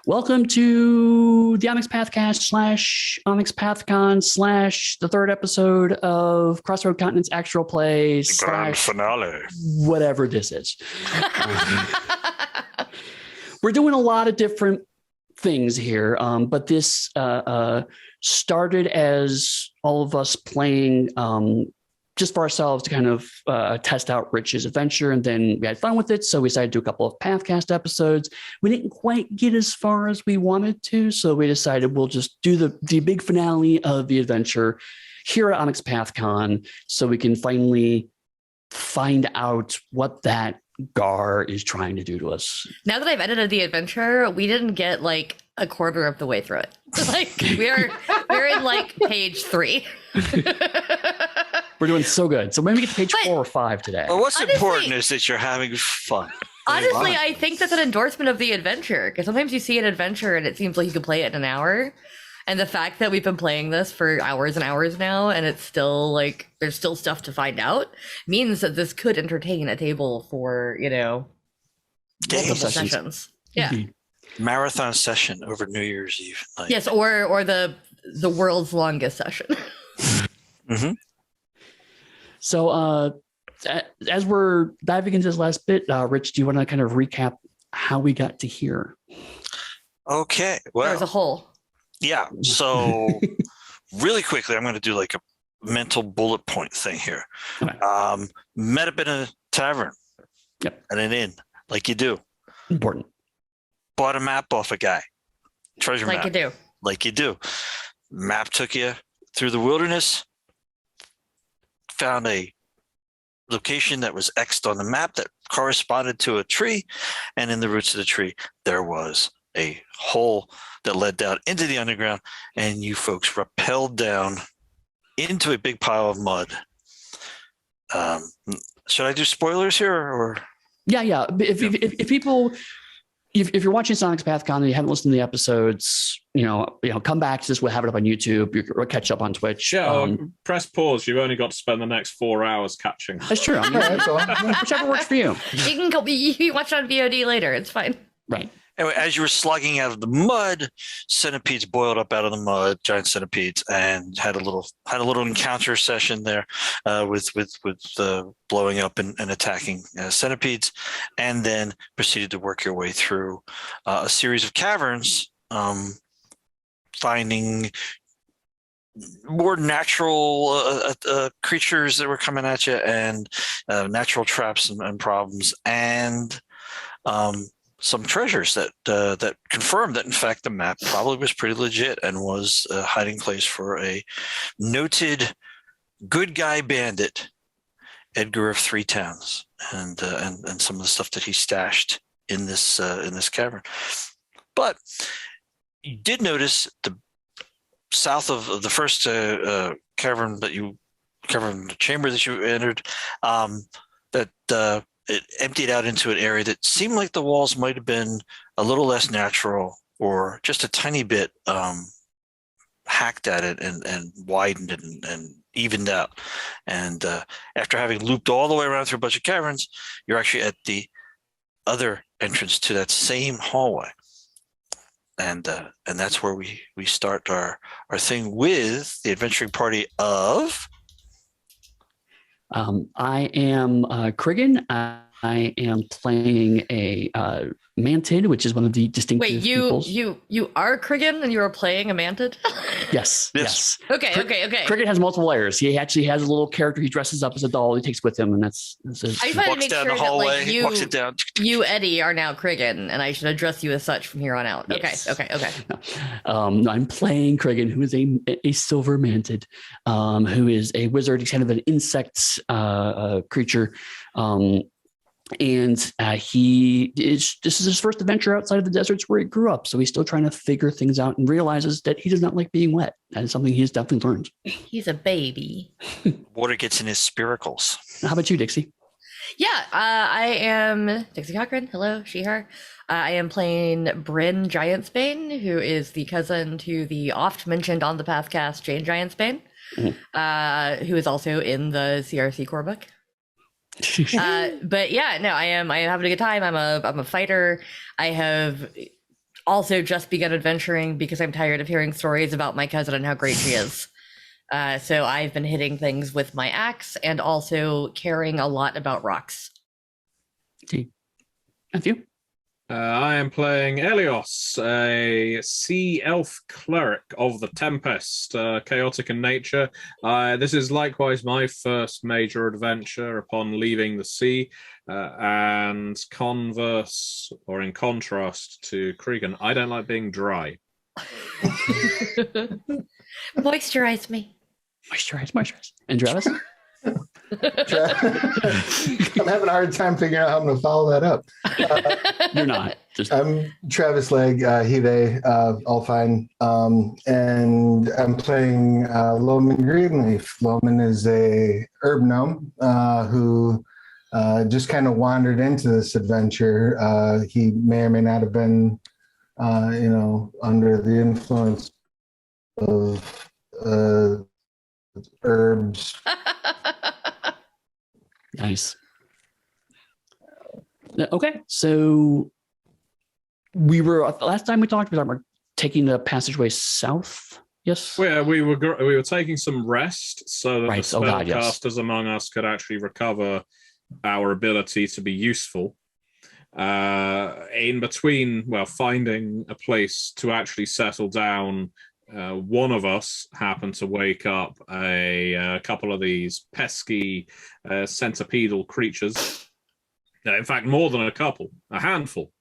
Welcome to the Onyx Path Cast / Onyx Path Con / the third episode of Crossroads Continent's actual play The grand finale. Whatever this is. We're doing a lot of different things here, but this started as all of us playing just for ourselves to kind of test out Rich's adventure, and then we had fun with it, so we decided to do a couple of Pathcast episodes. We didn't quite get as far as we wanted to, so we decided we'll just do the big finale of the adventure here at Onyx Path Con, so we can finally find out what that Gar is trying to do to us. Now that I've edited the adventure, we didn't get like a quarter of the way through it. Like we're in like page 3. We're doing so good. So maybe we get to page 4 or 5 today. Well, what's important is that you're having fun. Honestly, I think that's an endorsement of the adventure, because sometimes you see an adventure and it seems like you could play it in an hour. And the fact that we've been playing this for hours and hours now, and it's still like there's still stuff to find out, means that this could entertain a table for, multiple sessions. Yeah. Indeed. Marathon session over New Year's Eve night. Yes, or the world's longest session. Mm-hmm. So as we're diving into this last bit, Rich, do you want to kind of recap how we got to here? Okay. Well, There's a hole. Yeah. So really quickly, I'm going to do like a mental bullet point thing here. Okay. Met up in a tavern. Yep. At an inn, like you do. Important. Bought a map off a guy. Treasure map. Like you do. Like you do. Map took you through the wilderness. Found a location that was X'd on the map that corresponded to a tree. And in the roots of the tree, there was a hole that led down into the underground. And you folks rappelled down into a big pile of mud. Should I do spoilers here or? Yeah. If people, if you're watching Onyx Path Con and you haven't listened to the episodes, come back to this. We'll have it up on YouTube. We'll catch up on Twitch. Yeah, press pause. You've only got to spend the next 4 hours catching. That's true. Whichever works for you. You can watch it on VOD later. It's fine. Right. Anyway, as you were slugging out of the mud, centipedes boiled up out of the mud, giant centipedes, and had a little encounter session there with blowing up and attacking centipedes, and then proceeded to work your way through a series of caverns, finding more natural creatures that were coming at you, and natural traps and problems, and some treasures that confirmed that, in fact, the map probably was pretty legit and was a hiding place for a noted good guy bandit, Edgar of Three Towns, and some of the stuff that he stashed in this cavern. But you did notice the south of the first cavern chamber that you entered, that it emptied out into an area that seemed like the walls might have been a little less natural, or just a tiny bit hacked at it and widened and evened out. And after having looped all the way around through a bunch of caverns, you're actually at the other entrance to that same hallway. And that's where we start our thing with the adventuring party of... I am Krigan. I am playing a mantid, which is one of the distinctive peoples. You are Krigan and you are playing a mantid? Yes. Okay. Krigan has multiple layers. He actually has a little character he dresses up as a doll he takes with him, and that's his... I just wanted to make sure that like walks it down. You, Eddie, are now Krigan, and I should address you as such from here on out. Yes. Okay. No, I'm playing Krigan, who is a silver mantid, who is a wizard. He's kind of an insect creature. And this is his first adventure outside of the deserts where he grew up. So he's still trying to figure things out and realizes that he does not like being wet. That is something he's definitely learned. He's a baby. Water gets in his spiracles. How about you, Dixie? Yeah, I am Dixie Cochran. Hello, she, her. I am playing Bryn Giantsbane, who is the cousin to the oft mentioned on the Pathcast Jane Giantsbane, who is also in the CRC core book. But yeah, no, I am having a good time. I'm a fighter. I have also just begun adventuring because I'm tired of hearing stories about my cousin and how great she is. So I've been hitting things with my axe and also caring a lot about rocks. Okay. Matthew? I am playing Elios, a sea elf cleric of the Tempest, chaotic in nature. This is likewise my first major adventure upon leaving the sea, and converse, or in contrast to Cregan, I don't like being dry. Moisturize me. Moisturize. And Travis? I'm having a hard time figuring out how I'm going to follow that up. You're not. I'm Travis Legg, he, they, all fine. And I'm playing Loman Greenleaf. Loman is a herb gnome who just kind of wandered into this adventure. He may or may not have been, under the influence of herbs. Nice. Okay, so we were last time we talked about we're taking the passageway south. Yes. Well, we were taking some rest so that the spellcasters among us could actually recover our ability to be useful. In between, finding a place to actually settle down. One of us happened to wake up a couple of these pesky centipedal creatures. In fact, more than a couple, a handful.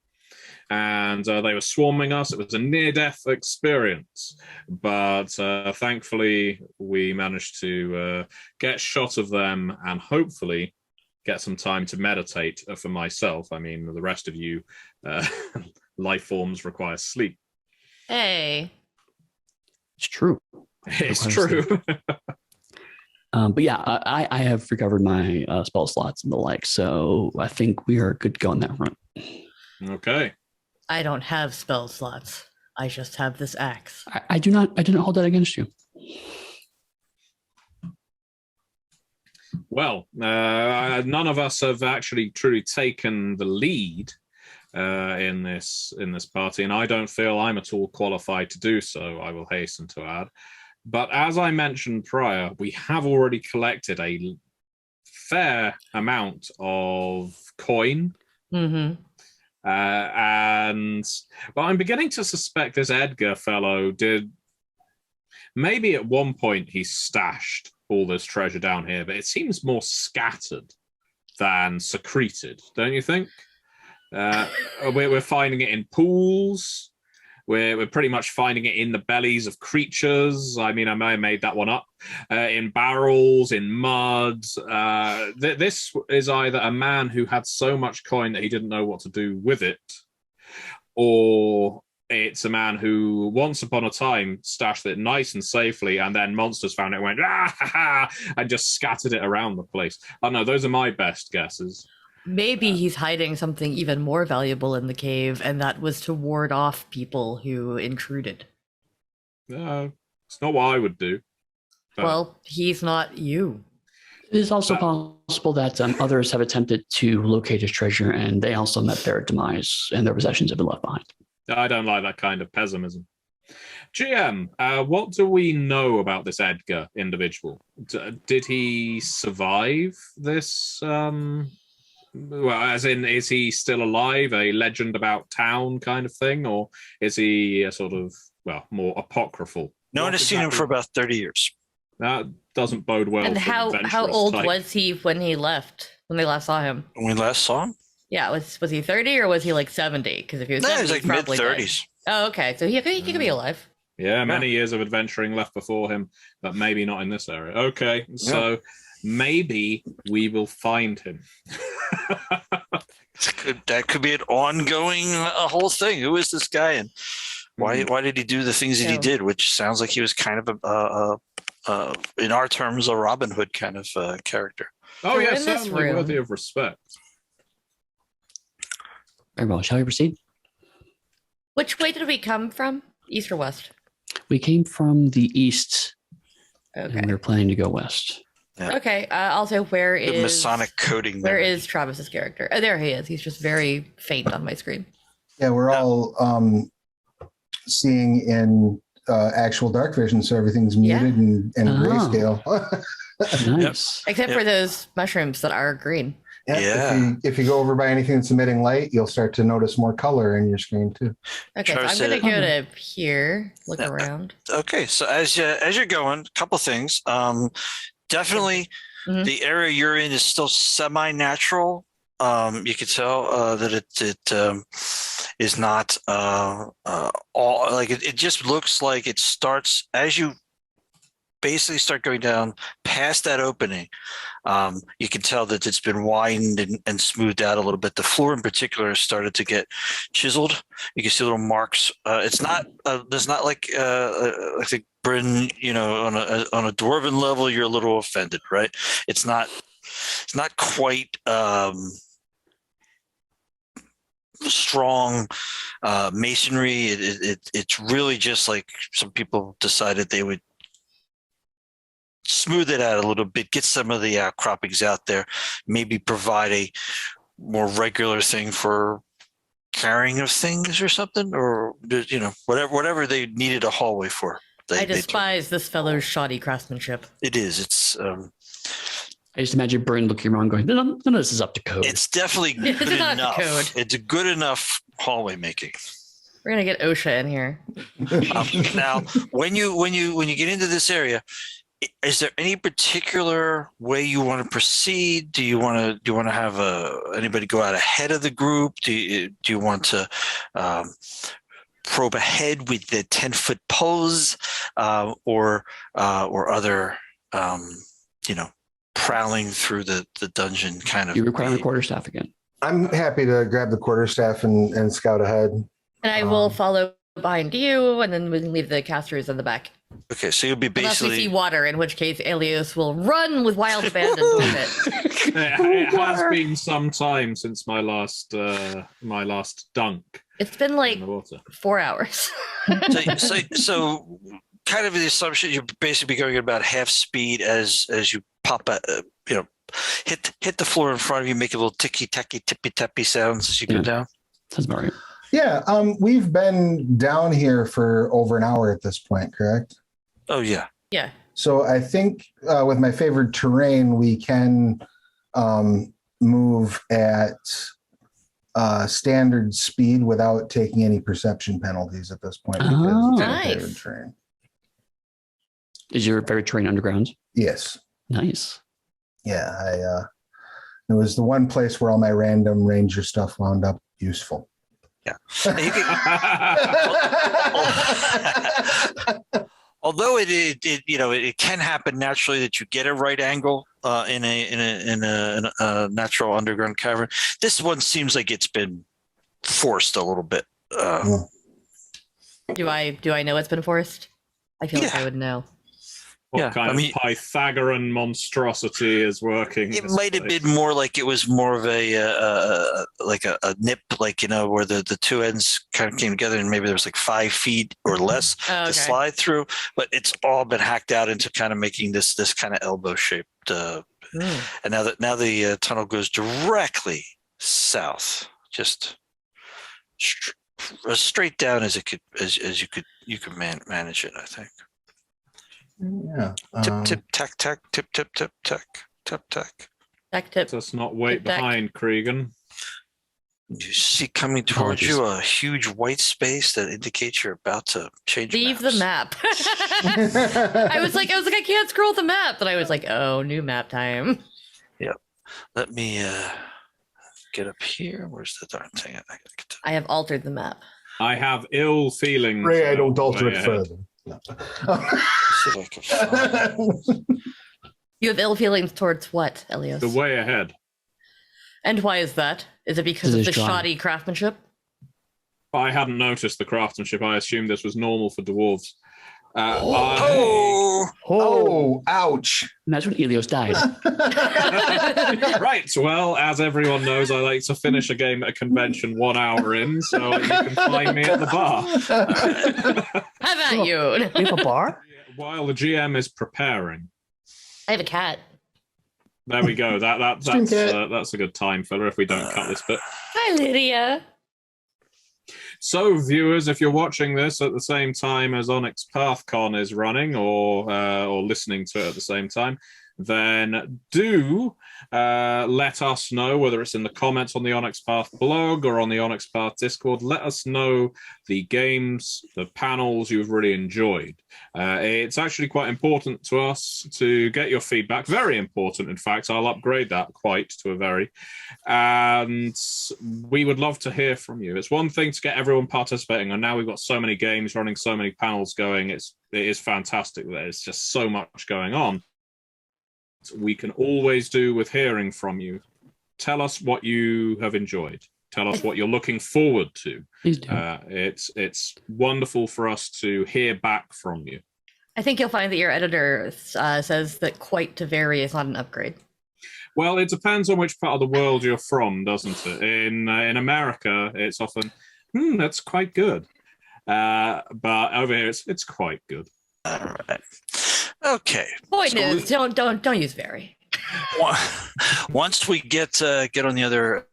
And they were swarming us. It was a near-death experience. But thankfully, we managed to get shot of them and hopefully get some time to meditate for myself. I mean, the rest of you life forms require sleep. Hey. It's true. It's true. But yeah, I have recovered my spell slots and the like, so I think we are good to go on that front. Okay. I don't have spell slots. I just have this axe. I do not hold that against you. Well, none of us have actually truly taken the lead in this party, and I don't feel I'm at all qualified to do so, I will hasten to add. But as I mentioned prior, we have already collected a fair amount of coin. Mm-hmm. And I'm beginning to suspect this Edgar fellow maybe at one point he stashed all this treasure down here, but it seems more scattered than secreted, don't you think? We're finding it in pools. We're pretty much finding it in the bellies of creatures. I mean, I may have made that one up. In barrels, in mud. This is either a man who had so much coin that he didn't know what to do with it, or it's a man who once upon a time stashed it nice and safely, and then monsters found it and went, ah, ha, ha, and just scattered it around the place. I don't know. Those are my best guesses. Maybe he's hiding something even more valuable in the cave, and that was to ward off people who intruded. It's not what I would do. Well, he's not you. It is also possible that others have attempted to locate his treasure, and they also met their demise, and their possessions have been left behind. I don't like that kind of pessimism. GM, what do we know about this Edgar individual? Did he survive this? Well, as in, is he still alive, a legend about town kind of thing, or is he a sort of, more apocryphal? No one has seen him for about 30 years. That doesn't bode well. And for how old was he when he left? When they last saw him? When we last saw him? Yeah, was he 30 or was he like 70? Because if he was 70, he was like mid-30s. Oh, okay. So he could be alive. Yeah, many years of adventuring left before him, but maybe not in this area. Okay, so maybe we will find him. That could be an ongoing whole thing. Who is this guy, and why did he do the things that he did? Which sounds like he was kind of in our terms, a Robin Hood kind of character. Oh yeah, certainly worthy of respect. Very well. Shall we proceed? Which way did we come from? East or west? We came from the east, Okay. and we were planning to go west. Yeah. Okay. Also, where The is Masonic coding? Where is Travis's character? Oh, there he is. He's just very faint on my screen. Yeah, we're all seeing in actual dark vision, so everything's muted and grayscale. Nice. Except for those mushrooms that are green. Yeah. If you go over by anything that's emitting light, you'll start to notice more color in your screen too. Okay, so I'm going to go to here, look around. Okay, so as you're going, a couple things. Definitely, the area you're in is still semi-natural. You can tell that it is not all like it just looks like it starts as you basically start going down past that opening. You can tell that it's been widened and smoothed out a little bit. The floor in particular has started to get chiseled. You can see little marks. It's not there's not like I think Bryn, on a dwarven level, you're a little offended, right? It's not quite strong masonry. It's really just like some people decided they would smooth it out a little bit, get some of the outcroppings out there, maybe provide a more regular thing for carrying of things or something, or whatever they needed a hallway for. I despise this fellow's shoddy craftsmanship. It is. It's. I just imagine Bryn looking around going, none of this is up to code. It's definitely good enough. It's a good enough hallway making. We're gonna get OSHA in here. Now, when you get into this area, is there any particular way you want to proceed? Do you want to have anybody go out ahead of the group? Do you want to probe ahead with the 10-foot pose, or other prowling through the dungeon kind of? You require a quarterstaff again. I'm happy to grab the quarterstaff and scout ahead. And I will follow behind you, and then we can leave the casters in the back. Okay, so you'll be basically... Unless we see water, in which case Elios will run with wild abandon toward it. It has been some time since my last dunk. It's been like 4 hours. so kind of the assumption you're basically going at about half speed as you pop hit the floor in front of you, make a little ticky-tacky, tippy-tappy sounds as you go down. Sounds about right. Yeah, we've been down here for over an hour at this point, correct? Oh, yeah. Yeah. So I think with my favorite terrain, we can move at standard speed without taking any perception penalties at this point. Oh, nice. Terrain. Is your favorite terrain underground? Yes. Nice. Yeah, it was the one place where all my random ranger stuff wound up useful. Yeah. Although it can happen naturally that you get a right angle in a natural underground cavern. This one seems like it's been forced a little bit. Do I know it's been forced? I feel like I would know. What kind of Pythagorean monstrosity is working? It might have been more like it was more of a nip, where the two ends kind of came together, and maybe there was like 5 feet or less to slide through. But it's all been hacked out into kind of making this kind of elbow shaped. And now the tunnel goes directly south, just as straight down as it could, as you could manage it, I think. Yeah. Tip tack tack tip tip tip tack tip tack. Tack tip. Let's not wait behind, Cregan. You see coming towards you a huge white space that indicates you're about to change. Leave maps. the map. I was like, I can't scroll the map, but I was like, oh, new map time. Yep. Let me get up here. Where's the darn thing? I have altered the map. I have ill feelings. Ray, I don't alter it further. No. You have ill feelings towards what, Elios? The way ahead. And why is that? Is it because of the shoddy craftsmanship? I hadn't noticed the craftsmanship. I assumed this was normal for dwarves. Ouch. And that's when Elios died. Right. Well, as everyone knows, I like to finish a game at a convention 1 hour in, so you can find me at the bar. How about you? You have a bar? While the GM is preparing. I have a cat. There we go. That's a good time filler if we don't cut this bit. Hi, Lydia. So, viewers, if you're watching this at the same time as Onyx Path Con is running, or listening to it at the same time, then do let us know, whether it's in the comments on the Onyx Path blog or on the Onyx Path Discord. Let us know the games, the panels you've really enjoyed. It's actually quite important to us to get your feedback. Very important, in fact. I'll upgrade that quite to a very. And we would love to hear from you. It's one thing to get everyone participating, and now we've got so many games running, so many panels going. It is fantastic. There's just so much going on. We can always do with hearing from you. Tell us what you have enjoyed. Tell us what you're looking forward to. Please do. It's wonderful for us to hear back from you. I think you'll find that your editor says that quite to vary is not an upgrade. Well, it depends on which part of the world you're from, doesn't it? In America, it's often, that's quite good. But over here, it's quite good. All right. Okay. Point is, don't use very. Once we get on the other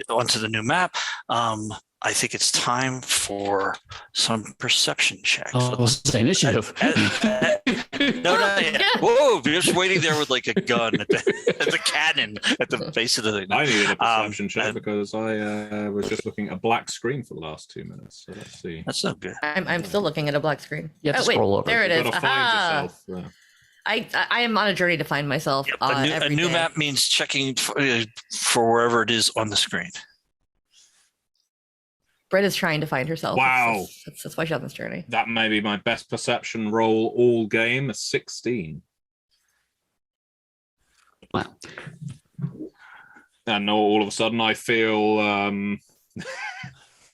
onto the new map, I think it's time for some perception checks. Oh, it's initiative. No, yeah. Whoa! You're just waiting there with like a gun at the cannon at the base of the thing. I needed a perception check because I was just looking at a black screen for the last 2 minutes. So let's see. That's not good. I'm still looking at a black screen. You have to wait, scroll over. there it is. Gotta find yourself. I am on a journey to find myself. Yep. A new map means checking for wherever it is on the screen. Brett is trying to find herself. Wow. That's why she's on this journey. That may be my best perception roll all game, a 16. Wow. And all of a sudden I feel Why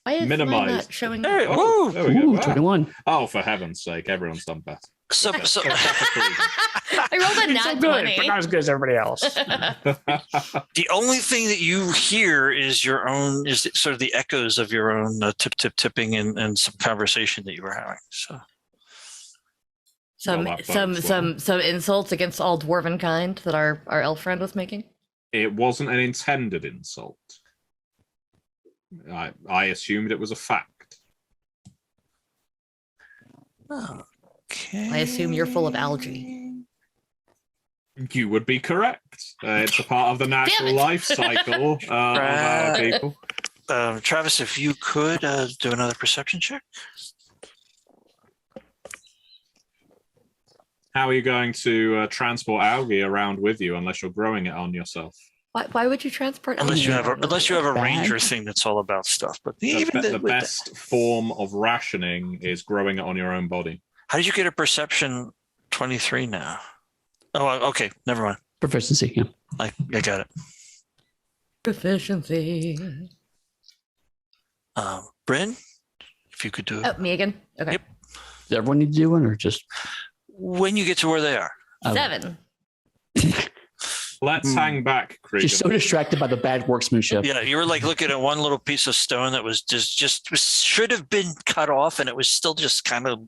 is minimized. mine not showing? There, Oh, there we go. Ooh, Wow. 21. Oh, for heaven's sake, everyone's done better. So I rolled a nat 20. not as good as everybody else. the only thing that you hear is sort of the echoes of your own tipping and some conversation that you were having. So some insults against all dwarven kind that our elf friend was making. It wasn't an intended insult. I assumed it was a fact. Okay. I assume you're full of algae. You would be correct. It's a part of the natural life cycle of our people. Travis, if you could do another perception check. How are you going to transport algae around with you unless you're growing it on yourself? Why would you transport? Unless you have a Bag? ranger thing that's all about stuff. But The best form of rationing is growing it on your own body. How did you get a perception 23 now? Oh, okay. Never mind. Proficiency, yeah. I got it. Proficiency. Bryn, if you could do it. Oh, me again. Okay. Yep. Does everyone need to do one or just When you get to where they are. 7. Let's hang back, Cregan. She's so distracted by the bad workmanship. Yeah, you were like looking at one little piece of stone that was just should have been cut off, and it was still just kind of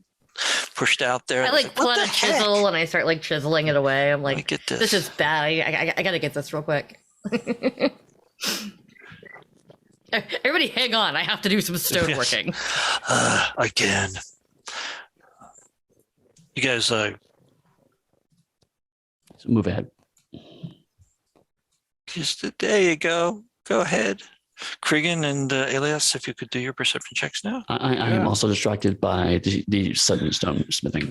pushed out there. I like pull out a chisel and I start like chiseling it away. I'm like, Get this is bad. I gotta get this real quick. Everybody, hang on. I have to do some stoneworking. Again. You guys, So move ahead. there you go. Go ahead. Cregan and Elias, if you could do your perception checks now. I am also distracted by the sudden stone smithing.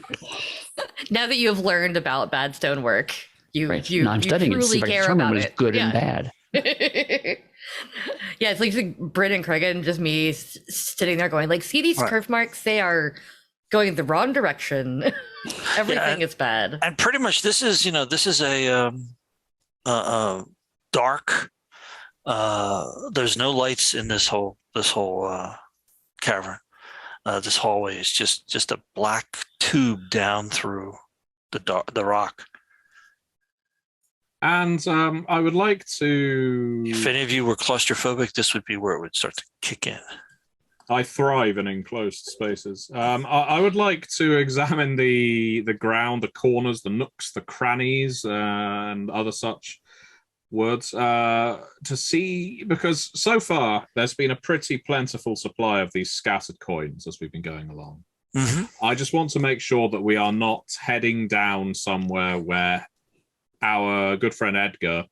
Now that you have learned about bad stonework, you I'm studying it to see if I can care determine about what is it. good and bad. Yeah, it's like Bryn and Cregan, just me sitting there going, like, see these curve marks? They are going the wrong direction. Everything is bad. And pretty much this is a dark. There's no lights in this whole cavern. This hallway is just a black tube down through the rock. And I would like to... If any of you were claustrophobic, this would be where it would start to kick in. I thrive in enclosed spaces. I would like to examine the ground, the corners, the nooks, the crannies, and other such. words to see, because so far there's been a pretty plentiful supply of these scattered coins as we've been going along. Mm-hmm. I just want to make sure that we are not heading down somewhere where our good friend Edgar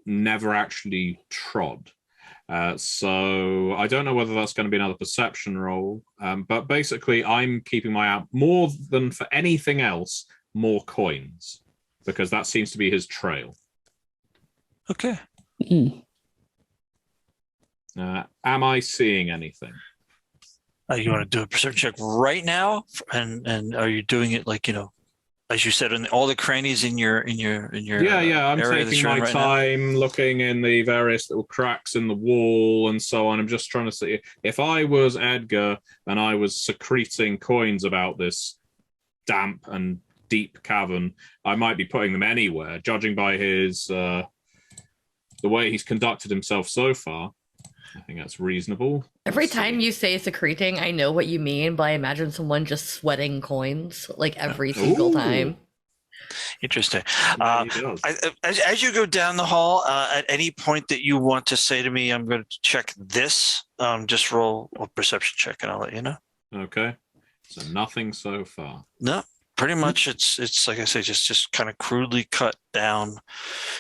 never actually trod. So I don't know whether that's going to be another perception roll, but basically I'm keeping my eye out more than for anything else, more coins, because that seems to be his trail. Okay. Mm. Am I seeing anything? You want to do a perception check right now, and are you doing it like, as you said, in all the crannies in your Yeah, I'm area taking my time looking in the various little cracks in the wall and so on. I'm just trying to see if I was Edgar and I was secreting coins about this damp and deep cavern, I might be putting them anywhere, judging by his the way he's conducted himself so far. I think that's reasonable. Every time you say secreting, I know what you mean, but I imagine someone just sweating coins like every single time. Interesting. As you go down the hall, at any point that you want to say to me, I'm going to check this, just roll a perception check and I'll let you know. Okay. So nothing so far. No, pretty much it's like I say, just kind of crudely cut down,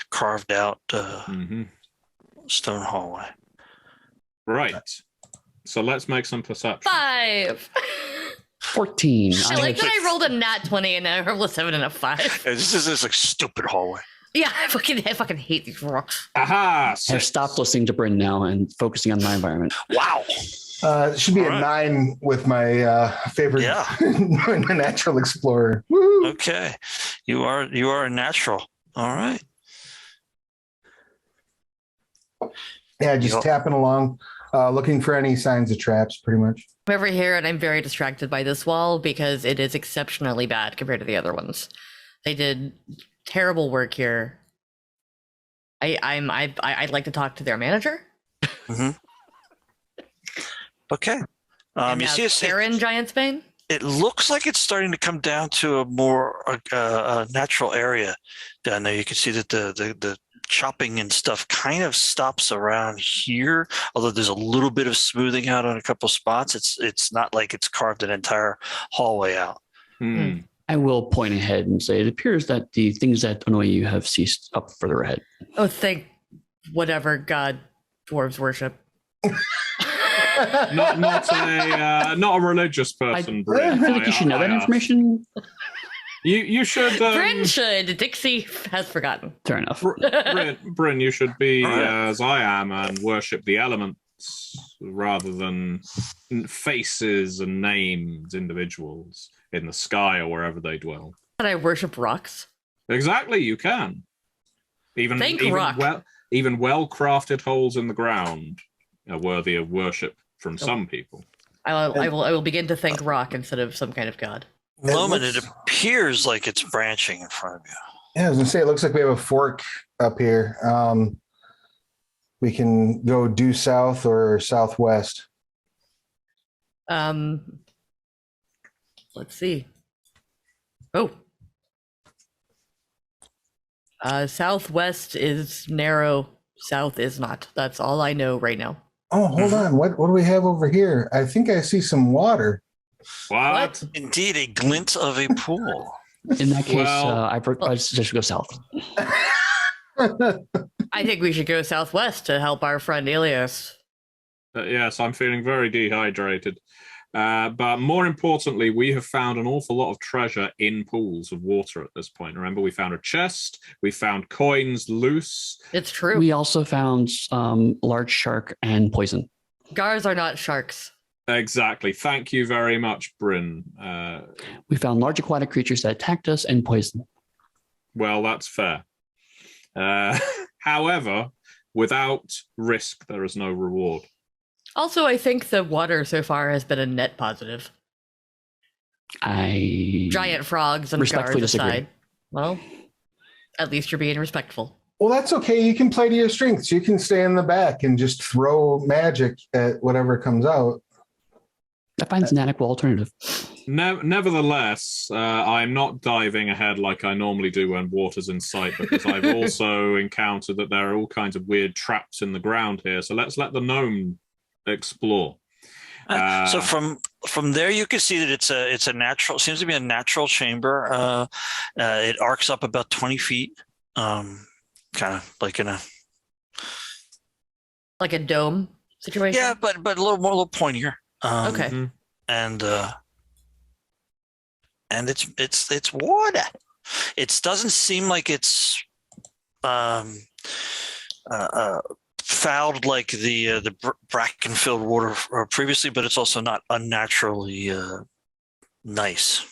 carved out stone hallway. Right. So let's make some perception. 5. 14. I like that I rolled a nat 20 and I rolled a 7 and a 5. This is like stupid hallway. Yeah, I fucking hate these rocks. Aha! I've stopped listening to Bryn now and focusing on my environment. Wow. It should be a 9 with my favorite natural explorer. Woo! Okay. You are a natural. All right. Yeah, just tapping along, looking for any signs of traps, pretty much. I'm over here and I'm very distracted by this wall because it is exceptionally bad compared to the other ones. They did terrible work here. I'd like to talk to their manager. Mm-hmm. Okay. You see Karen Giant's Bane? It looks like it's starting to come down to a more natural area down there. You can see that the chopping and stuff kind of stops around here, although there's a little bit of smoothing out on a couple spots. It's not like it's carved an entire hallway out. I will point ahead and say it appears that the things that annoy you have ceased up further ahead. Oh, thank whatever god dwarves worship. not a religious person, Bryn. I feel like you should know that information. You should. Bryn should. Dixie has forgotten. Fair enough. Bryn, you should be as I am and worship the elements rather than faces and names, individuals in the sky or wherever they dwell. But I worship rocks. Exactly, you can. Even well-crafted holes in the ground are worthy of worship from some people. I will begin to thank rock instead of some kind of god. It appears like it's branching in front of you. Yeah, I was gonna say it looks like we have a fork up here. We can go due south or southwest. Let's see. Oh. Southwest is narrow. South is not. That's all I know right now. Oh, hold on. What do we have over here? I think I see some water. What? Indeed, a glint of a pool. In that case, I suggest we go south. I think we should go southwest to help our friend Elias. Yes, I'm feeling very dehydrated. But more importantly, we have found an awful lot of treasure in pools of water at this point. Remember, we found a chest. We found coins loose. It's true. We also found large shark and poison. Gars are not sharks. Exactly. Thank you very much, Bryn. We found large aquatic creatures that attacked us and poisoned. Well, that's fair. However, without risk, there is no reward. Also, I think the water so far has been a net positive. Giant frogs and respectfully guards disagree. aside. Well, at least you're being respectful. Well, that's okay. You can play to your strengths. You can stay in the back and just throw magic at whatever comes out. That finds an adequate alternative. Nevertheless, I'm not diving ahead like I normally do when water's in sight, because I've also encountered that there are all kinds of weird traps in the ground here. So let's let the gnome explore. So from there, you can see that it's a natural, seems to be a natural chamber. It arcs up about 20 feet, kind of like in a dome situation. Yeah, but a little pointier. Okay. And it's water. It doesn't seem like it's fouled like the bracken-filled water previously, but it's also not unnaturally nice.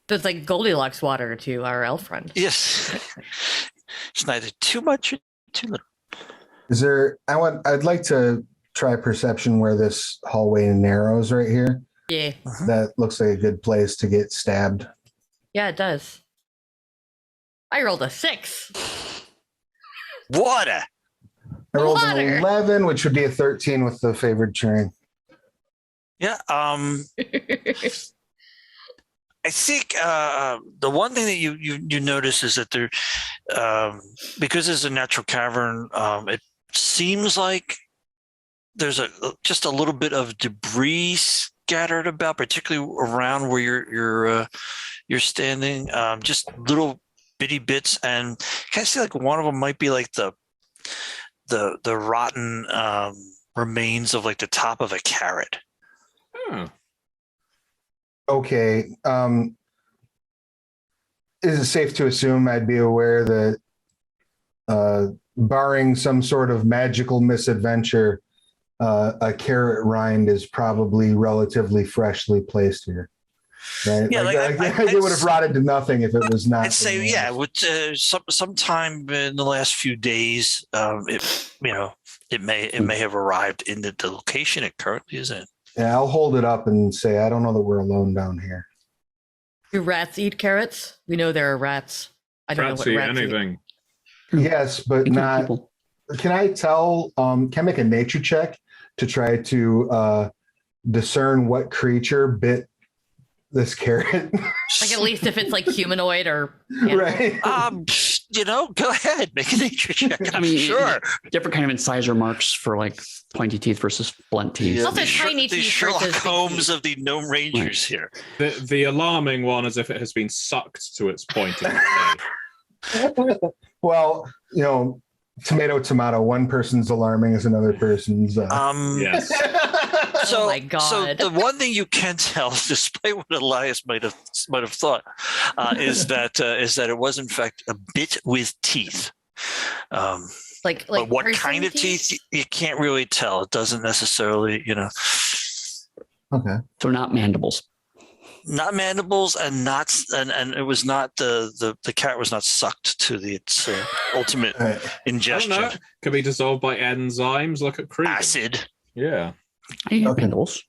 It's like Goldilocks water to our elf friend. Yes, it's neither too much or too little. Is there? I'd like to try perception where this hallway narrows right here. Yeah. That looks like a good place to get stabbed. Yeah, it does. I rolled a 6. Water. I rolled Water. an 11, which would be a 13 with the favored terrain. Yeah. I think the one thing that you notice is that there, because it's a natural cavern, it seems like there's just a little bit of debris scattered about, particularly around where you're standing. Just little bitty bits, and kind of see like one of them might be like the rotten remains of like the top of a carrot. Okay. Is it safe to assume I'd be aware that, barring some sort of magical misadventure, a carrot rind is probably relatively freshly placed here? Right? Yeah, it would have rotted to nothing if it was not. I'd say, yeah, with sometime in the last few days, it may have arrived in the location it currently is in. Yeah, I'll hold it up and say, I don't know that we're alone down here. Do rats eat carrots? We know there are rats. I don't Rats know eat what rats anything. Yes, but not. People. Can I tell? Can I make a nature check to try to discern what creature bit this carrot? Like at least if it's like humanoid or animal. Right. Go ahead, make a nature check. I mean, sure. Different kind of incisor marks for like pointy teeth versus blunt teeth. Yeah. Also tiny the teeth Sherlock versus big Holmes teeth. of the Gnome Rangers here. The alarming one is if it has been sucked to its point. Well, tomato. One person's alarming is another person's. Yes. So, Oh my God. So the one thing you can tell, despite what Elias might have thought, is that it was in fact a bit with teeth. Like but what person kind of teeth you can't really tell. It doesn't necessarily, Okay. So not mandibles. Not mandibles, and it was not the carrot was not sucked to its ultimate ingestion. I don't know. Could be dissolved by enzymes. Look at Creed. Acid. Yeah. I eat Okay. mandibles.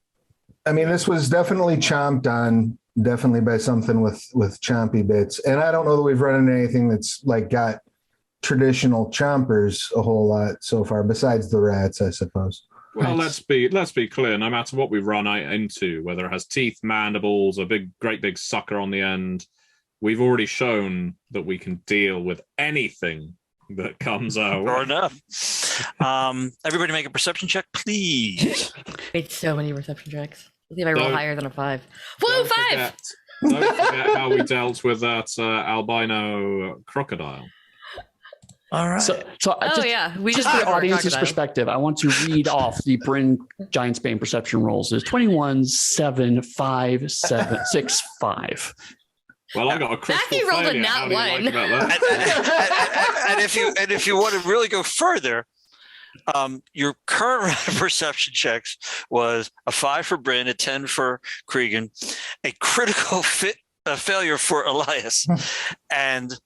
I mean, this was definitely chomped on, definitely by something with chompy bits. And I don't know that we've run into anything that's like got traditional chompers a whole lot so far, besides the rats, I suppose. Well, Right. let's be clear. No matter what we run into, whether it has teeth, mandibles, a great big sucker on the end, we've already shown that we can deal with anything that comes our way. Sure enough. Everybody make a perception check, please. Made so many reception checks. Let's see if I roll Don't- higher than a 5. Whoa, 5! Don't forget how we dealt with that albino crocodile. All right. So Oh yeah, we just just for went over a audience's crocodile. perspective, I want to read off the Bryn Giantsbane perception rolls. There's 21, 7, 5, 7, 6, 5. Well, I got a crystal Matthew rolled a failure. nat How do you like one. about that? and if you want to really go further, your current round of perception checks was a 5 for Bryn, a 10 for Cregan, a critical failure for Elias, and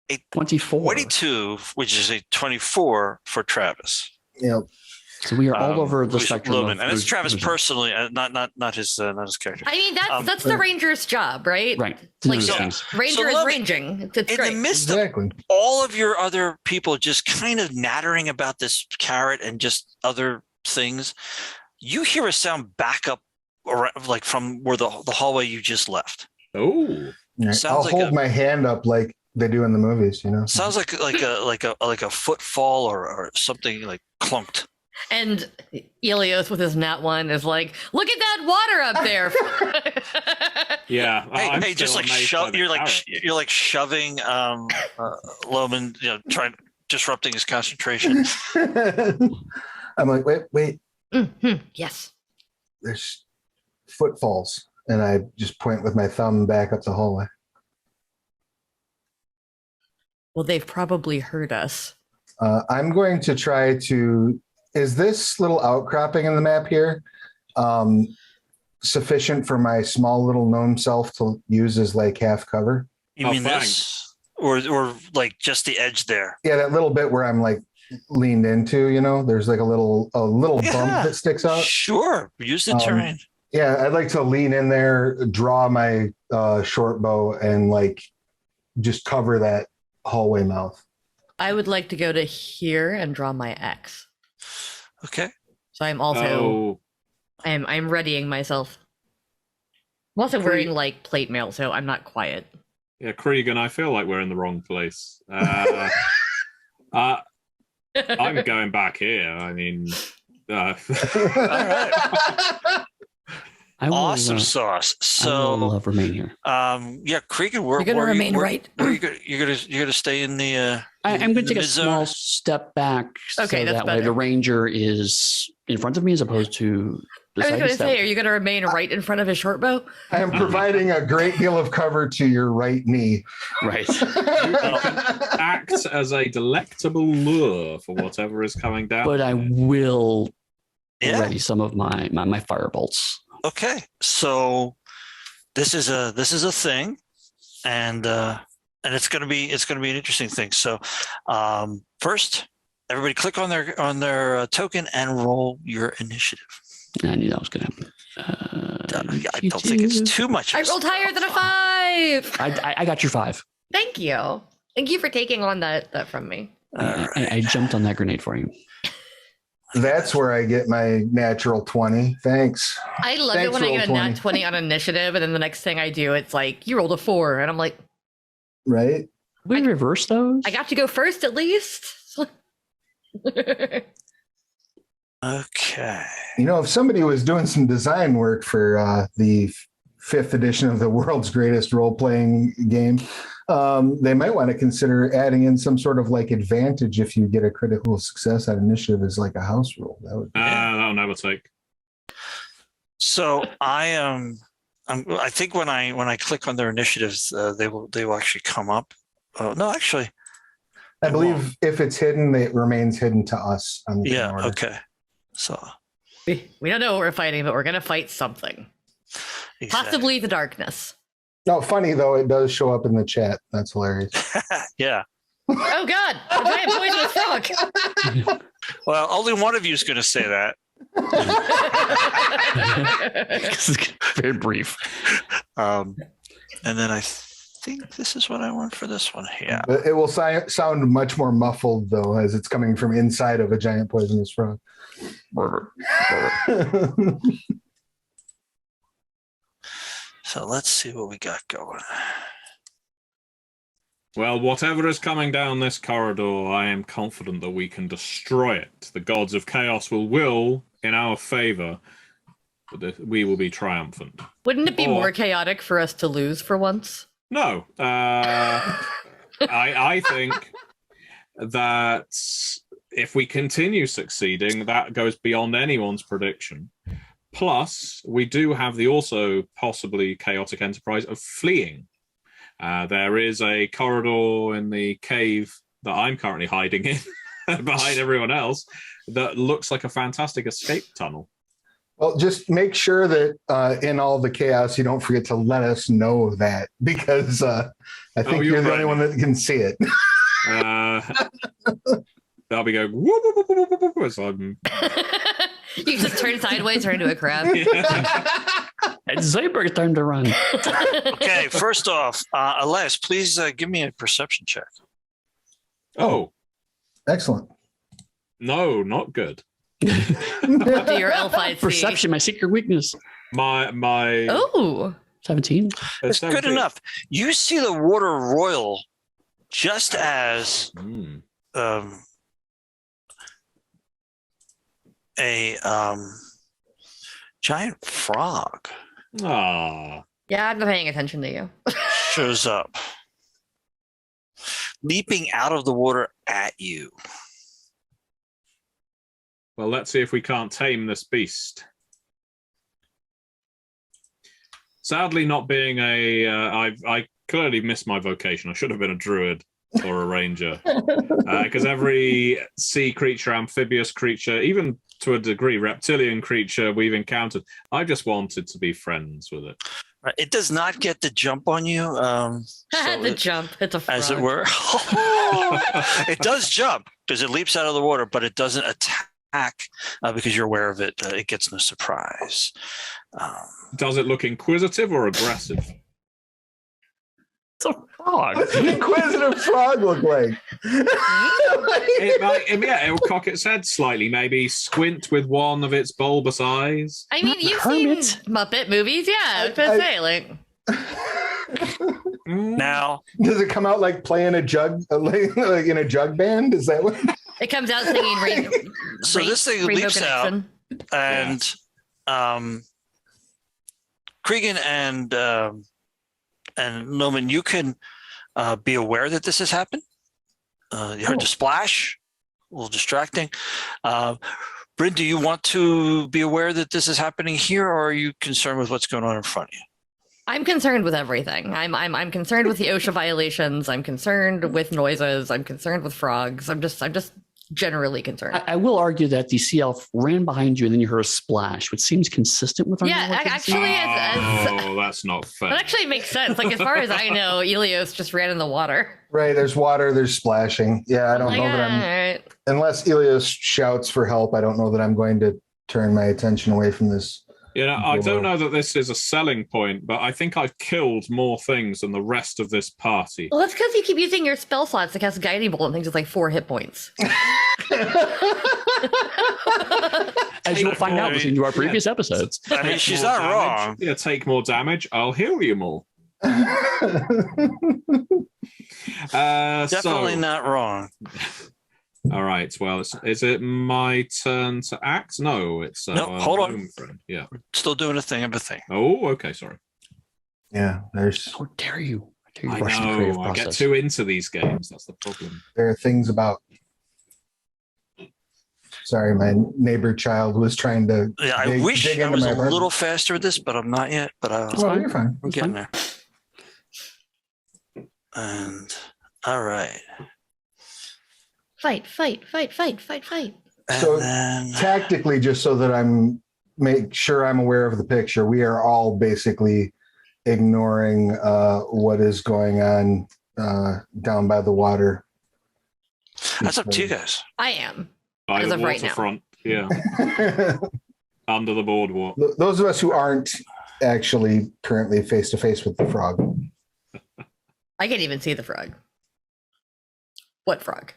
a 24. 22, which is a 24 for Travis. Yeah. So we are all over the who's spectrum. Loman. And it's who's- Travis who's- personally, not his character. I mean, that's the ranger's job, right? Right. Like, Those so- things. Ranger So is Loman, ranging. It's In great. the midst of Exactly. all of your other people just kind of nattering about this carrot and just other things, you hear a sound back up like from where the hallway you just left. Oh, I'll hold my hand up like they do in the movies, you know. Sounds like a footfall or something like clunked. And Elios with his nat 1 is like, look at that water up there. yeah. Hey, just like shove. You're like shoving Loman, disrupting his concentration. I'm like, wait. Mm-hmm. Yes. There's footfalls, and I just point with my thumb back up the hallway. Well, they've probably heard us. I'm going to try to. Is this little outcropping in the map here sufficient for my small little gnome self to use as like half cover? You mean this, or like just the edge there? Yeah, that little bit where I'm like leaned into. You know, there's like a little bump that sticks out. Sure, use the terrain. Yeah, I'd like to lean in there, draw my short bow, and like just cover that hallway mouth. I would like to go to here and draw my X. Okay. So I'm also I'm readying myself. I'm also wearing like plate mail, so I'm not quiet. Yeah, Cregan, I feel like we're in the wrong place. I'm going back here. I mean, all right. Awesome sauce. So I will remain here. Yeah, Cregan, you're gonna remain right. You're gonna stay in the. I'm going to take a small step back, okay, so that way the ranger is in front of me as opposed to. I was going to say, are you going to remain right in front of his short bow? I am providing a great deal of cover to your right knee. Right. Act as a delectable lure for whatever is coming down. But I will ready some of my firebolt. Okay, so this is a thing, and it's gonna be an interesting thing. So first, everybody click on their token and roll your initiative. I knew that was gonna happen. I don't think it's too much. I rolled higher than a 5. I got your 5. Thank you. Thank you for taking on that from me. I jumped on that grenade for you. That's where I get my natural 20. Thanks. I love it when I get a nat 20 on initiative, and then the next thing I do, it's like, you rolled a 4, and I'm like, right? We reverse those? I got to go first at least. Okay. You know, if somebody was doing some design work for the 5th edition of the world's greatest role-playing game, they might want to consider adding in some sort of like advantage if you get a critical success on initiative as like a house rule. That would that'll never take. So I think when I click on their initiatives, they will actually come up. No, actually, I believe if it's hidden, it remains hidden to us. On the order. Okay. So we don't know what we're fighting, but we're gonna fight something. Exactly. Possibly the darkness. No, funny though, it does show up in the chat. That's hilarious. Yeah. Oh God! A giant poisonous frog. Well, only one of you is going to say that. It's very brief. And then I think this is what I want for this one. Yeah. But it will sound much more muffled though, as it's coming from inside of a giant poisonous frog. So let's see what we got going. Well, whatever is coming down this corridor, I am confident that we can destroy it. The gods of chaos will in our favor, but we will be triumphant. Wouldn't it be more chaotic for us to lose for once? No. I think that if we continue succeeding, that goes beyond anyone's prediction. Plus, we do have the also possibly chaotic enterprise of fleeing. There is a corridor in the cave that I'm currently hiding in behind everyone else that looks like a fantastic escape tunnel. Well, just make sure that in all the chaos, you don't forget to let us know that, because I think you're the only one that can see it. I'll be going, whoop, whoop, whoop, whoop, whoop, whoop, so you just turn sideways, turn into a crab. It's Zayberg's time to run. Okay, first off, Elias, please give me a perception check. Oh. Excellent. No, not good. What do your elf eyes see? Perception, my secret weakness. My. Oh. 17. It's 17. good enough. You see the water roil just as a giant frog Ah. Yeah, I'm not paying attention to you. shows up, leaping out of the water at you. Well, let's see if we can't tame this beast. Sadly, not being I clearly missed my vocation. I should have been a druid or a ranger, because every sea creature, amphibious creature, even to a degree reptilian creature we've encountered, I just wanted to be friends with it. It does not get to jump on you. The jump. It's a frog. As it were. It does jump because it leaps out of the water, but it doesn't attack because you're aware of it. It gets no surprise. Does it look inquisitive or aggressive? It's a frog. What's an inquisitive frog look like? It'll cock its head slightly, maybe squint with one of its bulbous eyes. I mean, you've Kermit. seen Muppet movies, yeah. I was gonna say, like, Now, Does it come out like playing a jug, like in a jug band? Is that what? it comes out singing so this thing Rainbow leaps out, Connection. and Cregan and Noman, you can be aware that this has happened. You heard the splash, a little distracting. Bryn, do you want to be aware that this is happening here, or are you concerned with what's going on in front of you? I'm concerned with everything. I'm concerned with the OSHA violations. I'm concerned with noises. I'm concerned with frogs. I'm just generally concerned. I will argue that the sea elf ran behind you and then you heard a splash, which seems consistent with our Yeah, knowledge of the sea. actually, That's not fair. that actually makes sense. Like, as far as I know, Elios just ran in the water. Right, there's water, there's splashing. Yeah, I don't know that I'm, Alright. unless Ilios shouts for help, I don't know that I'm going to turn my attention away from this. I don't know that this is a selling point, but I think I've killed more things than the rest of this party. Well, that's because you keep using your spell slots to cast Guiding Bolt and things with like 4 hit points. As you'll find out listening to our previous episodes. I mean, she's More not damage. wrong. Yeah, take more damage. I'll heal you more. Definitely not wrong. All right. Well, is it my turn to act? No, it's No, hold on. gnome friend. Yeah. Still doing a thing of a thing. Oh, okay. Sorry. Yeah, How dare you? How dare you I rush the creative know. I get process? too into these games. That's the problem. there are things about. Sorry, my neighbor child was trying to. Yeah, I dig wish I into was my a apartment. little faster with this, but I'm not yet. But Well, you're fine. I'm getting there. And all right. Fight. And So, then Tactically, just so that I'm make sure I'm aware of the picture, we are all basically ignoring what is going on down by the water. that's up to you guys. I am. By As the of right now. waterfront. Yeah. Under the boardwalk. Those of us who aren't actually currently face to face with the frog. I can't even see the frog. What frog?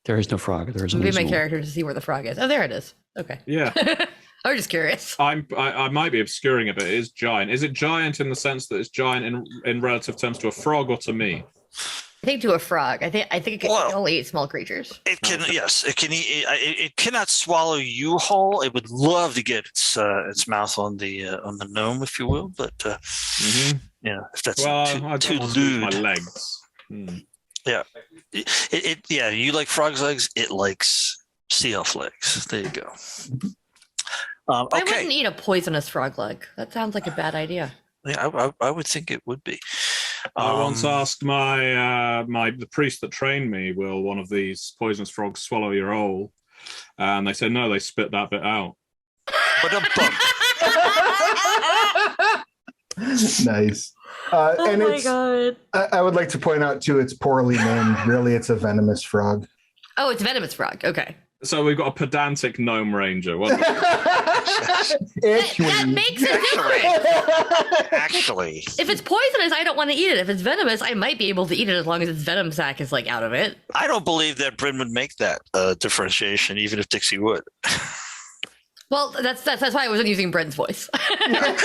There is no frog. There is Maybe no my zoo. character to see where the frog is. Oh, there it is. Okay. Yeah. I was just curious. I might be obscuring a bit. It is giant. Is it giant in the sense that it's giant in relative terms to a frog or to me? I think to a frog. I think it can only eat small creatures. It can, yes, it can eat. It cannot swallow you whole. It would love to get its mouth on the gnome, if you will, but yeah, if that's I too don't want to lose my lewd. legs. Yeah, yeah. You like frog's legs? It likes sea elf legs. There you go. I Okay. wouldn't eat a poisonous frog leg. That sounds like a bad idea. Yeah, I would think it would be. I once asked the priest that trained me, will one of these poisonous frogs swallow your hole? And they said no, they spit that bit out. But Nice. Oh and my it's, god. I would like to point out too, it's poorly named. Really, it's a venomous frog. Oh, it's venomous frog. Okay. So we've got a pedantic gnome ranger. What? That makes a difference. actually, If it's poisonous, I don't want to eat it. If it's venomous, I might be able to eat it as long as its venom sac is like out of it. I don't believe that Bryn would make that differentiation, even if Dixie would. Well, that's why I wasn't using Brent's voice. I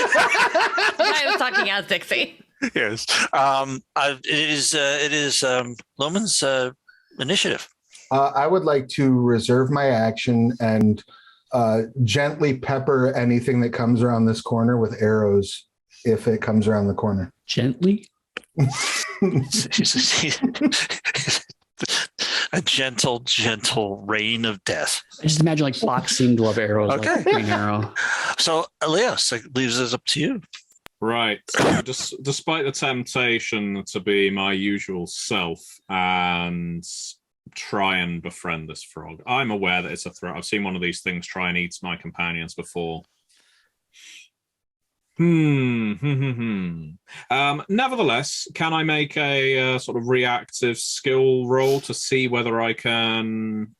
was talking as Dixie. Yes. It is Loman's initiative. I would like to reserve my action and gently pepper anything that comes around this corner with arrows if it comes around the corner. Gently? A gentle rain of death. I just imagine like boxing glove arrows, Okay. like green arrow. So, Elias, it leaves us up to you. Right. So despite the temptation to be my usual self and try and befriend this frog, I'm aware that it's a threat. I've seen one of these things try and eat my companions before. Nevertheless, can I make a sort of reactive skill roll to see whether I can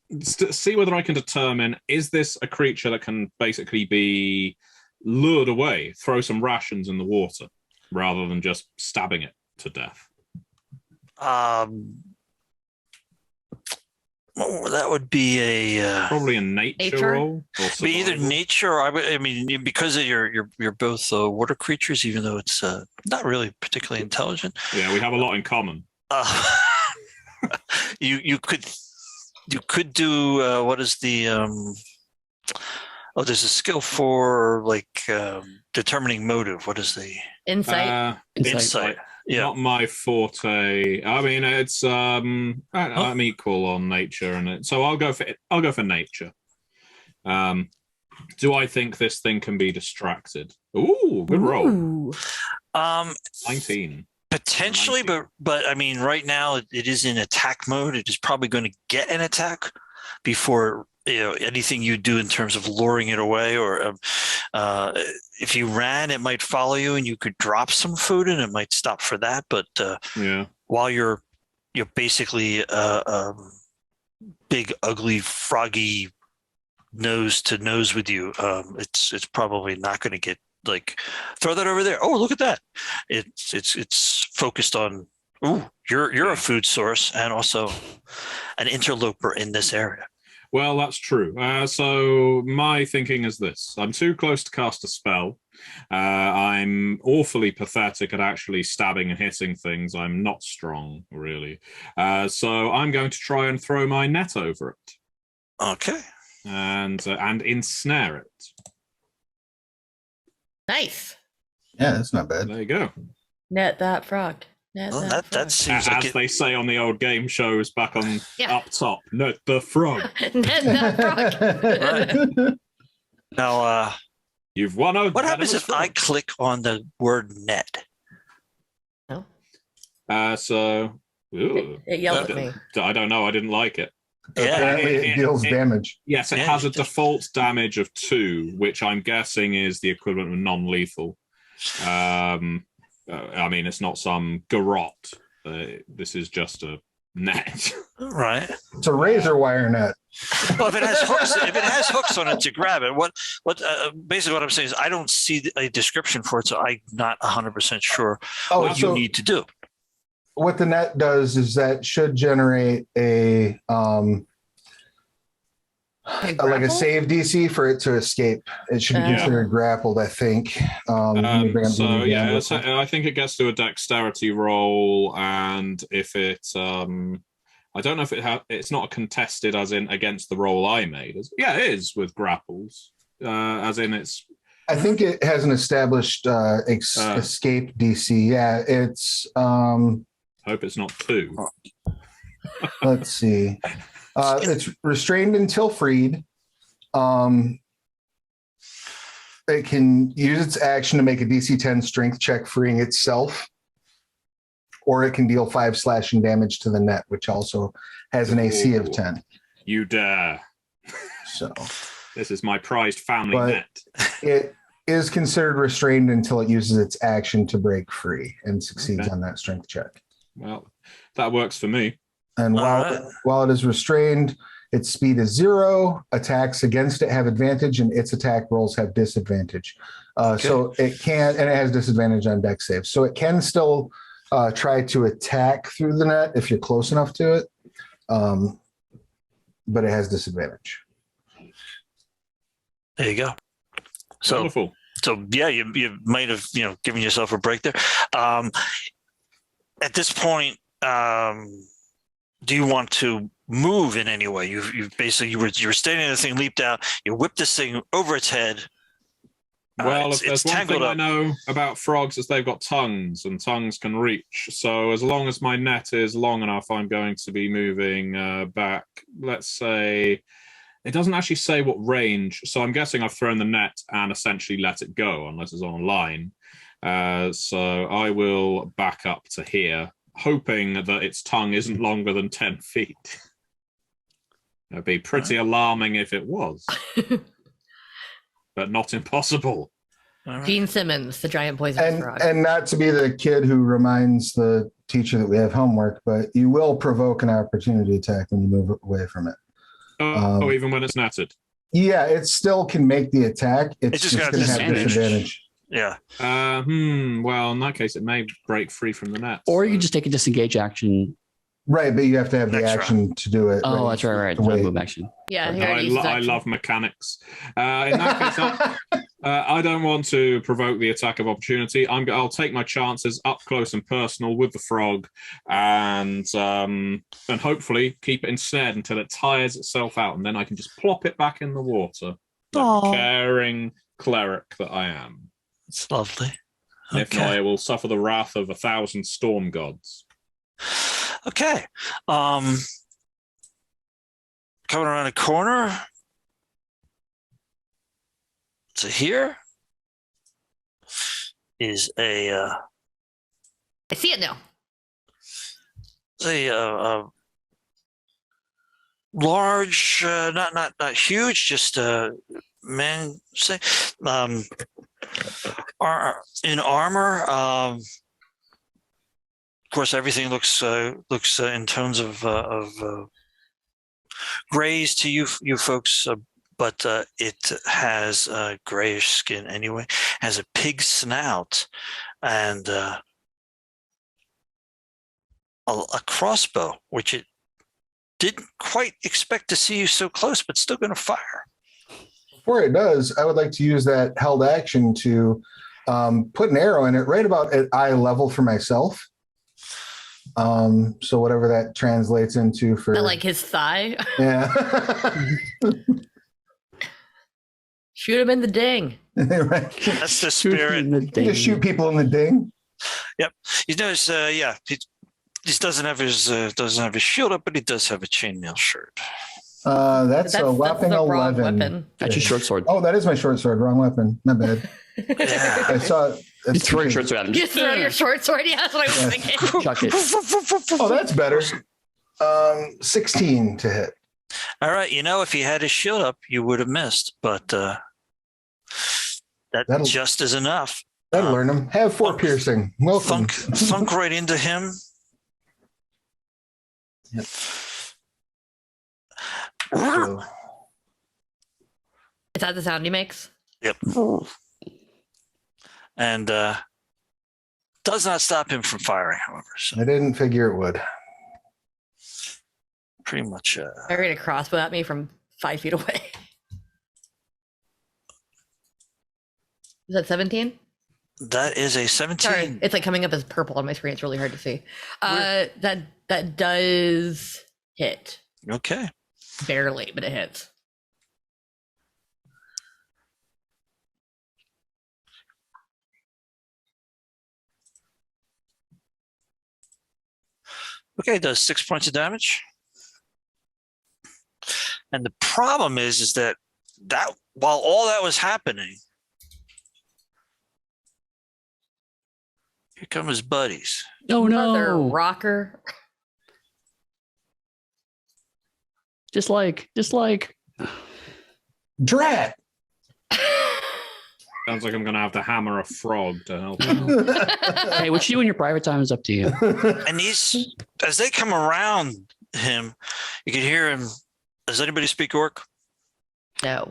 determine, is this a creature that can basically be lured away, throw some rations in the water rather than just stabbing it to death? That would be probably a nature roll. Be either nature or I mean, because of you're both water creatures, even though it's not really particularly intelligent. Yeah, we have a lot in common. You could do what is the there's a skill for like determining motive. What is the insight? Insight. Yeah, not my forte. I mean, it's I'm equal on nature, and so I'll go for nature. Do I think this thing can be distracted? Ooh, good roll. 19. Potentially, but I mean, right now it is in attack mode. It is probably going to get an attack before anything you do in terms of luring it away, or if you ran, it might follow you, and you could drop some food, and it might stop for that. But while you're basically big, ugly, froggy nose to nose with you, it's probably not going to get like throw that over there. Oh, look at that! It's focused on. Ooh, you're a food source and also an interloper in this area. Well, that's true. So my thinking is this. I'm too close to cast a spell. I'm awfully pathetic at actually stabbing and hitting things. I'm not strong, really. So I'm going to try and throw my net over it. Okay. And ensnare it. Nice. Yeah, that's not bad. There you go. Net that frog. That seems like as they say on the old game shows back on up top. Net the frog. Net that frog. Right. Now, you've won. What happens if I click on the word net? No. So it yelled at me. I don't know. I didn't like it. Apparently it deals damage. Yes, it has a default damage of 2, which I'm guessing is the equivalent of non-lethal. I mean, it's not some garrote. This is just a net. Right. It's a razor wire net. Well, if it has hooks on it to grab it, basically what I'm saying is I don't see a description for it, so I'm not 100% sure what you need to do. What the net does is that should generate a like a save DC for it to escape. It should be considered grappled, I think. I think it gets to a dexterity roll, and if it, I don't know if it's not contested as in against the roll I made. Yeah, it is with grapples, as in it's. I think it has an established escape DC. Yeah, it's. Hope it's not 2. Let's see. It's restrained until freed. It can use its action to make a DC 10 strength check, freeing itself, or it can deal 5 slashing damage to the net, which also has an AC of 10. You dare. So this is my prized family net. It is considered restrained until it uses its action to break free and succeeds on that strength check. Well, that works for me. And while it is restrained, its speed is 0. Attacks against it have advantage, and its attack rolls have disadvantage. So it can, and it has disadvantage on dex saves. So it can still try to attack through the net if you're close enough to it, but it has disadvantage. There you go. So, wonderful. So yeah, you might have given yourself a break there. At this point, do you want to move in any way? You basically you were standing there, the thing leaped out. You whipped this thing over its head. Well, if there's one thing I know about frogs is they've got tongues, and tongues can reach. So as long as my net is long enough, I'm going to be moving back. Let's say it doesn't actually say what range. So I'm guessing I've thrown the net and essentially let it go, unless it's on a line. So I will back up to here, hoping that its tongue isn't longer than 10 feet. It'd be pretty alarming if it was. But not impossible. Gene Simmons, the giant poisonous frog. And not to be the kid who reminds the teacher that we have homework, but you will provoke an opportunity attack when you move away from it. Even when it's netted? Yeah, it still can make the attack. It's just going to have disadvantage. Yeah. Well, in that case, it may break free from the net. Or you can just take a disengage action. Right, but you have to have the action to do it. Oh, that's right. Move action. Yeah, I love mechanics. In that case, I don't want to provoke the attack of opportunity. I'll take my chances up close and personal with the frog, and hopefully keep it ensnared until it tires itself out, and then I can just plop it back in the water. Like the caring cleric that I am. It's lovely. Okay. If not, I will suffer the wrath of 1,000 storm gods. Okay. Coming around a corner. So here is a I see it now. A large, not huge, just man say in armor. Of course, everything looks in tones of grays to you folks, but it has grayish skin anyway. Has a pig snout and a crossbow, which it didn't quite expect to see you so close, but still going to fire. Before it does, I would like to use that held action to put an arrow in it right about at eye level for myself. So whatever that translates into for like his thigh. Yeah. Shoot him in the ding. Right. That's the spirit. Just shoot people in the ding. Yep. You notice, he doesn't have his shield up, but he does have a chainmail shirt. That's a weapon 11. That's your short sword. Oh, that is my short sword. Wrong weapon. My bad. Yeah. I saw it. You throw your short sword at him. You throw your short sword. Yeah, that's what I was thinking. Chuck it. Oh, that's better. 16 to hit. All right. If he had his shield up, you would have missed, but that just is enough. That'll learn him. Have 4 piercing. Welcome. Thunk right into him. Yep. Is that the sound he makes? Yep. And does not stop him from firing, however. So I didn't figure it would. pretty much. Firing a crossbow at me from 5 feet away. Is that 17? That is a 17. Sorry, it's like coming up as purple on my screen. It's really hard to see. That does hit. Okay. Barely, but it hits. Okay, it does 6 points of damage. And the problem is that while all that was happening, here come his buddies. Oh no, Mother rocker. Just like Drat. Sounds like I'm going to have to hammer a frog to help. Hey, what you do in your private time is up to you. And these, as they come around him, you can hear him. Does anybody speak Orc? No.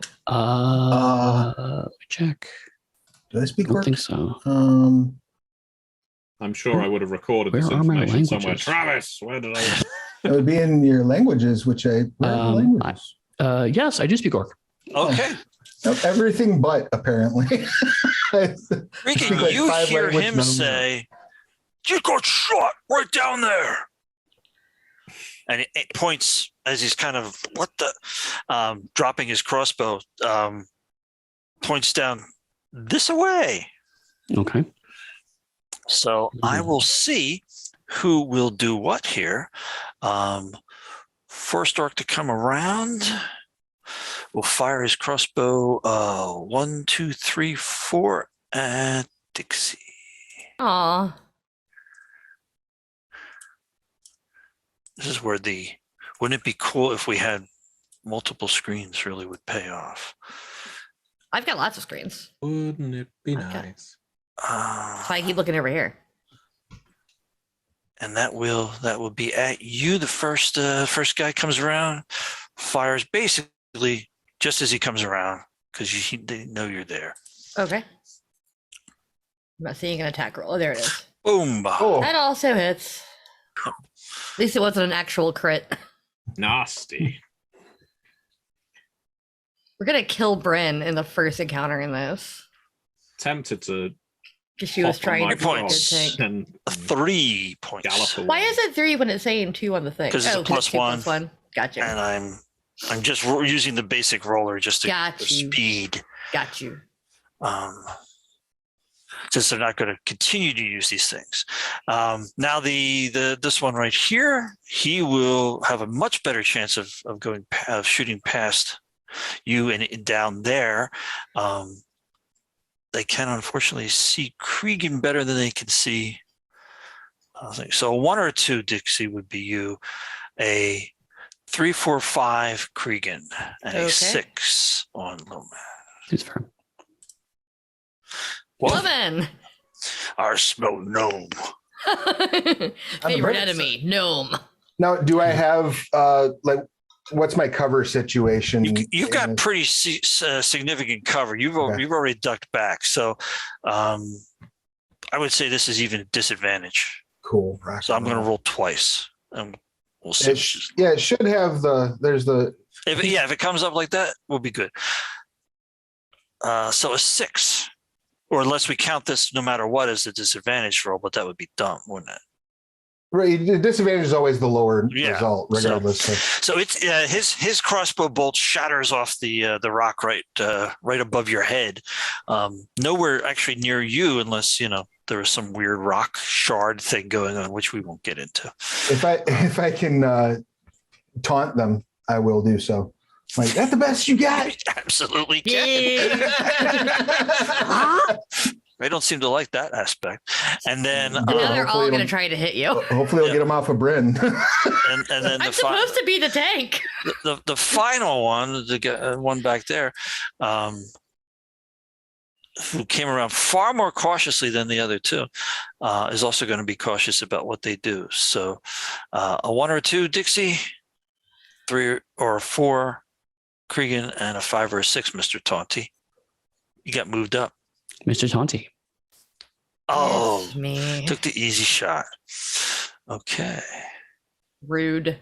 Check. Do I speak I don't Orc? think so. I'm sure I would have recorded this Where are my information somewhere. languages? Travis, where did I? It would be in your languages, which where are the languages? Yes, I do speak Orc. Okay. Everything but, apparently. Freaking, like you 5 hear language, him none of them. say, "You got shot right down there," and it points as he's kind of dropping his crossbow. Points down this away. Okay. So I will see who will do what here. First orc to come around will fire his crossbow. 1, 2, 3, 4 at Dixie. Aw. This is where wouldn't it be cool if we had multiple screens? Really would pay off. I've got lots of screens. Wouldn't it be Okay. nice? That's why I keep looking over here. And that will be at you. The first guy comes around, fires basically just as he comes around because they know you're there. Okay. I'm not seeing an attack roll. Oh, there it is. Boom! Oh, That also hits. At least it wasn't an actual crit. Nasty. We're gonna kill Bryn in the first encounter in this. Tempted to Because she was hop on trying my to be a good points. tank. and 3 points. gallop away. Why is it 3 when it's saying 2 on the thing? 'Cause it's a plus 2 1. plus 1. Gotcha. And I'm just using the basic roller just to Got for you. speed. Got you. Since they're not going to continue to use these things. Now this one right here, he will have a much better chance of shooting past you and down there. They can unfortunately see Cregan better than they can see. So 1 or 2 Dixie would be you, a 3, 4, 5 Cregan, and Okay. a 6 on Loman. It's fair. Woman! Our smell gnome. Favorite bright enemy, gnome. now do I have what's my cover situation? You've got pretty significant cover. You've already ducked back, so I would say this is even a disadvantage. Cool. So I'm going to roll twice, and we'll see. It should have If it comes up like that, we'll be good. So a 6, or unless we count this, no matter what, as a disadvantage roll, but that would be dumb, wouldn't it? right. The disadvantage is always the lower Yeah, result, regardless. So it's his crossbow bolt shatters off the rock right above your head. Nowhere actually near you, unless there was some weird rock shard thing going on, which we won't get into. If I can taunt them, I will do so. Like, that's the best you got. Absolutely can. They don't seem to like that aspect. And then And now they're all hopefully going to it'll- try to hit you. Hopefully, I'll get them off of Bryn. and then I'm supposed to be the tank. the final one, the one back there, who came around far more cautiously than the other two, is also going to be cautious about what they do. So a 1 or 2 Dixie, 3 or 4 Cregan, and a 5 or a 6 Mr. Taunty. You got moved up. Mr. Taunty. Oh, It's me. took the easy shot. Okay. Rude.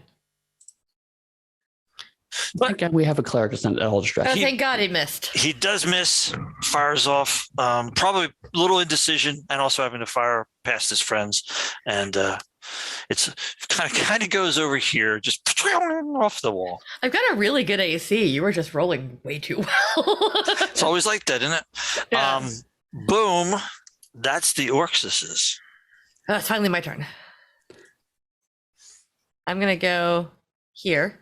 Thank God we have a cleric that's not at all Oh, distracted. thank God he missed. He does miss, fires off, probably a little indecision, and also having to fire past his friends. And it's kind of goes over here, just off the wall. I've got a really good AC. You were just rolling way too well. It's always like that, isn't it? Yeah. Boom. That's the Orcsuses. It's finally my turn. I'm going to go here.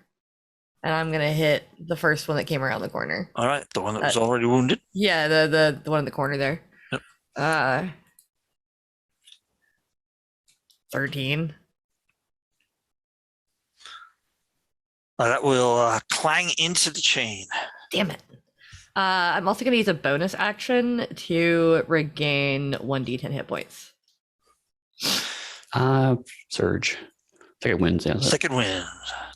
And I'm going to hit the first one that came around the corner. All right, the one that was already wounded. Yeah, the one in the corner there. Yep. 13. That will clang into the chain. Damn it. I'm also going to use a bonus action to regain 1d10 hit points. Surge. Second wins. Yeah. Second wind.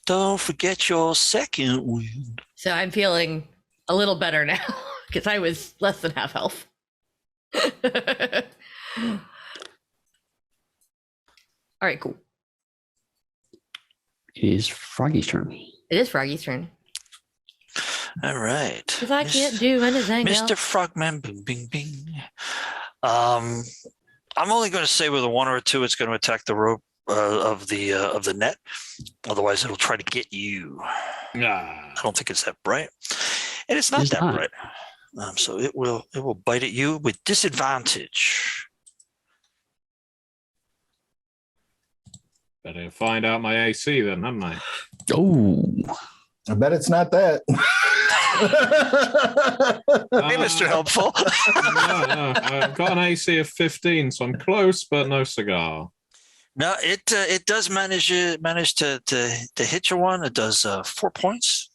Don't forget your second wind. So I'm feeling a little better now because I was less than half health. All right, cool. It is Froggy's turn. It is Froggy's turn. All right. Because I can't do anything else. Mr. Frogman, bing, bing, bing. I'm only going to say with a 1 or a 2, it's going to attack the rope of the net. Otherwise, it'll try to get you. I don't think it's that bright, and it's not that bright. So it will bite at you with disadvantage. Better find out my AC then, haven't I? Oh, I bet it's not that. Hey, Mr. Helpful. No, I've got an AC of 15, so I'm close, but no cigar. No, it does manage to hit you one. It does 4 points.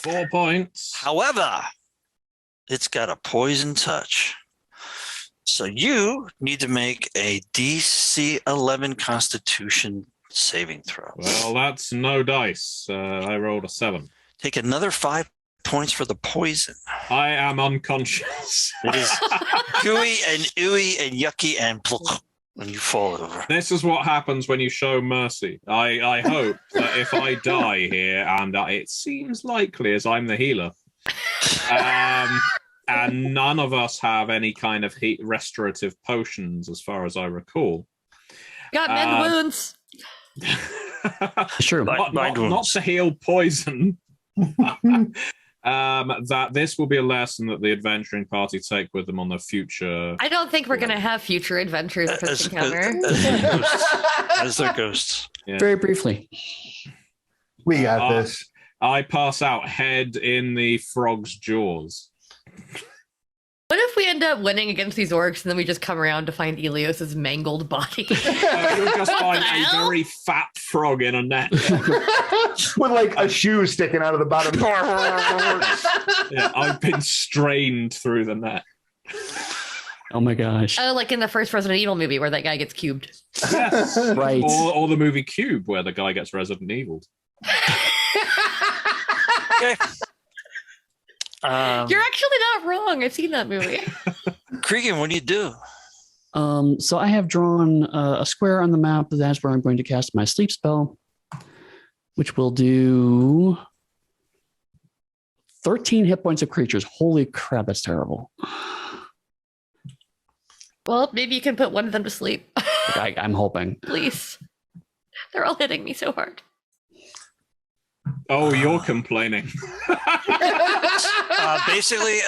4 points. However, it's got a poison touch. So you need to make a DC 11 Constitution saving throw. Well, that's no dice. I rolled a 7. Take another 5 points for the poison. I am unconscious. It is gooey and ooey and yucky and when you fall over. This is what happens when you show mercy. I hope that if I die here, and it seems likely as I'm the healer, and none of us have any kind of heat restorative potions, as far as I recall. Got mend wounds. Sure. Not to heal poison. That this will be a lesson that the adventuring party take with them on their future. I don't think we're going to have future adventures with this encounter. As their ghosts. Yeah. Very briefly. We got this. I pass out head in the frog's jaws. What if we end up winning against these orcs and then we just come around to find Elios's mangled body? You'll just find a very fat frog in a net. With like a shoe sticking out of the bottom. Yeah, I've been strained through the net. Oh my gosh. Oh, like in the first Resident Evil movie where that guy gets cubed. Yes. Right. Or the movie Cube where the guy gets Resident Evil. Okay. You're actually not wrong. I've seen that movie. Cregan, what do you do? So I have drawn a square on the map. That's where I'm going to cast my sleep spell, which will do 13 hit points of creatures. Holy crap, that's terrible. Well, maybe you can put one of them to sleep. I'm hoping. Please. They're all hitting me so hard. Oh, you're complaining. Basically,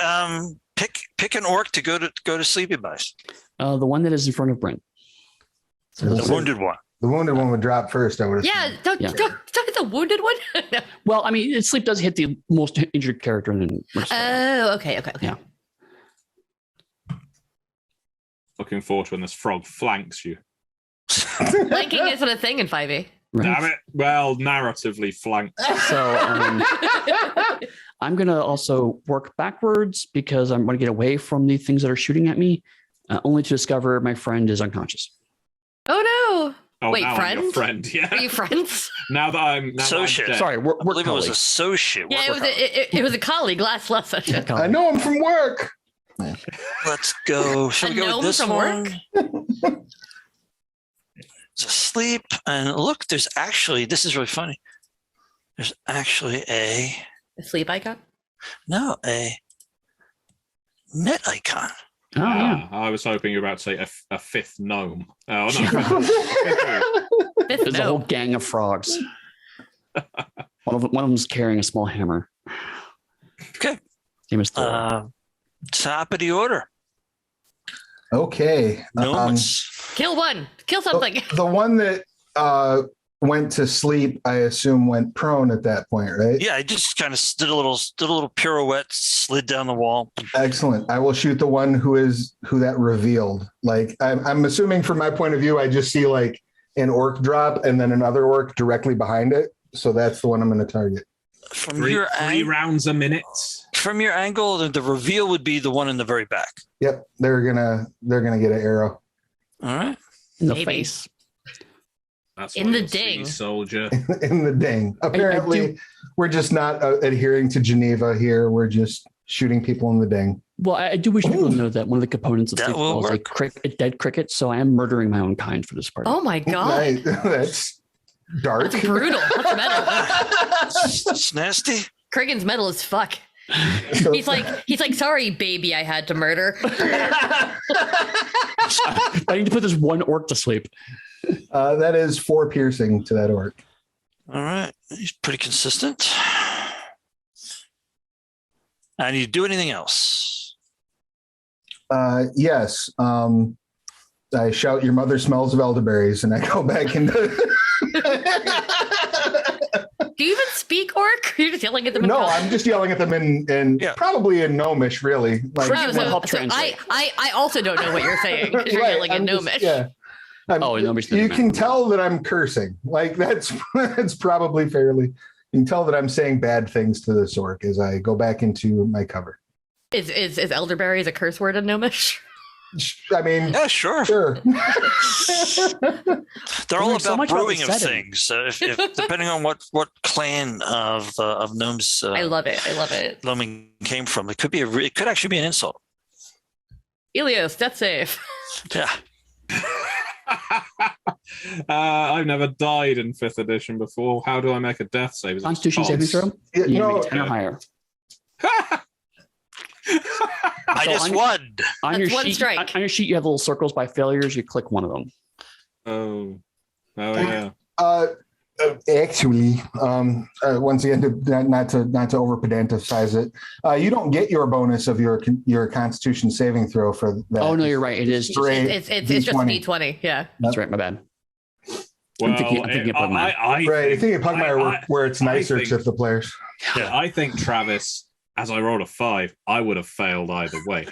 pick an orc to go to sleepy bys. The one that is in front of Brent. So the wounded one. The wounded one would drop first, I would assume. Yeah, don't hit the wounded one. No. Well, I mean, sleep does hit the most injured character in the Oh, okay. Yeah. Looking forward to when this frog flanks you. Flanking isn't a thing in 5e. Right. Damn it. Well, narratively flanked. So I'm going to also work backwards because I'm going to get away from the things that are shooting at me, only to discover my friend is unconscious. Oh, no. Oh, wait, now friend? I'm your friend, yeah. Are you friends? Now that I'm Associate. Sorry, we're I believe colleagues. it was associate. Yeah, it was a colleague last lesson. I know him from work. Let's go. Should we go with this from one? It's asleep. And look, there's actually, this is really funny. There's actually a sleep icon? No, a net icon. Oh, yeah. I was hoping you were about to say a fifth gnome. Oh, no. There's a whole gang of frogs. One of them's carrying a small hammer. Okay. Name is Thor. Top of the order. Okay. Kill one. Kill something. The one that went to sleep, I assume, went prone at that point, right? Yeah, I just kind of did a little pirouette, slid down the wall. Excellent. I will shoot the one who that revealed. Like I'm assuming from my point of view, I just see like an orc drop and then another orc directly behind it. So that's the one I'm going to target. From three rounds a minute. From your angle, the reveal would be the one in the very back. Yep, they're gonna get an arrow. All right, in the face. That's in the ding, soldier. In the ding. Apparently, we're just not adhering to Geneva here. We're just shooting people in the ding. Well, I do wish people to know that one of the components of sleep is a dead cricket, so I am murdering my own kind for this part. Oh my god, that's dark. That's brutal. That's metal. It's nasty. Kurgan's metal as fuck. He's like, sorry, baby, I had to murder. I need to put this one orc to sleep. That is 4 piercing to that orc. All right. He's pretty consistent. And you do anything else? Yes. I shout, "Your mother smells of elderberries," and I go back into. Do you even speak orc? You're just yelling at them. No, I'm just yelling at them in probably in Gnomish, really. Like, I also don't know what you're saying. You're yelling in Gnomish. Yeah. You can tell that I'm cursing. Like that's probably fairly. You can tell that I'm saying bad things to this orc as I go back into my cover. Is elderberries a curse word in Gnomish? I mean, yeah, sure. They're all about brewing of things. If depending on what clan of gnomes, I love it. Gnoming came from, it could actually be an insult. Elios, death save. Yeah. I've never died in 5th edition before. How do I make a death save? Constitution saving throw? You need 10 or higher. I just won. On your sheet, you have little circles by failures. You click one of them. Oh yeah. Actually, once again, not to over pedanticize it, you don't get your bonus of your Constitution saving throw for that. Oh no, you're right. It is. It's just a D20. Yeah, that's right. My bad. Well, I'm thinking of Pugmire. I'm thinking of Pugmire where it's nicer to the players. Yeah, I think Travis, as I rolled a 5, I would have failed either way.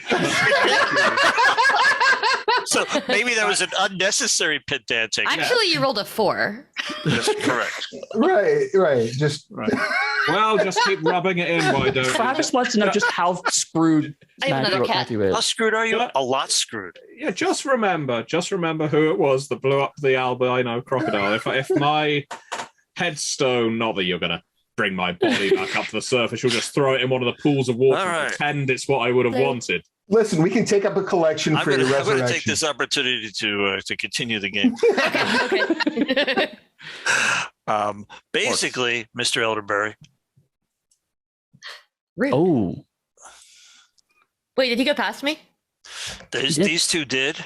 So maybe that was an unnecessary pedantic. Actually, you rolled a 4. That's correct. Right. Well, just keep rubbing it in. Why don't Travis wants to know just how screwed Matthew is. How screwed are you? A lot screwed. Yeah, just remember who it was that blew up the albino crocodile. If my headstone, not that you're gonna bring my body back up to the surface, you'll just throw it in one of the pools of water and pretend it's what I would have wanted. Listen, we can take up a collection for your resurrection. I'm going to take this opportunity to continue the game. Okay. Basically, Mr. Elderberry. Really? Oh. Wait, did he go past me? These two did.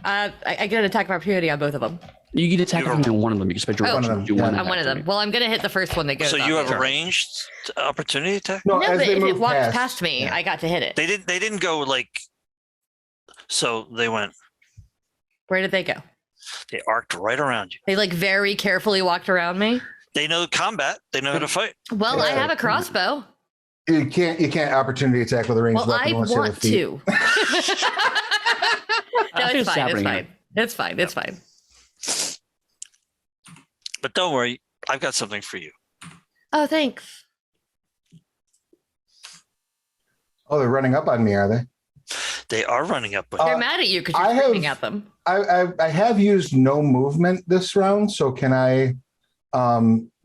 I get an attack of opportunity on both of them. You get attack on one of them. You can spend your one of them. On one of them. Well, I'm going to hit the first one that goes. So you have a ranged opportunity attack? No, but if it walked past me, I got to hit it. They didn't go like. So they went. Where did they go? They arced right around you. They like very carefully walked around me. They know combat. They know how to fight. Well, I have a crossbow. You can't opportunity attack with a ranged weapon. Well, I want to. No, it's fine. But don't worry, I've got something for you. Oh, thanks. Oh, they're running up on me, are they? They are running up on you. They're mad at you because you're screaming at them. I have used no movement this round, so can I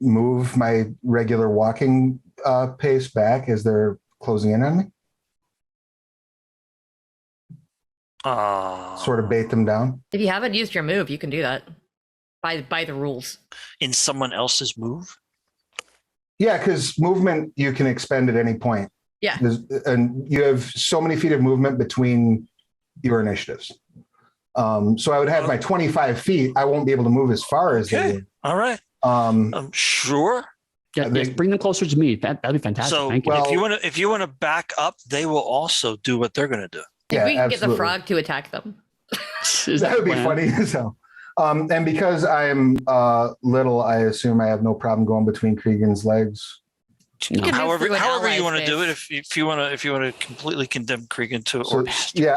move my regular walking pace back as they're closing in on me? Sort of bait them down. If you haven't used your move, you can do that by the rules. In someone else's move? Yeah, because movement you can expend at any point. Yeah. And you have so many feet of movement between your initiatives. So I would have my 25 feet. I won't be able to move as far as they would. All right. Sure. Yeah, bring them closer to me. That'd be fantastic. So thank you. If you want to back up, they will also do what they're going to do. Yeah, we can get the frog to attack them. That would be funny as hell. And because I'm little, I assume I have no problem going between Cregan's legs. No. However you want to do it, if you want to completely condemn Cregan to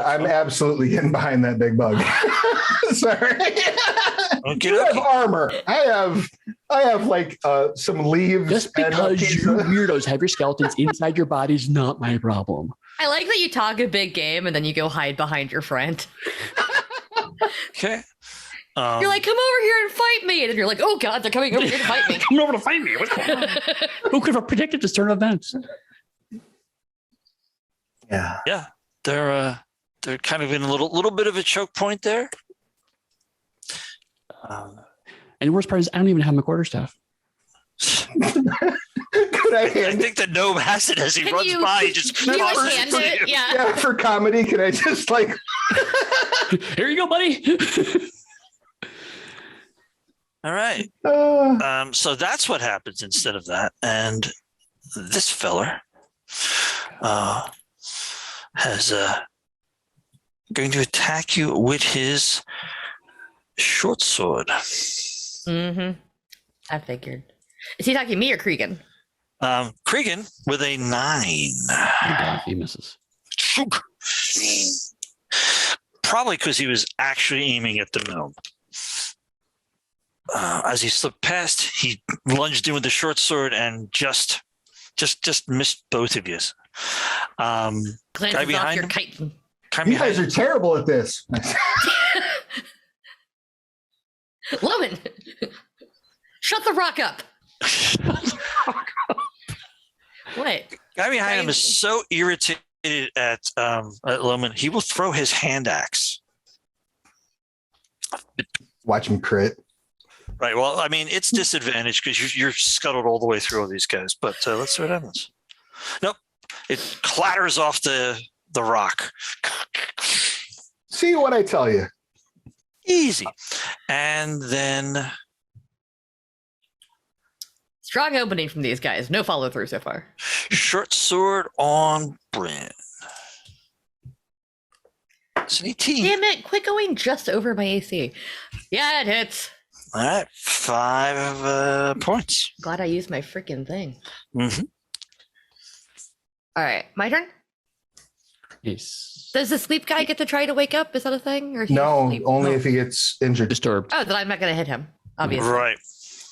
I'm absolutely in behind that big bug. Sorry. You have armor. I have like some leaves. Just because you weirdos have your skeletons inside your body's not my problem. I like that you talk a big game and then you go hide behind your friend. Okay. You're like, come over here and fight me. And then you're like, oh God, they're coming over here to fight me. Coming over to fight me. What's going on? Who could have predicted this turn of events? Yeah. Yeah. They're kind of in a little bit of a choke point there. And the worst part is I don't even have my quarterstaff. Good Could I I hand think the gnome has it as he Can runs you- by. He just Can you tosses hand to it? you. Yeah. Yeah, for comedy, can I just like? Here you go, buddy. All right. So that's what happens instead of that. And this feller has going to attack you with his short sword. Mm-hmm. I figured. Is he attacking me or Cregan? Cregan with a 9. Oh, God, he misses. Probably because he was actually aiming at the gnome. As he slipped past, he lunged in with the short sword and just missed both of you. Glances off behind your him? kite. You guys are terrible at this. Loman, shut the rock up. What? Guy behind him is so irritated at Loman, he will throw his hand axe. Watch him crit. Right. Well, I mean, it's disadvantaged because you're scuttled all the way through all these guys. But let's see what happens. Nope. It clatters off the rock. See what I tell you. Easy. And then Strong opening from these guys. No follow through so far. short sword on Bryn. It's an 18. Damn it! Quit going just over my AC. Yeah, it hits. All right. 5 points. Glad I used my freaking thing. Mm-hmm. All right, my turn. Yes. Does the sleep guy get to try to wake up? Is that a thing? Or is he No, asleep? only if he gets injured. Disturbed. Oh, then I'm not going to hit him. Obviously. Right.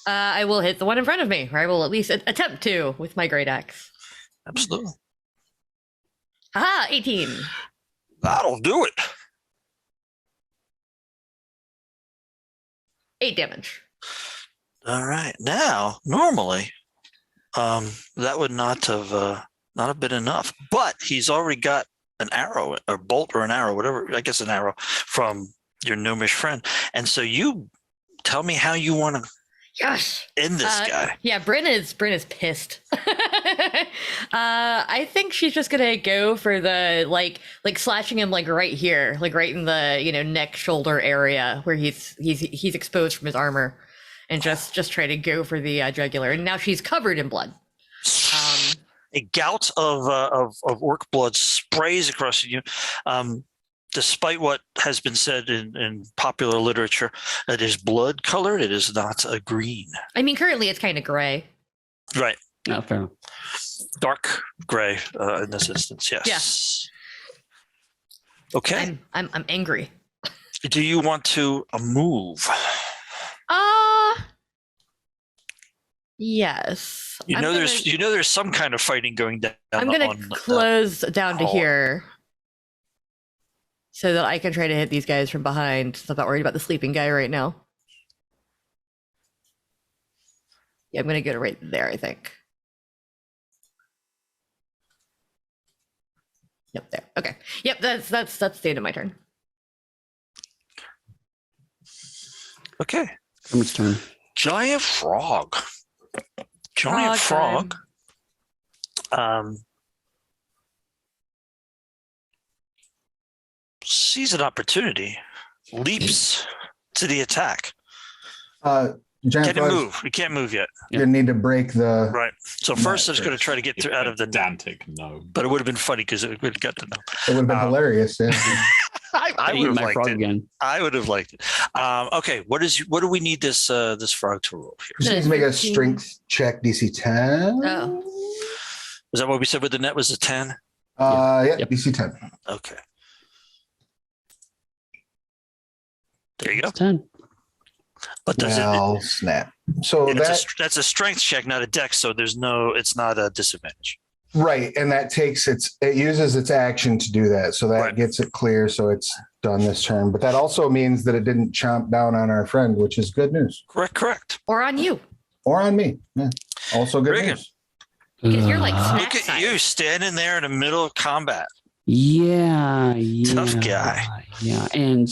I will hit the one in front of me, or I will at least attempt to with my great axe. Absolutely. Haha, 18. That'll do it. 8 damage. All right. Now, normally, that would not have been enough. But he's already got an arrow, or bolt, or an arrow, whatever. I guess an arrow from your gnomish friend. And so you tell me how you want to Yes. end this guy. Yeah, Bryn is pissed. I think she's just gonna go for the like slashing him like right here, like right in the neck shoulder area where he's exposed from his armor, and just try to go for the jugular. And now she's covered in blood. A gout of orc blood sprays across you. Despite what has been said in popular literature, it is blood colored. It is not a green. I mean, currently it's kind of gray. Right. Yeah, fair enough. Dark gray in this instance. Yes. Yeah. Okay. I'm angry. Do you want to move? Yes. There's some kind of fighting going down. I'm gonna close down to here, so that I can try to hit these guys from behind. So I'm not worried about the sleeping guy right now. Yeah, I'm gonna go to right there, I think. Yep, there. Okay. Yep, that's the end of my turn. Okay. Hermit's turn. Giant frog. Giant frog. Sees an opportunity, leaps to the attack. Giant Can it move? We can't move yet. You need to break the Right. So first, it's going to try to get through out of the Dantic, no. But it would have been funny because it would have got to know. It would have been hilarious. Yeah. I would have my liked frog it. again. I would have liked it. Okay. What do we need this frog to roll here? Just needs to make a strength check, DC 10. Oh. Is that what we said with the net was a 10? Yeah, Yep. DC 10. Okay. There you go. 10. But does Well, snap. So that's a strength check, not a dex. So it's not a disadvantage. right, and that takes it uses its action to do that. So that Right. gets it clear. So it's done this turn. But that also means that it didn't chomp down on our friend, which is good news. Correct. Or on you, Or on me. Yeah. Also good Very good. news. because you're like snack Look at size. you standing there in the middle of combat. Yeah. Tough guy. Yeah. And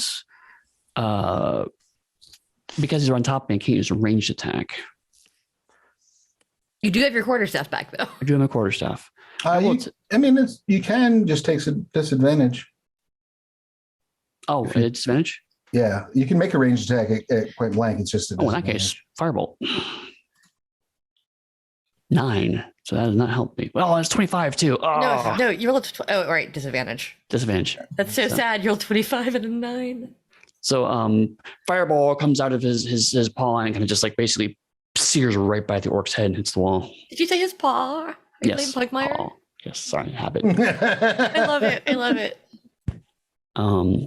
because he's on top of me, I can't use a ranged attack. You do have your quarterstaff back, though. I do have my quarterstaff. You can just take a disadvantage. Oh, a disadvantage? Yeah, you can make a ranged attack at point blank. It's just a in that case, firebolt. 9. So that does not help me. Well, it's 25 too. Oh. No, you rolled right, disadvantage. Disadvantage. That's so sad. You rolled 25 and a 9. So fireball comes out of his paw and kind of just like basically sears right by the orc's head and hits the wall. Did you say his paw? Are you Yes. playing Pugmire? Paw. Yes, sorry, habit. I love it.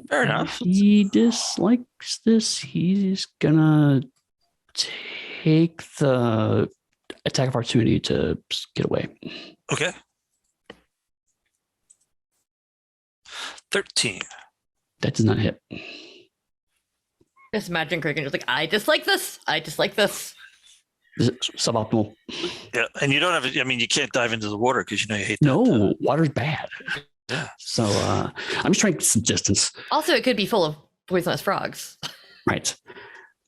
Fair enough. He dislikes this. He's gonna take the attack of opportunity to get away. Okay. 13. That does not hit. Just imagine Kraken just like, I dislike this. Is it suboptimal? Yeah, and you don't have. I mean, you can't dive into the water because you hate that. No, water's bad. Yeah. So I'm just trying to get some distance. Also, it could be full of poisonous frogs. Right.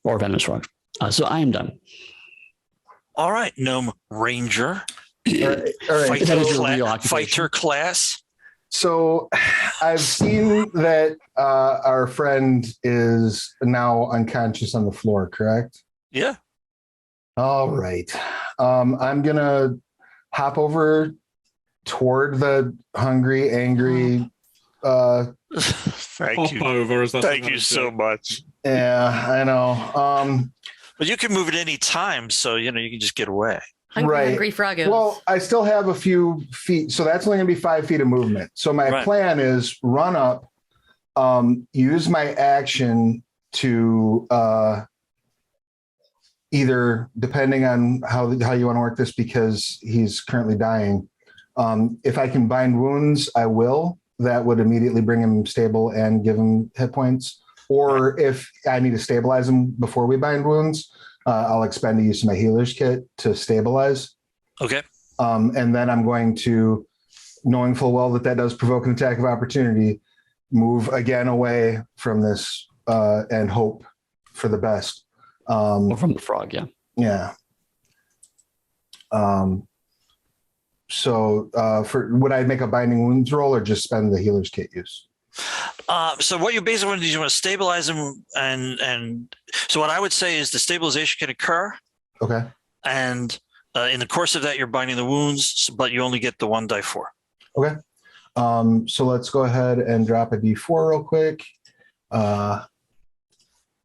Or venomous frogs. So I am done. All right, Gnome Ranger. All right. Fighter class. So I've seen that our friend is now unconscious on the floor, correct? Yeah. All right. I'm going to hop over toward the hungry, angry. Thank you so much. Yeah, I know. But you can move at any time, so you can just get away. Hungry Froggos. Well, I still have a few feet, so that's only going to be 5 feet of movement. So my plan is run up, use my action to either, depending on how you want to work this, because he's currently dying. If I can bind wounds, I will. That would immediately bring him stable and give him hit points. Or if I need to stabilize him before we bind wounds, I'll expend the use of my healer's kit to stabilize. Okay. And then I'm going to, knowing full well that does provoke an attack of opportunity, move again away from this and hope for the best. Or from the frog, yeah. Yeah. So would I make a binding wounds roll or just spend the healer's kit use? So what you basically want to do is you want to stabilize them, and so what I would say is the stabilization can occur. Okay. And in the course of that, you're binding the wounds, but you only get the 1d4. Okay. So let's go ahead and drop a d4 real quick.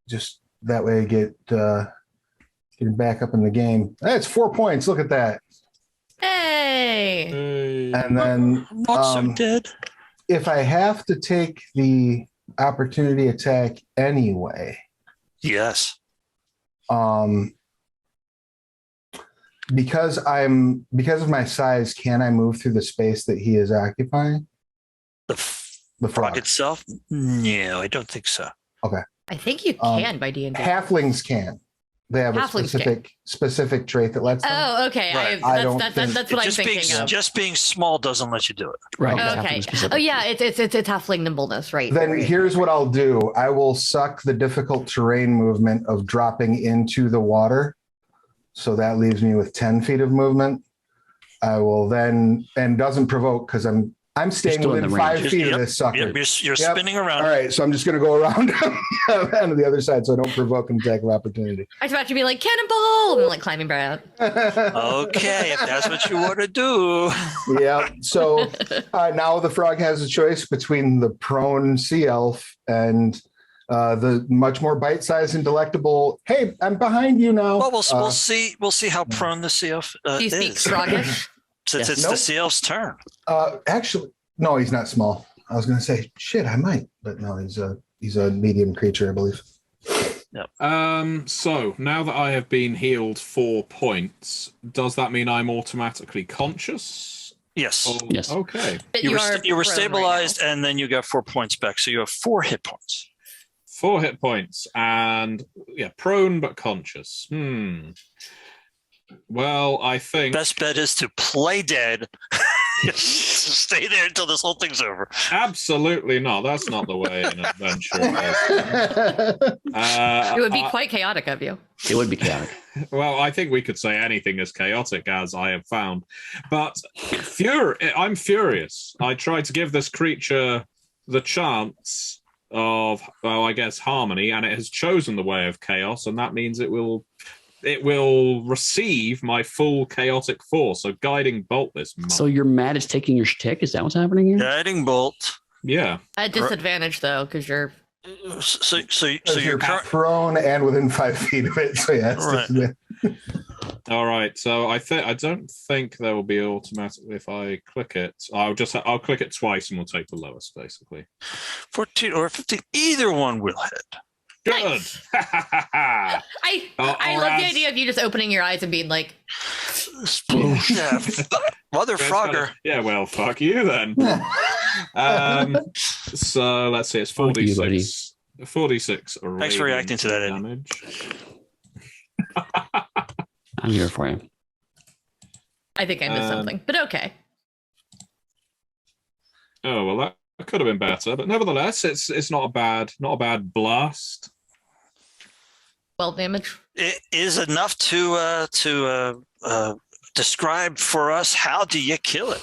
Just that way, get back up in the game. That's 4 points. Look at that. Hey. And then Not so dead. If I have to take the opportunity attack anyway. Yes. Because of my size, can I move through the space that he is occupying? The frog itself? No, I don't think so. Okay. I think you can by D&D. Halflings can. They have a specific trait that lets them. Oh, okay. Right. That's what I'm thinking of. Just being small doesn't let you do it. Right. Okay. Oh, yeah. It's halfling nimbleness, right? Then here's what I'll do. I will suck the difficult terrain movement of dropping into the water. So that leaves me with 10 feet of movement. I will then, and doesn't provoke because I'm staying within 5 feet of this sucker. You're spinning around. All right, so I'm just going to go around on the other side so I don't provoke an attack of opportunity. I was about to be like, cannonball! And I'm like climbing right out. Okay, if that's what you want to do. Yeah, so now the frog has a choice between the prone sea elf and the much more bite-sized and delectable, hey, I'm behind you now. Well, we'll see how prone the sea elf do you speak is. froggish? Since it's the sea elf's turn. Actually, no, he's not small. I was going to say, shit, I might, but no, he's a medium creature, I believe. Yep. So now that I have been healed 4 points, does that mean I'm automatically conscious? Yes. Yes. Okay. You were stabilized, and then you got 4 points back, so you have 4 hit points. 4 hit points, and prone but conscious. Well, I think best bet is to play dead. Stay there until this whole thing's over. Absolutely not. That's not the way an adventure It would be quite chaotic of you. It would be chaotic. Well, I think we could say anything is chaotic, as I have found. But I'm furious. I tried to give this creature the chance of, well, I guess, harmony, and it has chosen the way of chaos, and that means it will receive my full chaotic force. So guiding bolt this month. So you're mad it's taking your shtick? Is that what's happening here? Guiding bolt. Yeah. At disadvantage though, because you're you're prone and within 5 feet of it. So yeah. Right. All right. So I don't think there will be automatically if I click it. I'll click it twice and we'll take the lowest basically. 14 or 15. Either one will hit. Good. Nice. I love the idea of you just opening your eyes and being like, yeah, Mother Frogger. Yeah, well, fuck you then. So let's see, it's 46. 46. Thanks for reacting to that, damage. I'm here for you. I think I missed something, but okay. Oh well, that could have been better, but nevertheless, it's not a bad blast. 12 damage. It is enough to describe for us how do you kill it.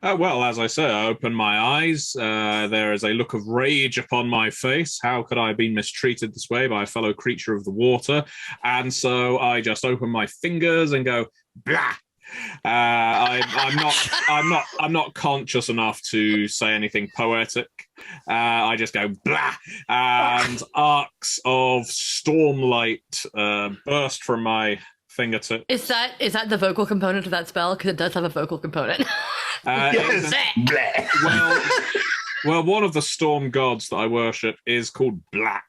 Well, as I say, I open my eyes. There is a look of rage upon my face. How could I have been mistreated this way by a fellow creature of the water? And so I just open my fingers and go blah. I'm not conscious enough to say anything poetic. I just go blah, and arcs of stormlight burst from my fingertip. Is that the vocal component of that spell? Because it does have a vocal component. Yes. Well, one of the storm gods that I worship is called Black.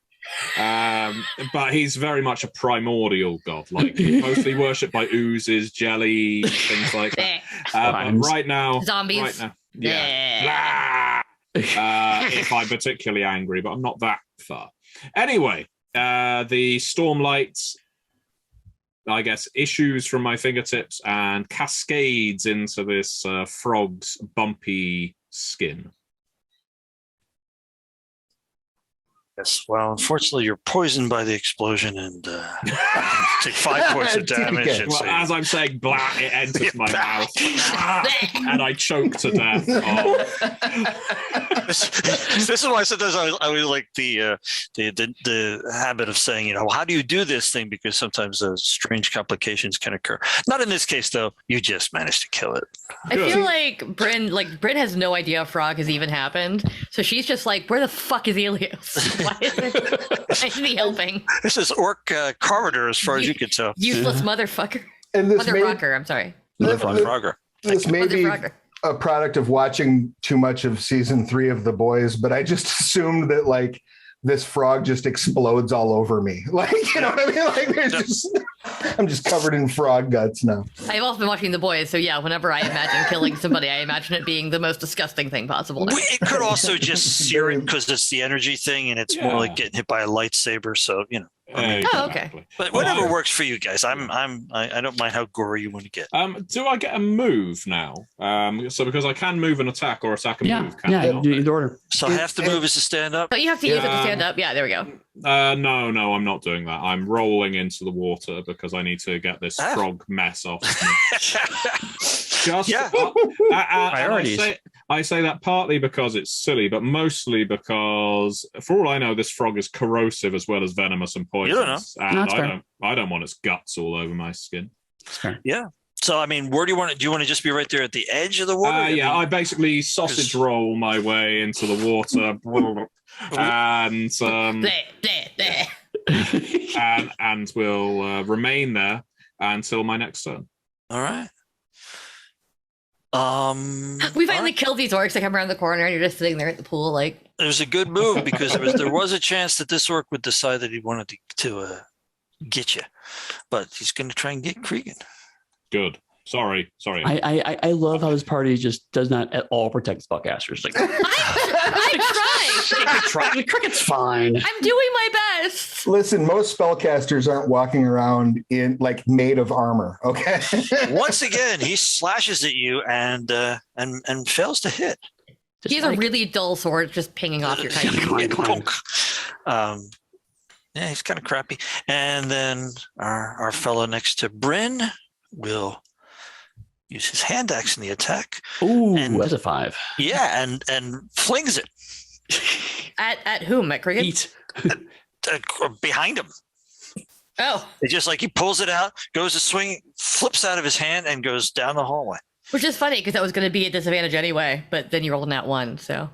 But he's very much a primordial god, like mostly worshipped by oozes, jelly, things like that. But right now, zombies. Yeah. If I'm particularly angry, but I'm not that far. Anyway, the stormlight, I guess, issues from my fingertips and cascades into this frog's bumpy skin. Yes, well, unfortunately, you're poisoned by the explosion and take 5 points of damage. Well, as I'm saying, blah, it enters my mouth, and I choke to death. This is why sometimes I was like the habit of saying, you know, how do you do this thing? Because sometimes strange complications can occur. Not in this case, though. You just managed to kill it. I feel like Bryn has no idea Frog has even happened, so she's just like, where the fuck is Elios? Why isn't he helping? This is Orc Corridor, as far as you can tell. Useless motherfucker. And this Motherfucker, I'm sorry. Frogger. This may be a product of watching too much of season 3 of The Boys, but I just assumed that like this frog just explodes all over me. Like, you know what I mean? Like I'm just covered in frog guts now. I've also been watching The Boys, so yeah, whenever I imagine killing somebody, I imagine it being the most disgusting thing possible. It could also just sear it because it's the energy thing, and it's more like getting hit by a lightsaber. So you know. Oh, okay. But whatever works for you guys. I don't mind how gory you want to get. Do I get a move now? So because I can move and attack or attack and move. Either order. So half the move is to stand up. But you have to use it to stand up. Yeah, there we go. No, I'm not doing that. I'm rolling into the water because I need to get this frog mess off of me. Priorities. I say that partly because it's silly, but mostly because, for all I know, this frog is corrosive as well as venomous and poisonous. You don't know. And I don't want its guts all over my skin. Yeah. So, I mean, where do you want to? Do you want to just be right there at the edge of the water? I basically sausage roll my way into the water, and will remain there until my next turn. All right. We finally killed these orcs that come around the corner, and you're just sitting there at the pool, like. It was a good move because there was a chance that this orc would decide that he wanted to get you, but he's going to try and get Cregan. Good. Sorry. I love how this party just does not at all protect spellcasters. Like, I The cricket's fine. I'm doing my best. Listen, most spellcasters aren't walking around in made of armor. Okay. Once again, he slashes at you and fails to hit. He has a really dull sword, just pinging off your clang. Yeah, he's kind of crappy. And then our fellow next to Bryn will use his hand axe in the attack. Ooh, that's a 5. Yeah, and flings it. At whom? At Cricket? Eat. Behind him. Oh. It's just like he pulls it out, goes to swing, flips out of his hand, and goes down the hallway. Which is funny because that was going to be a disadvantage anyway, but then you rolled that 1, so.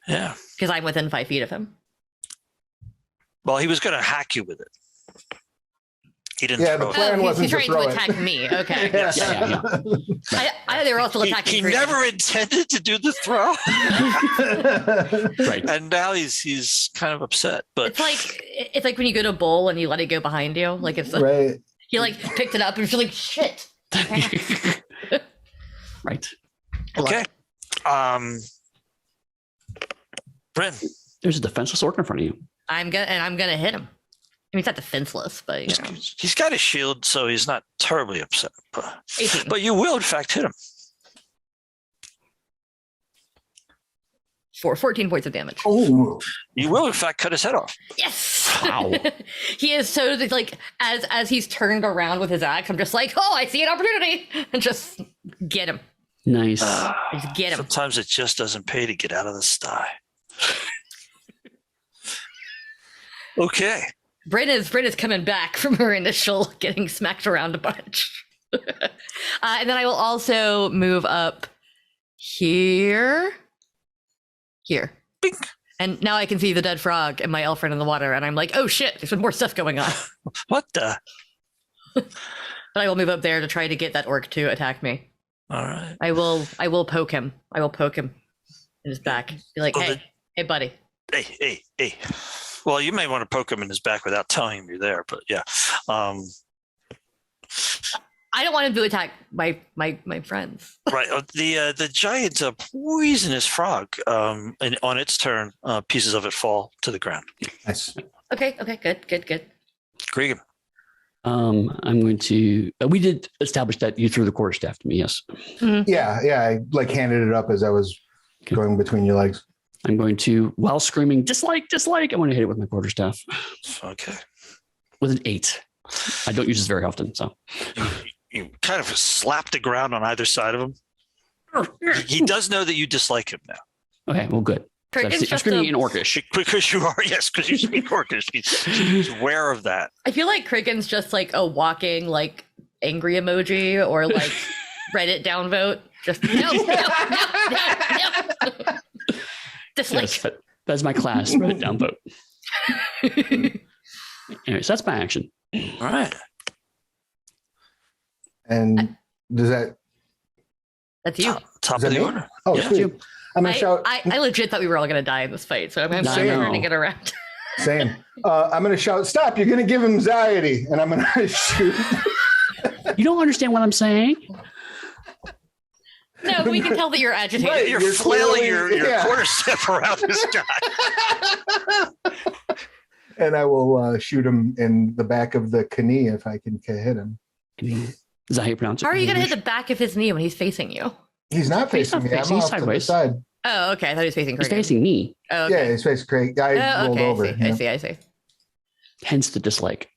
Yeah. Because I'm within 5 feet of him. Well, he was going to hack you with it. He didn't Yeah, throw the it. plan wasn't he's to trying throw to it. attack me. Okay. Yeah. I they were also attacking He Cricket. never intended to do the throw. Right. And now he's kind of upset. But It's like when you go to bowl and you let it go behind you. Like if Right. he picked it up and was like, shit. Right. okay. Bryn. There's a defenseless orc in front of you. I'm gonna hit him. I mean, it's not defenseless, but He's got a shield, so he's not terribly upset. 18. But you will, in fact, hit him. 14 points of damage. Oh. You will, in fact, cut his head off. Yes. Wow. He is so as he's turned around with his axe, I'm just like, oh, I see an opportunity, and just get him. Nice. Just get him. Sometimes it just doesn't pay to get out of the sty. Okay. Bryn is coming back from her initial getting smacked around a bunch. And then I will also move up here. Bink. And now I can see the dead frog and my elf friend in the water, and I'm like, oh shit, there's more stuff going on. What the? But I will move up there to try to get that orc to attack me. All right. I will poke him. I will poke him in his back. Be like, hey, buddy. Hey. Well, you may want to poke him in his back without telling him you're there, but yeah. I don't want him to attack my friends. Right. The giant poisonous frog, and on its turn, pieces of it fall to the ground. Nice. Okay, good. Gregan. I'm going to. We did establish that you threw the quarterstaff to me. Yes. Mm-hmm. Yeah. I handed it up as I was going between your legs. I'm going to, while screaming, dislike, I want to hit it with my quarterstaff. Okay. With an 8. I don't use this very often, so. You kind of slap the ground on either side of him. He does know that you dislike him now. Okay, well, good. I'm screaming in Orcish. Because you are, yes, because you speak Orcish. He's aware of that. I feel like Kraken's just like a walking angry emoji or Reddit downvote. Just no. Dislike. Yes, that's my class. Reddit downvote. Anyway, so that's my action. All right. And does that? That's you. Top of the order. Oh, Yeah. sweet. I'm gonna shout. I legit thought we were all gonna die in this fight, so I'm turning it around. Same. I'm gonna shout, "Stop! You're gonna give him anxiety," and I'm gonna shoot. You don't understand what I'm saying? No, we can tell that you're agitated. Right. You're You're flailing clearly- your quarterstaff around this guy. And I will shoot him in the back of the knee if I can hit him. Is that how you pronounce it? How are you gonna hit the back of his knee when he's facing you? He's not facing me. I'm facing, he's off to the sideways. side. Oh, okay. I thought he was facing He's Kraken. facing me, Oh, okay. Yeah, he's facing Craig. I rolled over. I see. hence the dislike.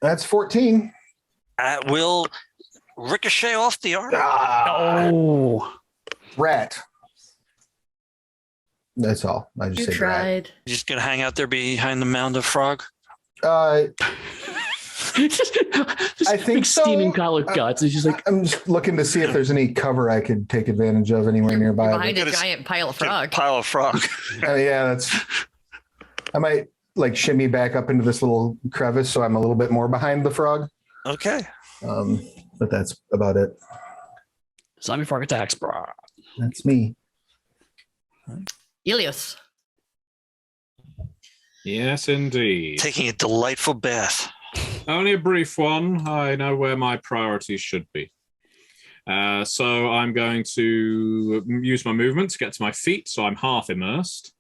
That's 14. Will ricochet off the arm. Oh, Rat. That's all. I just You said rat. tried. You're just going to hang out there behind the mound of frog? I just think big so. steaming pile of guts. It's just like I'm just looking to see if there's any cover I could take advantage of anywhere nearby. Behind a giant pile of frog. Pile of frog. Yeah, I might shimmy back up into this little crevice so I'm a little bit more behind the frog. Okay. But that's about it. zombie frog attacks. Brah. That's me. Ilios. Yes, indeed. Taking a delightful bath. Only a brief one. I know where my priorities should be. So I'm going to use my movement to get to my feet, so I'm half immersed.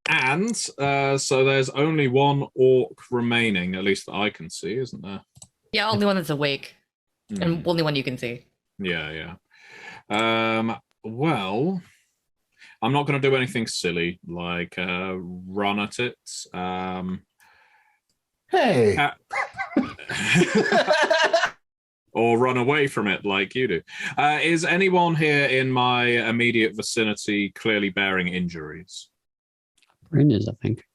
And so there's only one orc remaining, at least that I can see, isn't there? Yeah, only one that's awake. And only one you can see. Yeah. Well, I'm not going to do anything silly like run at it. Hey. Or run away from it like you do. Is anyone here in my immediate vicinity clearly bearing injuries? Bryn is, I think.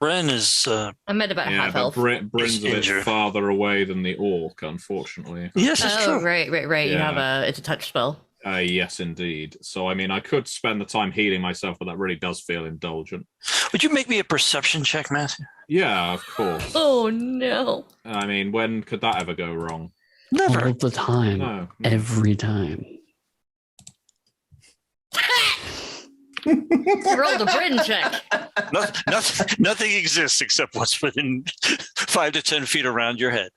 Bryn is. I'm at about half health. Bryn's a bit farther away than the orc, unfortunately. Yes, it's true. Right. Yeah. You have it's a touch spell. Yes, indeed. So, I mean, I could spend the time healing myself, but that really does feel indulgent. Would you make me a perception check, Matthew? Yeah, of course. Oh, no. I mean, when could that ever go wrong? Never. All the time. No. Every time. Rolled a Bryn check. Nothing exists except what's within 5 to 10 feet around your head.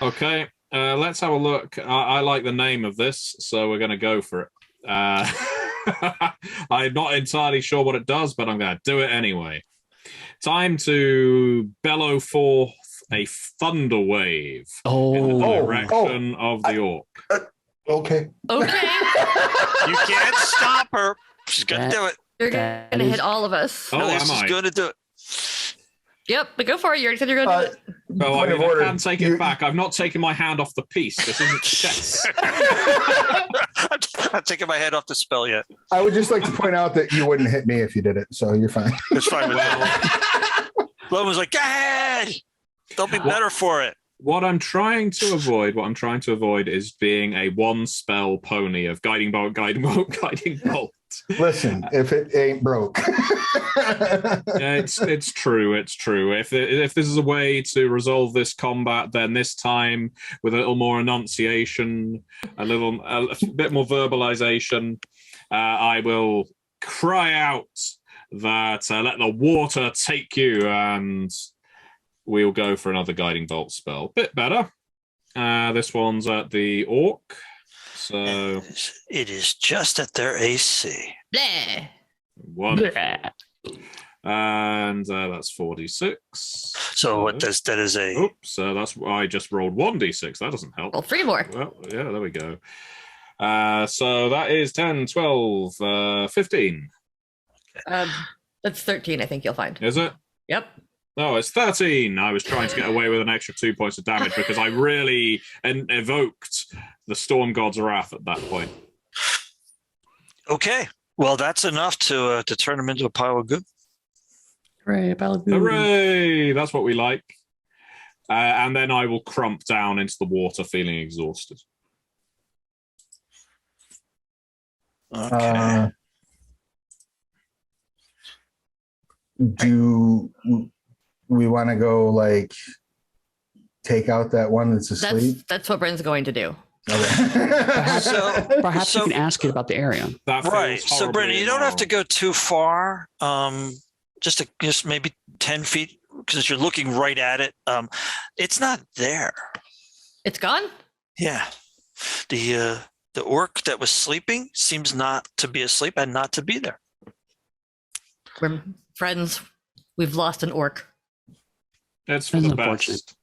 Okay, let's have a look. I like the name of this, so we're going to go for it. I'm not entirely sure what it does, but I'm going to do it anyway. Time to bellow forth a thunder wave in the direction of the orc. Okay. Okay. You can't stop her. She's going to do it. You're going to hit all of us. Oh, This is going to do it. Yep, but go for it. You said you're going to do it. Well, I can take it back. I've not taken my hand off the piece. This isn't chess. I'm taking my head off the spell yet. I would just like to point out that you wouldn't hit me if you did it, so you're fine. It's fine with that. Love was like, go ahead. They'll be better for it. What I'm trying to avoid is being a one spell pony of guiding bolt, guiding bolt, guiding bolt. Listen, if it ain't broke. It's true. If this is a way to resolve this combat, then this time with a little more enunciation, a bit more verbalization, I will cry out that let the water take you, and we'll go for another guiding bolt spell. Bit better. This one's at the orc. So it is just at their AC. Bleh. Wonderful. And that's 4d6. So what does that is a? Oops, that's I just rolled 1d6. That doesn't help. Well, 3 more. Well, yeah, there we go. So that is 10, 12, 15. That's 13, I think you'll find. Is it? Yep. No, it's 13. I was trying to get away with an extra 2 points of damage because I really evoked the Storm God's Wrath at that point. Okay. Well, that's enough to turn him into a pile of goo. Hooray, Balagoo. Hooray! That's what we like. And then I will crump down into the water feeling exhausted. Okay. Do we want to go like take out that one that's asleep? That's what Bryn's going to do. Okay. Perhaps you can ask it about the area. Right. So, Brennan, you don't have to go too far. Just maybe 10 feet, because you're looking right at it. It's not there. It's gone? Yeah. The orc that was sleeping seems not to be asleep and not to be there. We're friends. We've lost an orc. That's for the unfortunate. best.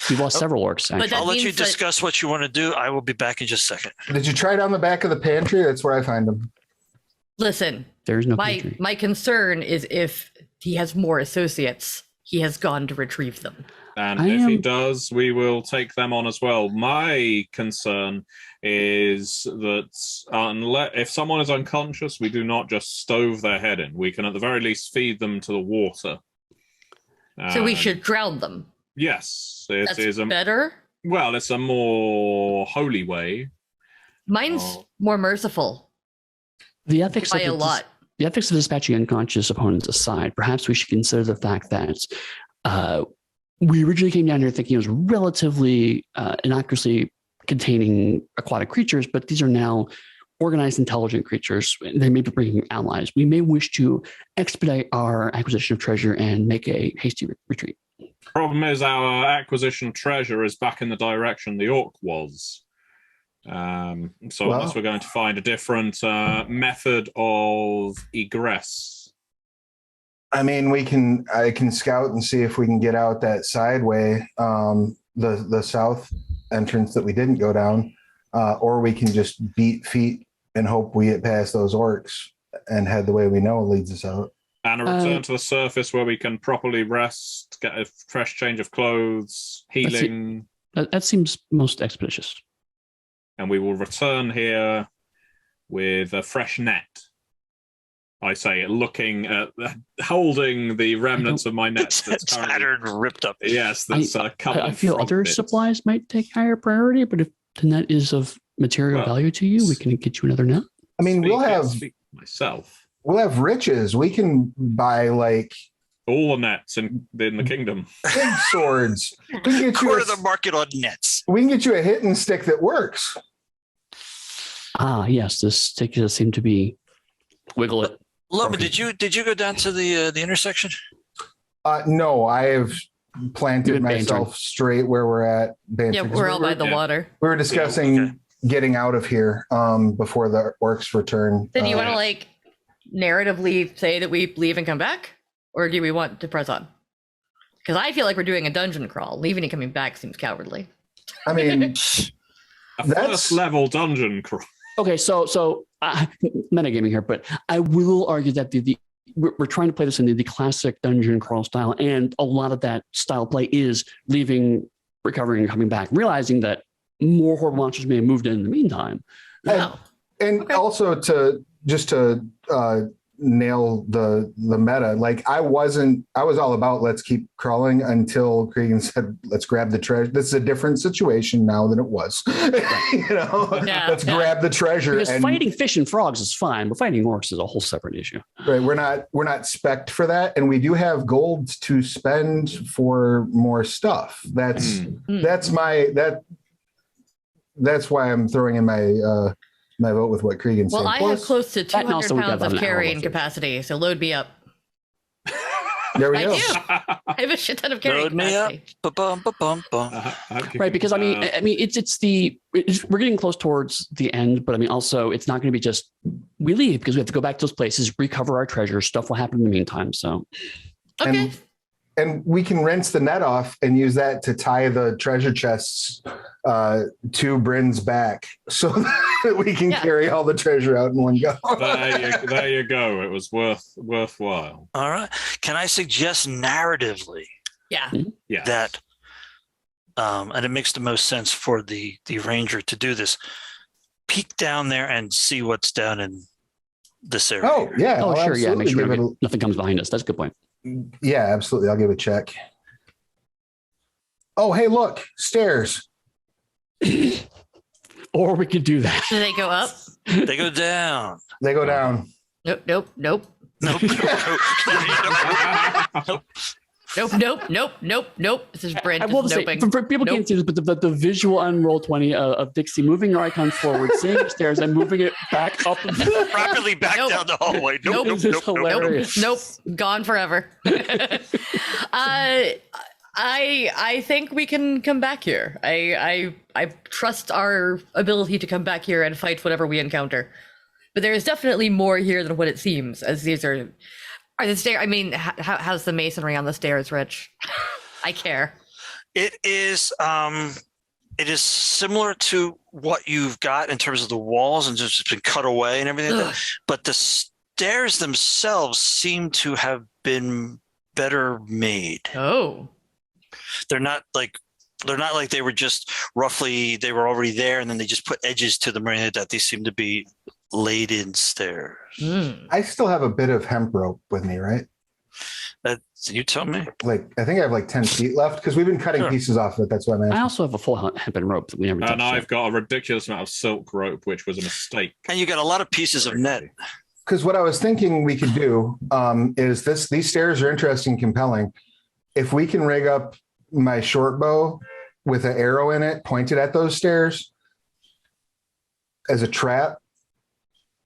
We've lost several orcs, actually. I'll let you discuss what you want to do. I will be back in just a second. Did you try down the back of the pantry? That's where I find them. Listen, There's no my concern is if he has more associates, he has gone to retrieve them. And if he does, we will take them on as well. My concern is that if someone is unconscious, we do not just stove their head in. We can at the very least feed them to the water. So we should drown them. Yes. That's better? Well, it's a more holy way. Mine's more merciful. The ethics by a lot. The ethics of dispatching unconscious opponents aside, perhaps we should consider the fact that we originally came down here thinking it was relatively innocuously containing aquatic creatures, but these are now organized, intelligent creatures. They may be bringing allies. We may wish to expedite our acquisition of treasure and make a hasty retreat. Problem is, our acquisition of treasure is back in the direction the orc was. Unless we're going to find a different method of egress. I mean, I can scout and see if we can get out that sideway, the south entrance that we didn't go down, or we can just beat feet and hope we get past those orcs and head the way we know leads us out. And a return to the surface where we can properly rest, get a fresh change of clothes, healing. That seems most expeditious. And we will return here with a fresh net. I say, looking at holding the remnants of my net that's tattered, ripped up. Yes, that's covered. I feel other supplies might take higher priority, but if the net is of material value to you, we can get you another net. I mean, we'll have riches. We can buy like all the nets in the kingdom. Big swords. We can get you the market on nets. We can get you a hitting stick that works. Ah, yes, this stick does seem to be wiggle it. Loman, did you go down to the intersection? No, I have planted myself straight where we're at. Yeah, we're all by the water. We were discussing getting out of here before the orcs return. Then you want to like narratively say that we leave and come back, or do we want to press on? Because I feel like we're doing a dungeon crawl. Leaving and coming back seems cowardly. I mean, that's first level dungeon crawl. Okay, so metagaming here, but I will argue that we're trying to play this in the classic dungeon crawl style, and a lot of that style play is leaving, recovering, and coming back, realizing that more horde monsters may have moved in the meantime. And also to nail the meta, like I was all about let's keep crawling until Cregan said let's grab the treasure. This is a different situation now than it was. Let's grab the treasure. Because fighting fish and frogs is fine, but fighting orcs is a whole separate issue. Right. We're not spec'd for that, and we do have gold to spend for more stuff. That's why I'm throwing in my vote with what Cregan said. Well, I have close to 200 pounds of carrying capacity, so load me up. There we go. I have a shit ton of carrying capacity. Right, because I mean, we're getting close towards the end, but I mean, also it's not going to be just we leave because we have to go back to those places, recover our treasure. Stuff will happen in the meantime. So, okay. And we can rinse the net off and use that to tie the treasure chests to Bryn's back so that we can carry all the treasure out in one go. There you go. It was worthwhile. All right. Can I suggest narratively that, and it makes the most sense for the ranger to do this, peek down there and see what's down in this area. Oh, yeah. Oh, sure. Yeah. Make sure nothing comes behind us. That's a good point. Yeah, absolutely. I'll give it a check. Oh, hey, look, stairs. Or we could do that. Do they go up? They go down. They go down. Nope. Nope. This is Brent. I will say, for people can't see this, but the visual on Roll20 of Dixie moving her icon forward, seeing the stairs, and moving it back up. Rapidly back down the hallway. Nope. Gone forever. I think we can come back here. I trust our ability to come back here and fight whatever we encounter. But there is definitely more here than what it seems, as these are the stairs. I mean, how's the masonry on the stairs, Rich? I care. It is similar to what you've got in terms of the walls and just been cut away and everything like that. But the stairs themselves seem to have been better made. Oh. They're not like they were just they were already there and then they just put edges to them or anything like that. These seem to be laid in stairs. I still have a bit of hemp rope with me, right? You tell me. Like, I think I have like 10 feet left because we've been cutting pieces off of it. That's why I'm asking. I also have a full hemp and rope that we never touched. And I've got a ridiculous amount of silk rope, which was a mistake. And you got a lot of pieces of net. Because what I was thinking we could do is these stairs are interesting and compelling. If we can rig up my short bow with an arrow in it pointed at those stairs as a trap,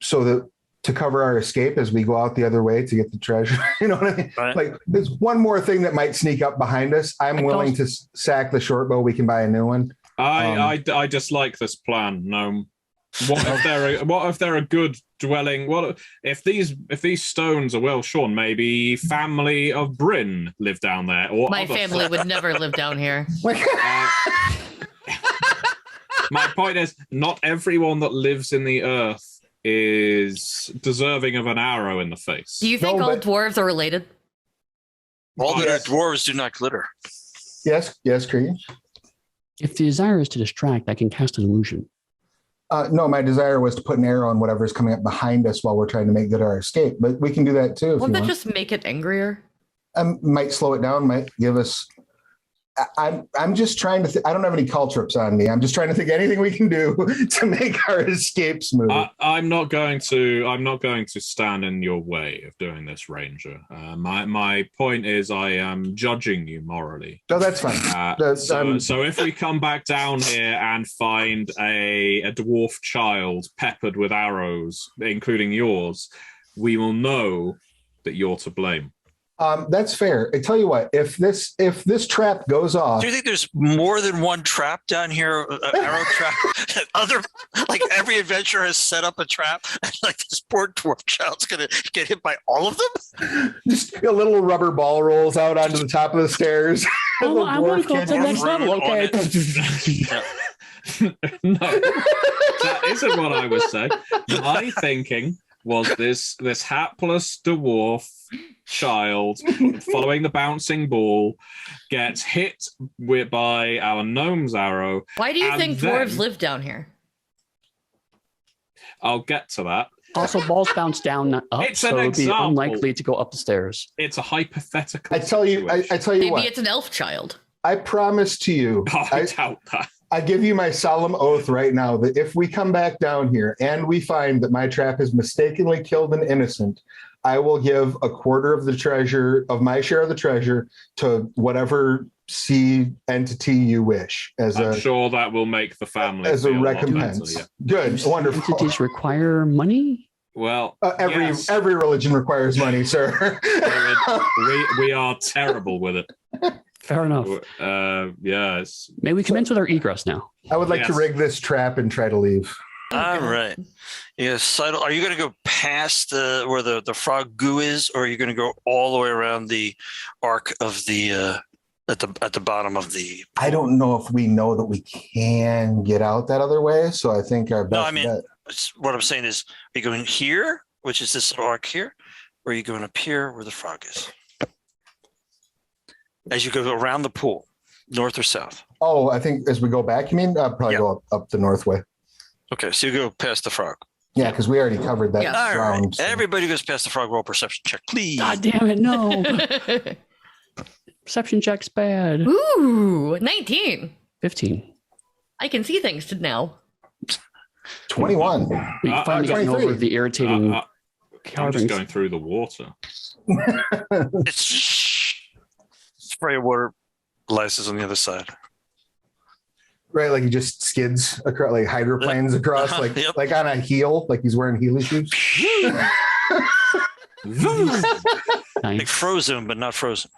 so that to cover our escape as we go out the other way to get the treasure. You know what I mean? Right. Like, there's one more thing that might sneak up behind us. I'm willing to sack the short bow. We can buy a new one. I dislike this plan. No. What if they're a good dwelling? What if these stones are well shorn? Maybe family of Bryn live down there, or my family would never live down here. My point is, not everyone that lives in the earth is deserving of an arrow in the face. Do you think all dwarves are related? All that are dwarves do not glitter. Yes, Kree. If the desire is to distract, I can cast an illusion. No, my desire was to put an arrow on whatever is coming up behind us while we're trying to make good our escape. But we can do that too. Won't that just make it angrier? Might slow it down. Might give us. I'm just trying to. I don't have any cantrips on me. I'm just trying to think anything we can do to make our escape smooth. I'm not going to stand in your way of doing this, Ranger. My point is, I am judging you morally. No, that's fine. So if we come back down here and find a dwarf child peppered with arrows, including yours, we will know that you're to blame. That's fair. I tell you what, if this trap goes off, do you think there's more than one trap down here? Arrow trap. Every adventurer has set up a trap, and this poor dwarf child's gonna get hit by all of them. Just a little rubber ball rolls out onto the top of the stairs. I want to go to the next level. Okay. No, that isn't what I was saying. My thinking was this hapless dwarf child following the bouncing ball gets hit by our gnome's arrow. Why do you think dwarves live down here? I'll get to that. Also, balls bounce down, not up, so it would be unlikely to go up the stairs. It's a hypothetical. I tell you what. Maybe it's an elf child. I promise to you. I doubt that. I give you my solemn oath right now that if we come back down here and we find that my trap has mistakenly killed an innocent, I will give a quarter of the treasure, of my share of the treasure, to whatever sea entity you wish. I'm sure that will make the family as a recompense. Good, wonderful. Entities require money? Well, every religion requires money, sir. we are terrible with it. Fair enough. Yes. May we commence with our egress now? I would like to rig this trap and try to leave. All right. Yes. Are you going to go past where the frog goo is, or are you going to go all the way around the arc of the at the bottom of the pool? I don't know if we know that we can get out that other way, so I think our best bet. What I'm saying is, are you going here, which is this little arc here, or are you going up here where the frog is? As you go around the pool, north or south? Oh, I think as we go back, you mean? Probably go up the north way. Okay, so you go past the frog. Yeah, because we already covered that ground. Right. So. Everybody goes past the frog. Roll perception check, please. God damn it, no. Perception check's bad. Ooh, 19. 15. I can see things now. 21. We finally gotten over the irritating I'm just going through the water. Spray of water lices on the other side. Right, like he just skids across, like hydroplanes across, like on a heel, like he's wearing Heelys shoes. Like Frozen, but not frozen.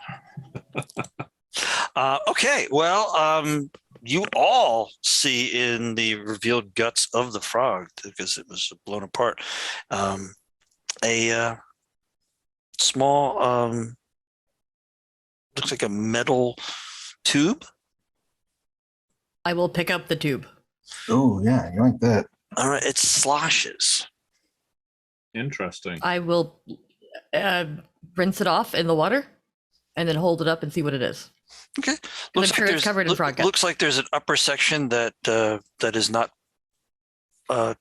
Okay, well, you all see in the revealed guts of the frog, because it was blown apart, a small, looks like a metal tube. I will pick up the tube. Oh, yeah, you like that. All right, it sloshes. Interesting. I will rinse it off in the water and then hold it up and see what it is. Okay. I'm sure it's covered in frog guts. Looks like there's an upper section that is not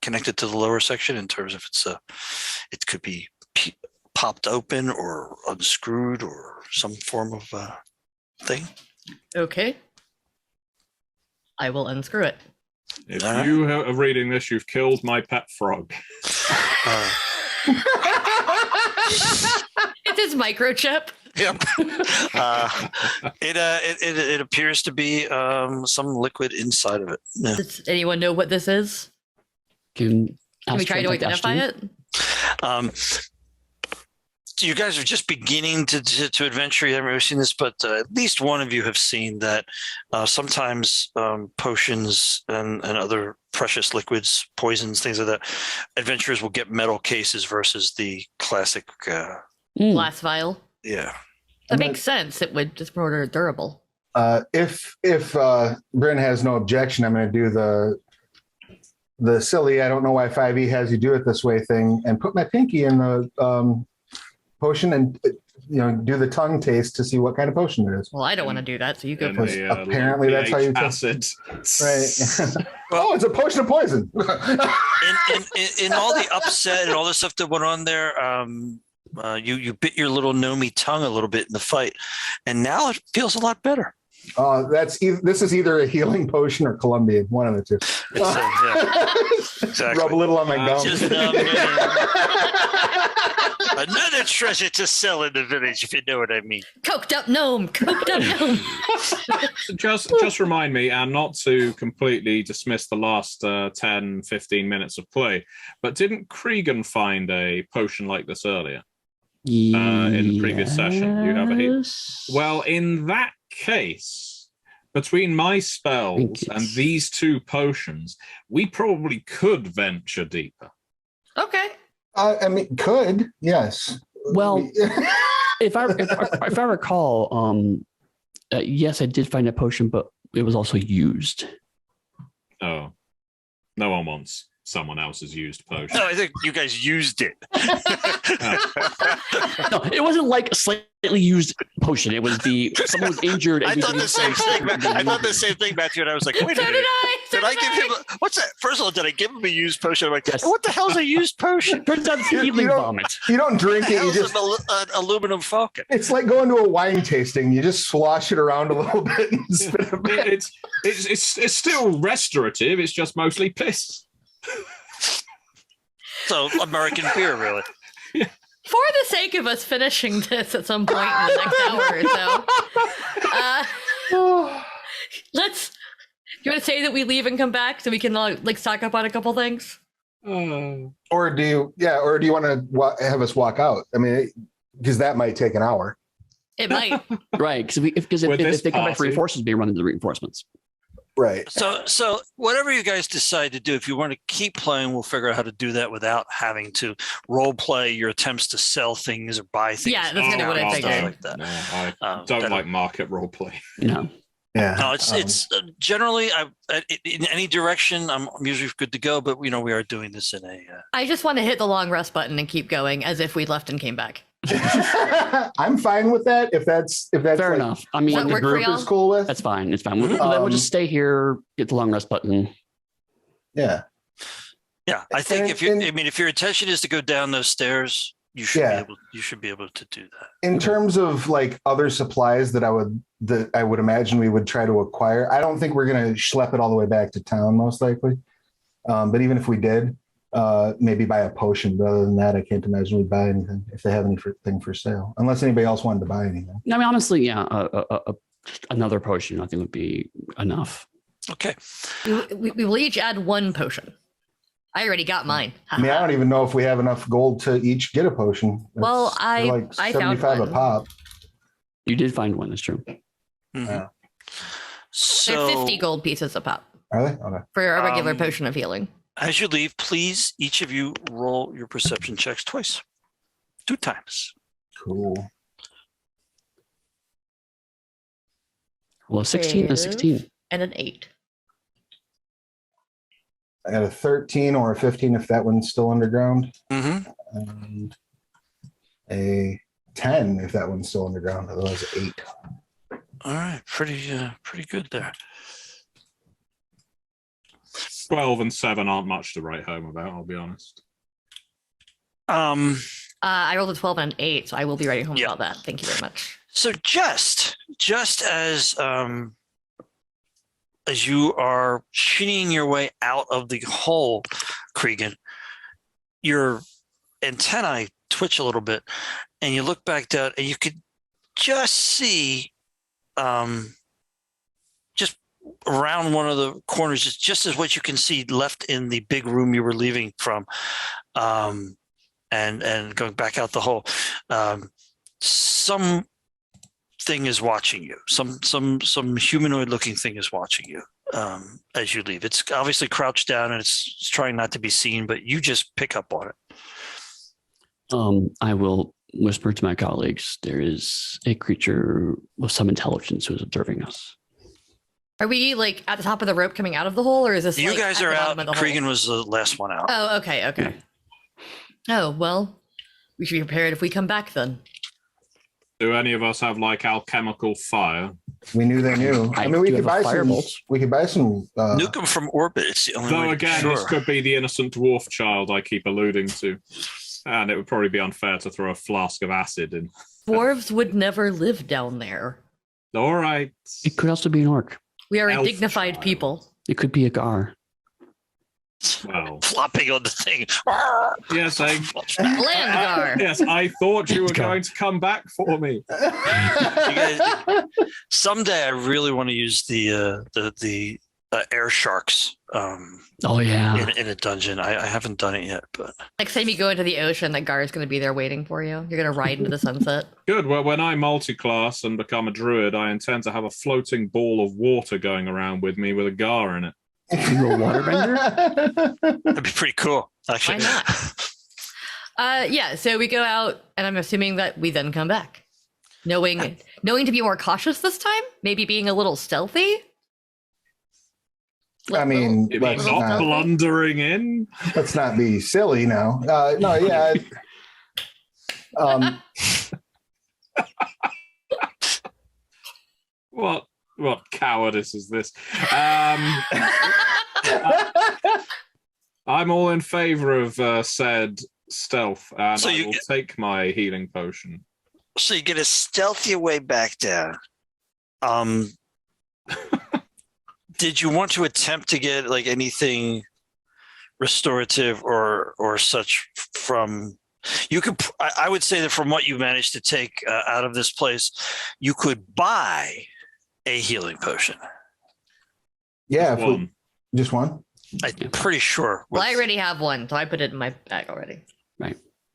connected to the lower section in terms of it could be popped open or unscrewed or some form of thing. Okay. I will unscrew it. If you are reading this, you've killed my pet frog. It's his microchip. Yep. It appears to be some liquid inside of it. Yeah. Does anyone know what this is? Can we try to identify it? you guys are just beginning to adventure. You haven't really seen this, but at least one of you have seen that sometimes potions and other precious liquids, poisons, things like that, adventurers will get metal cases versus the classic glass vial. Yeah. That makes sense. It would just more durable. If Bryn has no objection, I'm going to do the silly, I don't know why 5e has you do it this way thing, and put my pinky in the potion and do the tongue taste to see what kind of potion it is. Well, I don't want to do that, so you go first. Apparently, that's how you acid. Right. Well, it's a potion of poison. in all the upset and all the stuff that went on there, you bit your little gnomey tongue a little bit in the fight, and now it feels a lot better. This is either a healing potion or Colombian, one of the two. Exactly. Rub a little on my gum. Another treasure to sell in the village, if you know what I mean. Coked up gnome. Just remind me, and not to completely dismiss the last 10, 15 minutes of play, but didn't Cregan find a potion like this earlier? In the previous session? You have a heat? Well, in that case, between my spells and these two potions, we probably could venture deeper. Okay. I mean, could, yes. Well, if I recall, yes, I did find a potion, but it was also used. Oh, no one wants someone else's used potion. No, I think you guys used it. No, it wasn't like a slightly used potion. It was someone was injured. I thought the same thing. I thought the same thing, Matthew, and I was like, wait a minute. Did I give him what's that? First of all, did I give him a used potion? I'm like, yes. What the hell's a used potion? Turns out it's healing vomit. You don't drink it. You just an aluminum falcon. It's like going to a wine tasting. You just slosh it around a little bit and spit it back. It's still restorative. It's just mostly piss. So American beer, really. For the sake of us finishing this at some point in the next hour or so, you want to say that we leave and come back so we can stock up on a couple things? Or do you want to have us walk out? I mean, because that might take an hour. It might. Right, because if they come back for reinforcements, we run into the reinforcements. Right. So whatever you guys decide to do, if you want to keep playing, we'll figure out how to do that without having to role play your attempts to sell things or buy things. Yeah, that's kind of what I figured. Like that. No, I don't like market role play. No. Yeah. No, it's generally in any direction. I'm usually good to go, but we are doing this in a. I just want to hit the long rest button and keep going as if we left and came back. I'm fine with that. If that's fair enough. I mean, what the group is cool with. That's fine. It's fine. We'll just stay here, get the long rest button. Yeah. Yeah, I think if your intention is to go down those stairs, you should be able to do that. In terms of like other supplies that I would imagine we would try to acquire, I don't think we're going to schlep it all the way back to town, most likely. But even if we did, maybe buy a potion. But other than that, I can't imagine we'd buy anything if they have anything for sale, unless anybody else wanted to buy anything. I mean, honestly, yeah, just another potion I think would be enough. Okay. We will each add one potion. I already got mine. I mean, I don't even know if we have enough gold to each get a potion. Well, I found one. a pop. You did find one. That's true. Mm-hmm. Yeah. So they're 50 gold pieces a pop. Are they? Okay. For a regular potion of healing. As you leave, please, each of you roll your perception checks twice. 2 times. Cool. Well, 16 and a 16. And an 8. I got a 13 or a 15 if that one's still underground. Mm-hmm. And a 10 if that one's still underground. Otherwise, 8. All right, pretty good there. 12 and 7 aren't much to write home about, I'll be honest. I rolled a 12 and an 8, so I will be writing home about that. Thank you very much. So just as you are shinnying your way out of the hole, Cregan, your antennae twitch a little bit, and you look back down, and you could just see, just around one of the corners, just as what you can see left in the big room you were leaving from, and and going back out the hole. Some thing is watching you. Some humanoid looking thing is watching you as you leave. It's obviously crouched down and it's trying not to be seen, but you just pick up on it. I will whisper to my colleagues, there is a creature with some intelligence who is observing us. Are we like at the top of the rope coming out of the hole, or is this You like, guys at are the out. bottom of the Cregan hole? was the last one out. Oh, okay. Oh, well, we should be prepared if we come back then. Do any of us have like alchemical fire? We knew they knew. I mean, we could buy some. We could buy some. Nuke them from orbit. It's the only way. Though again, this could be the innocent dwarf child I keep alluding to, and it would probably be unfair to throw a flask of acid in. Dwarves would never live down there. All right. It could also be an orc. We are a Elf dignified child. people. It could be a gar. Well, flopping on the thing. yes, Landgar. yes, I thought you were going to come back for me. Someday, I really want to use the air sharks. Oh yeah, in a dungeon. I haven't done it yet, but Next time you go into the ocean, that Gar is going to be there waiting for you. You're going to ride into the sunset. Good. Well, when I multi-class and become a druid, I intend to have a floating ball of water going around with me with a gar in it. You a waterbender? that'd be pretty cool, actually. Why not? Yeah, so we go out, and I'm assuming that we then come back. Knowing to be more cautious this time, maybe being a little stealthy. I mean, Maybe let's not not, blundering in. let's not be silly now. No, yeah. What cowardice is this? I'm all in favor of said stealth, and So I you will get- take my healing potion. So you get a stealthy way back down. Did you want to attempt to get like anything restorative or such from? You could. I would say that from what you managed to take out of this place, you could buy a healing potion. Yeah, Just one. just one. I'm pretty sure. Well, I already have one, so I put it in my bag already.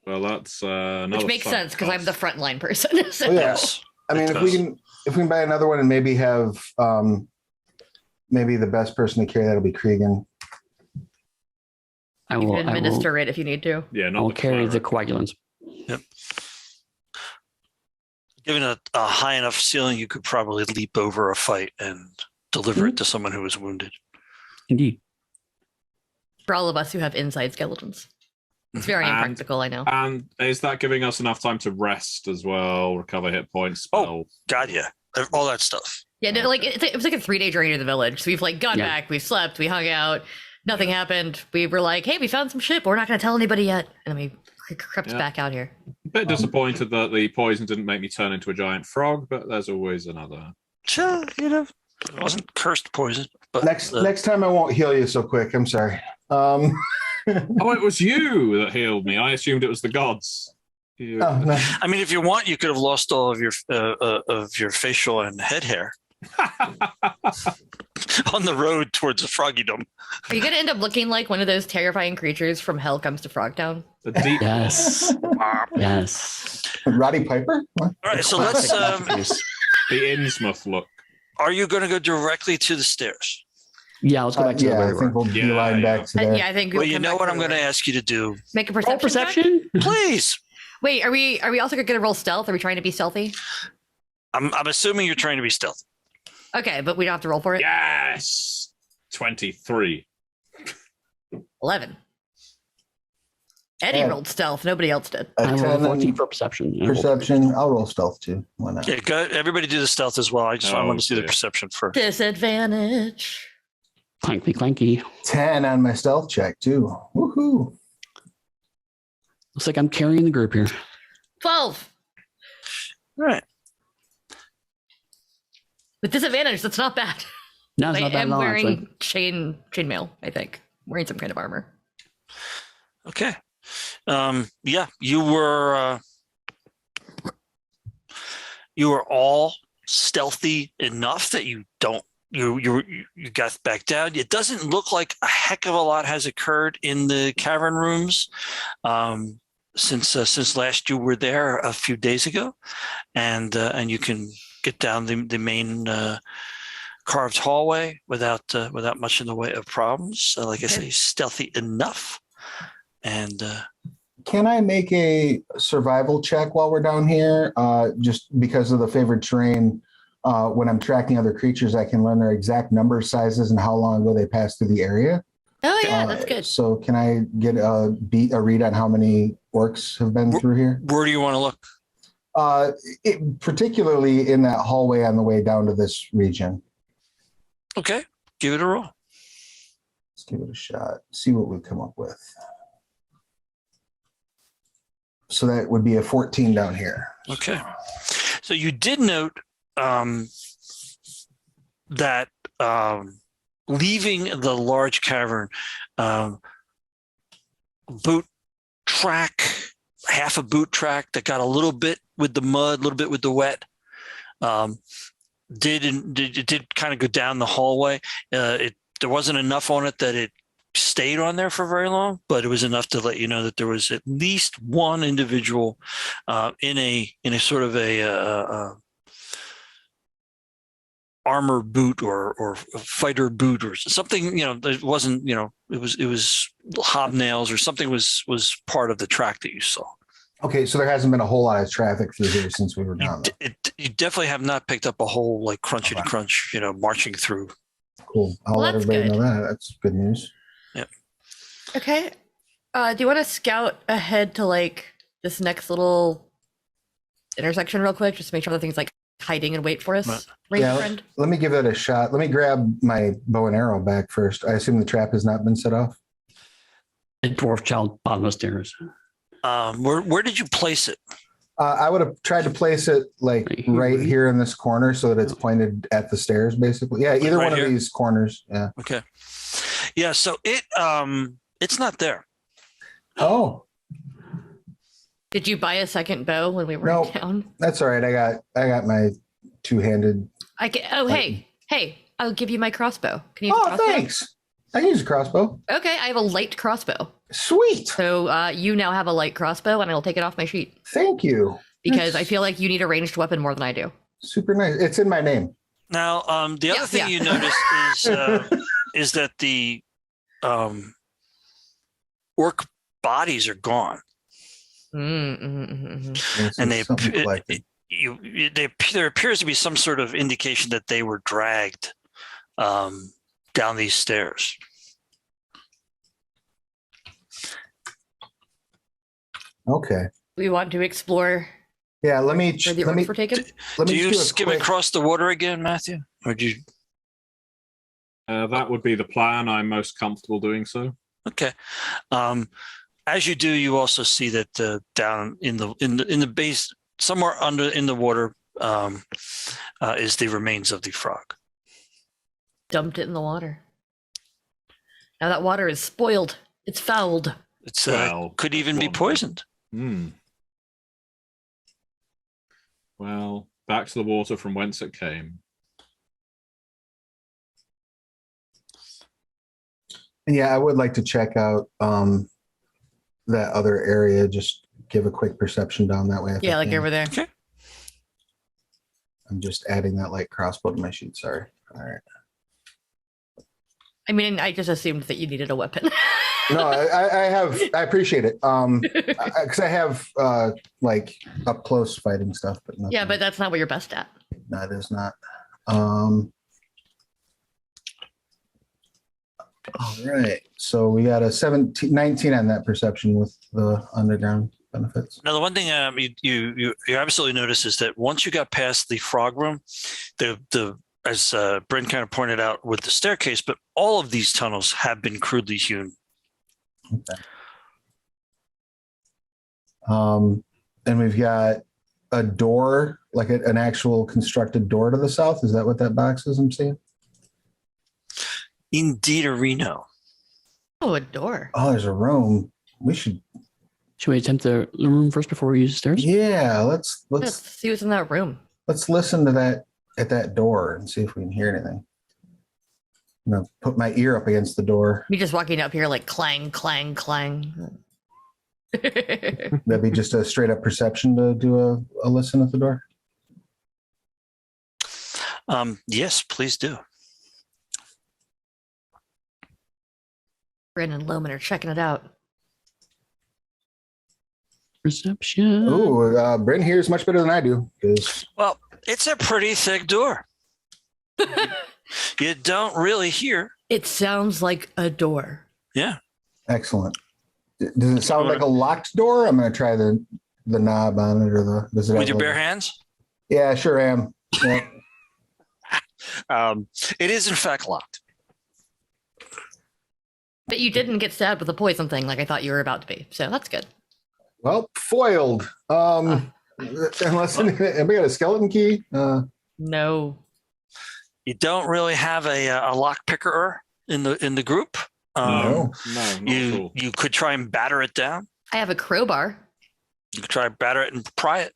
Well, that's another. Which makes fun sense because I'm cost. the frontline person. So. Oh, yeah. Yes. I mean, It if we does. can buy another one and maybe have maybe the best person to carry that'll be Cregan. I You will. can I will. administer it if you need to. Yeah, I not will the carry the cleric. coagulants. Given a high enough ceiling, you could probably leap over a fight and deliver it to someone who is wounded. Indeed. For all of us who have inside skeletons. It's very And- impractical, I know. And is that giving us enough time to rest as well, recover hit points, spell? Oh. God, yeah. All that stuff. Yeah, no, like it was like a 3-day journey to the village. So we've like gone Yeah. back, we've slept, we hung out, nothing happened. We were like, hey, we found some shit, but we're not going to tell anybody yet. And then we crept Yeah. back out here. A bit disappointed that the poison didn't make me turn into a giant frog, but there's always another. Sure, it wasn't cursed poison. But Next time I won't heal you so quick. I'm sorry. Oh, it was you that healed me. I assumed it was the gods. You- Oh, no. I mean, if you want, you could have lost all of your facial and head hair on the road towards the Froggydom. Are you going to end up looking like one of those terrifying creatures from Hell Comes to Frogtown? The deep Yes. yes. Roddy Piper? What? All right, so Classic let's. masterpiece. the Innsmouth look. Are you going to go directly to the stairs? Yeah, let's go back to the Yeah, I where we think were. we'll Yeah, beeline yeah. back to there. Yeah, I think Well, we'll you come know back what to I'm the going to room. ask you to do, Make a Roll perception. check? perception. please. Wait, are we also going to roll stealth? Are we trying to be stealthy? I'm assuming you're trying to be stealthy. Okay, but we don't have to roll for it. Yes! 23. 11. Eddie Yeah. rolled stealth. Nobody else did. A I roll 10 14 and for perception. I roll- perception. I'll roll stealth too. Why not? Yeah, go, everybody do the stealth as well. I Oh, want to see the dear. perception first. Disadvantage. Clanky, clanky. 10 on my stealth check too. Woohoo! Looks like I'm carrying the group here. 12. All right. With disadvantage, that's not bad. No, it's I not bad am at all, wearing actually. chainmail, I think. Wearing some kind of armor. Okay. Yeah, you were all stealthy enough that you got back down. It doesn't look like a heck of a lot has occurred in the cavern rooms. since last you were there a few days ago, and you can get down the main carved hallway without much in the way of problems. Like I say, stealthy enough. And can I make a survival check while we're down here? Just because of the favored terrain, when I'm tracking other creatures, I can learn their exact number, sizes, and how long ago they passed through the area. Oh yeah, that's good. So can I get a read on how many orcs have been through here? Where do you want to look? Particularly in that hallway on the way down to this region. Okay, give it a roll. Let's give it a shot. See what we come up with. So that would be a 14 down here. Okay. So you did note that leaving the large cavern, boot track, half a boot track that got a little bit with the mud, a little bit with the wet, did kind of go down the hallway. There wasn't enough on it that it stayed on there for very long, but it was enough to let you know that there was at least one individual in a sort of a armor boot or fighter boot or something. It wasn't. It was hobnails or something was part of the track that you saw. Okay, so there hasn't been a whole lot of traffic through here since we were down there. You definitely have not picked up a whole like crunchy to crunch, marching through. Cool. I'll let everybody know that. That's good news. Yep. Okay. Do you want to scout ahead to like this next little intersection real quick, just to make sure the thing's like hiding and wait for us? Friend. Let me give it a shot. Let me grab my bow and arrow back first. I assume the trap has not been set off. A dwarf child, bottom of stairs. Where did you place it? I would have tried to place it like right here in this corner so that it's pointed at the stairs, basically. Yeah, either one of these corners. Yeah. Okay. Yeah. So it's not there. Oh. Did you buy a second bow when we were down? That's all right. I got my two-handed. Hey! I'll give you my crossbow. Can you use a crossbow? Thanks. I can use a crossbow. Okay, I have a light crossbow. Sweet. So you now have a light crossbow, and I'll take it off my sheet. Thank you. Because I feel like you need a ranged weapon more than I do. Super nice. It's in my name. Now, the other thing you notice is that the orc bodies are gone. Mm-hmm. And there appears to be some sort of indication that they were dragged down these stairs. Okay. We want to explore. Yeah, let me. Where the orcs were taken. Do you skim across the water again, Matthew, or do you? That would be the plan. I'm most comfortable doing so. Okay. As you do, you also see that down in the base, somewhere under in the water, is the remains of the frog. Dumped it in the water. Now that water is spoiled. It's fouled. It's could even be poisoned. Well, back to the water from whence it came. Yeah, I would like to check out that other area. Just give a quick perception down that way. Yeah, like over there. Okay. I'm just adding that light crossbow to my sheet. Sorry. All right. I mean, I just assumed that you needed a weapon. No, I appreciate it. Because I have like up close fighting stuff, but nothing. Yeah, but that's not what you're best at. No, it is not. All right. So we got a 19 on that perception with the underground benefits. Now, the one thing you absolutely notice is that once you got past the frog room, the as Bryn kind of pointed out with the staircase, but all of these tunnels have been crudely hewn. Okay. And we've got a door, like an actual constructed door to the south. Is that what that box is I'm seeing? Indeed, Reno. Oh, a door. Oh, there's a room. Should we attempt the room first before we use the stairs? Yeah, let's see what's in that room. Let's listen to that at that door and see if we can hear anything. I'm gonna put my ear up against the door. Me just walking up here like clang, clang, clang. That'd be just a straight up perception to do a listen at the door. Yes, please do. Bryn and Loman are checking it out. Perception. Oh, Bryn hears much better than I do. Well, it's a pretty thick door. You don't really hear. It sounds like a door. Yeah. Excellent. Does it sound like a locked door? I'm going to try the knob on it or does it With your bare hands? Yeah, sure am. Yeah. It is in fact locked. But you didn't get stabbed with a poison thing like I thought you were about to be. So that's good. Well, foiled. Unless anybody got a skeleton key? No. You don't really have a lock picker in the group. No, not You at all. you could try and batter it down. I have a crowbar. You could try and batter it and pry it.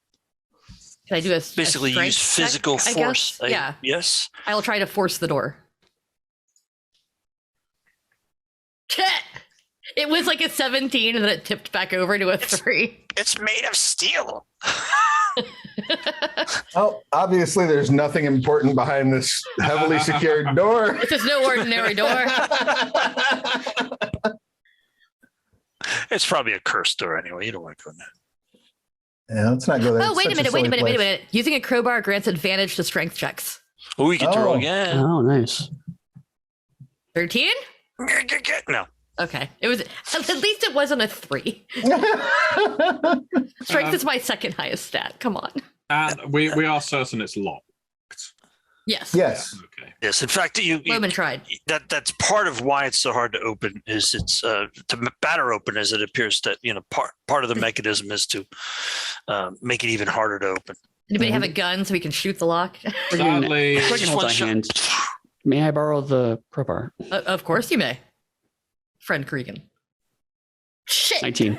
Can I do a Basically, strength use check, physical I force. guess? Yeah. Yes. I will try to force the door. It was like a 17 and then it tipped back over to a 3. It's made of steel. Well, obviously there's nothing important behind this heavily secured door. This is no ordinary door. It's probably a cursed door anyway. You don't want to go in there. Yeah, let's not go there. Oh, It's wait a such minute, wait a silly minute, wait a place. minute. Using a crowbar grants advantage to strength checks. Oh, we get to roll Oh. again. Oh, nice. 13? No. Okay. It was at least it wasn't a 3. Strength is my second highest stat. Come on. And we are certain it's locked. Yes. Yes. Okay. Yes. In fact, Loman tried. that's part of why it's so hard to open. Is it's to batter open, as it appears that part of the mechanism is to make it even harder to open. Anybody have a gun so we can shoot the lock? Sadly, Quick Just hold one my shot. hand. May I borrow the crowbar? Of course you may. Friend Cregan. Shit. 19.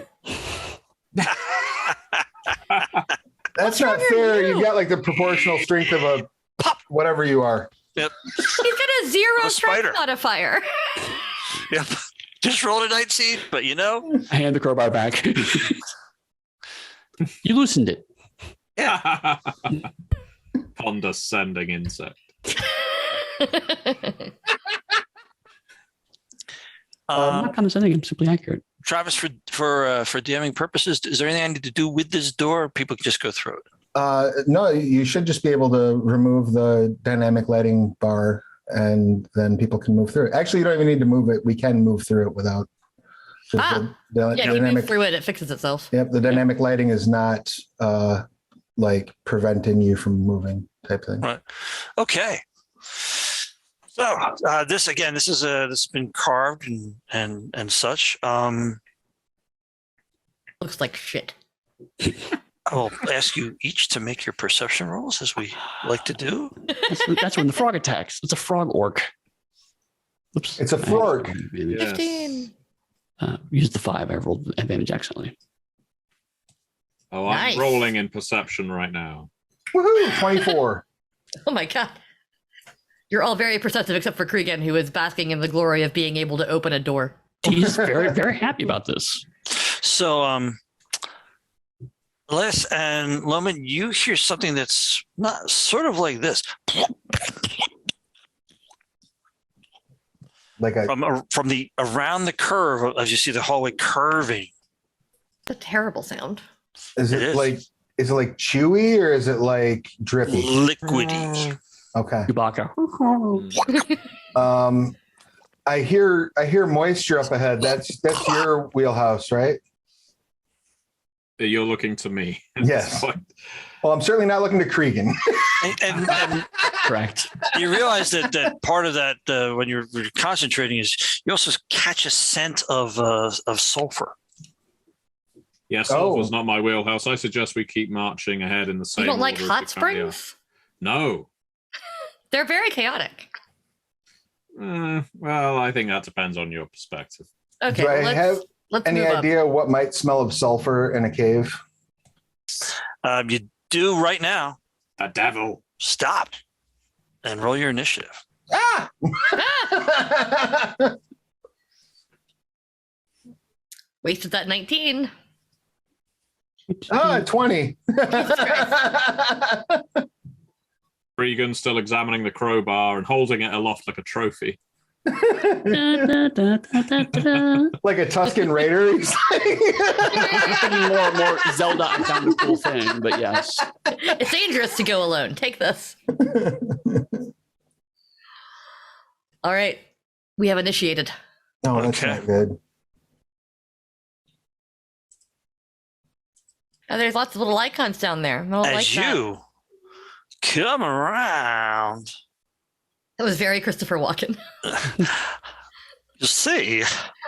That's not fair. You've got like the proportional strength of a Pop. whatever you are. Yep. He's got a 0 A strength spider. modifier. Yep. Just rolled a 19, but I hand the crowbar back. You loosened it. condescending insect. I'm not condescending. I'm simply accurate. Travis, for DMing purposes, is there anything I need to do with this door? Or people can just go through it. No, you should just be able to remove the dynamic lighting bar and then people can move through it. Actually, you don't even need to move it. We can move through it without. Yeah, if you move through it, it fixes itself. Yep, the dynamic lighting is not like preventing you from moving type thing. Right. Okay. So this has been carved and such. Looks like shit. I will ask you each to make your perception rolls, as we like to do. That's when the frog attacks. It's a frog orc. Oops. It's a frog. Yes. 15. Use the 5. I rolled advantage accidentally. Oh, Nice. I'm rolling in perception right now. Woohoo! 24. Oh my god. You're all very perceptive except for Cregan, who is basking in the glory of being able to open a door. He's very, very happy about this. So, Les and Loman, you hear something that's not sort of like this Like a from the around the curve as you see the hallway curving. It's a terrible sound. is It it is. like is it like chewy or is it like drippy? Liquidy. Okay. Chewbacca. I hear moisture up ahead. That's your wheelhouse, right? You're looking to me. Yes. Well, I'm certainly not looking to Cregan. And Correct. you realize that part of that when you're concentrating is you also catch a scent of sulfur. Yeah, sulfur's not my wheelhouse. I suggest we keep marching ahead in the same You don't like order as hot we currently are. springs? No. They're very chaotic. Well, I think that depends on your perspective. Okay, Do I have let's any move up. idea what might smell of sulfur in a cave? You do right now. The devil. Stop and roll your initiative. Ah! Wasted that 19. 20. Regan still examining the crowbar and holding it aloft like a trophy. Like a Tuscan Raider. He's thinking more Zelda. I found a cool thing, but yes. It's dangerous to go alone. Take this. All right. We have initiated. No, that's not good. Oh, there's lots of little icons down there. I don't As like you come around. That was very Christopher Walken. You see,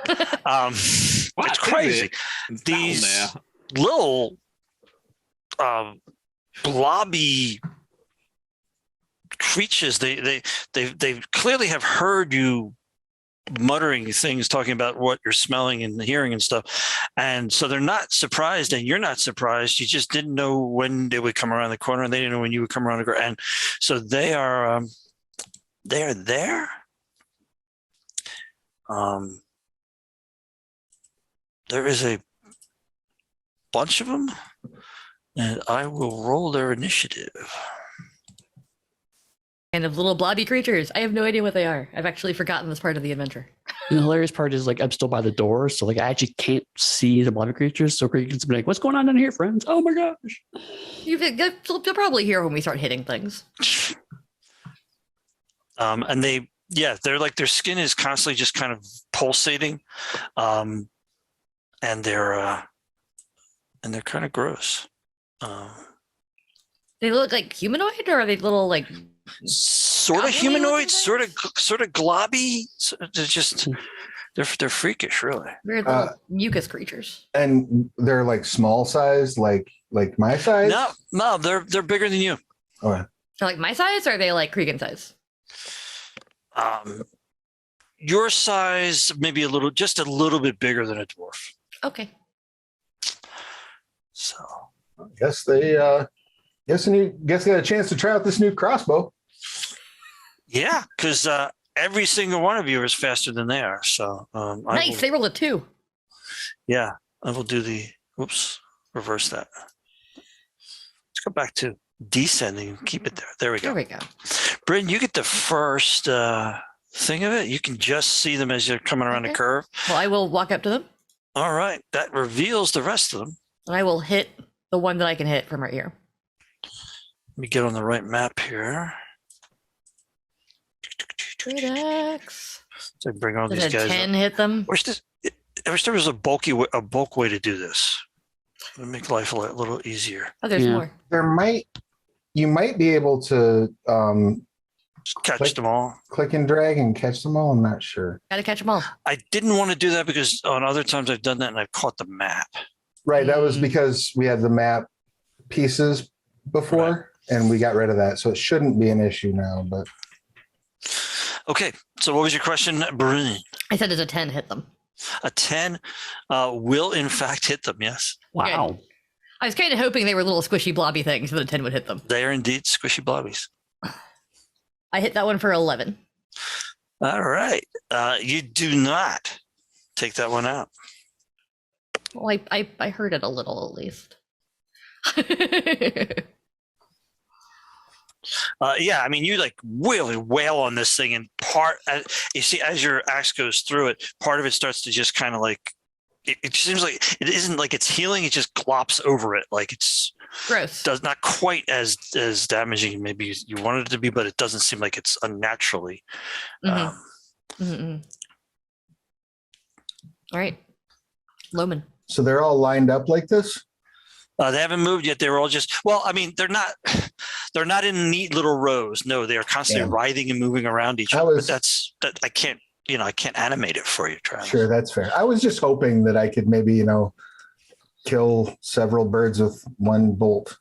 it's crazy. These little blobby creatures, they clearly have heard you muttering things, talking about what you're smelling and hearing and stuff, and so they're not surprised, and you're not surprised. You just didn't know when they would come around the corner, and they didn't know when you would come around the corner, and so they are there. There is a bunch of them, and I will roll their initiative. And of little blobby creatures. I have no idea what they are. I've actually forgotten this part of the adventure. And the hilarious part is like I'm still by the door, so like I actually can't see the blobby creatures. So Greg can be like, "What's going on in here, friends?" Oh my gosh! You'll probably hear when we start hitting things. And they're like, their skin is constantly just kind of pulsating, and they're kind of gross. They look like humanoid, or are they little like sort of humanoid, sort of globby? They're freakish, really. Weird little mucus creatures. And they're like small size, like my size. No, they're bigger than you. Okay. They're like my size, or are they like Cregan size? Your size, maybe just a little bit bigger than a dwarf. Okay. So I guess they got a chance to try out this new crossbow. Yeah, because every single one of you is faster than they are. So nice. They rolled a 2. Yeah, I will do reverse that. Let's go back to descending. Keep it there. There we go. There we go. Bryn, you get the first thing of it. You can just see them as you're coming around the curve. Well, I will walk up to them. All right. That reveals the rest of them. And I will hit the one that I can hit from right here. Let me get on the right map here. Great X. So bring all Did these guys a 10 up. hit them? I wish there was a bulk way to do this. It'll make life a little easier. Oh, there's more. You might be able to just catch them all. Click and drag and catch them all. I'm not sure. Gotta catch them all. I didn't want to do that because on other times I've done that and I've caught the map. Right. That was because we had the map pieces before and we got rid of that. So it shouldn't be an issue now, but. Okay. So what was your question, Bryn? I said, does a 10 hit them? A 10 will in fact hit them. Yes. Wow. Okay. I was kind of hoping they were little squishy blobby things that a 10 would hit them. They are indeed squishy blobbies. I hit that one for 11. All right. You do not take that one out. Well, I heard it a little, at least. Yeah, I mean, you like really wail on this thing, and you see as your axe goes through it, part of it starts to just kind of like it seems like it isn't like it's healing; it just glops over it, like it's gross. Does not quite as damaging maybe you wanted it to be, but it doesn't seem like it's unnaturally. All right, Loman. So they're all lined up like this? They haven't moved yet. They're all just, well, I mean, they're not in neat little rows. No, they are constantly writhing and moving around each other. But I can't animate it for you, Travis. Sure, that's fair. I was just hoping that I could maybe, kill several birds with one bolt.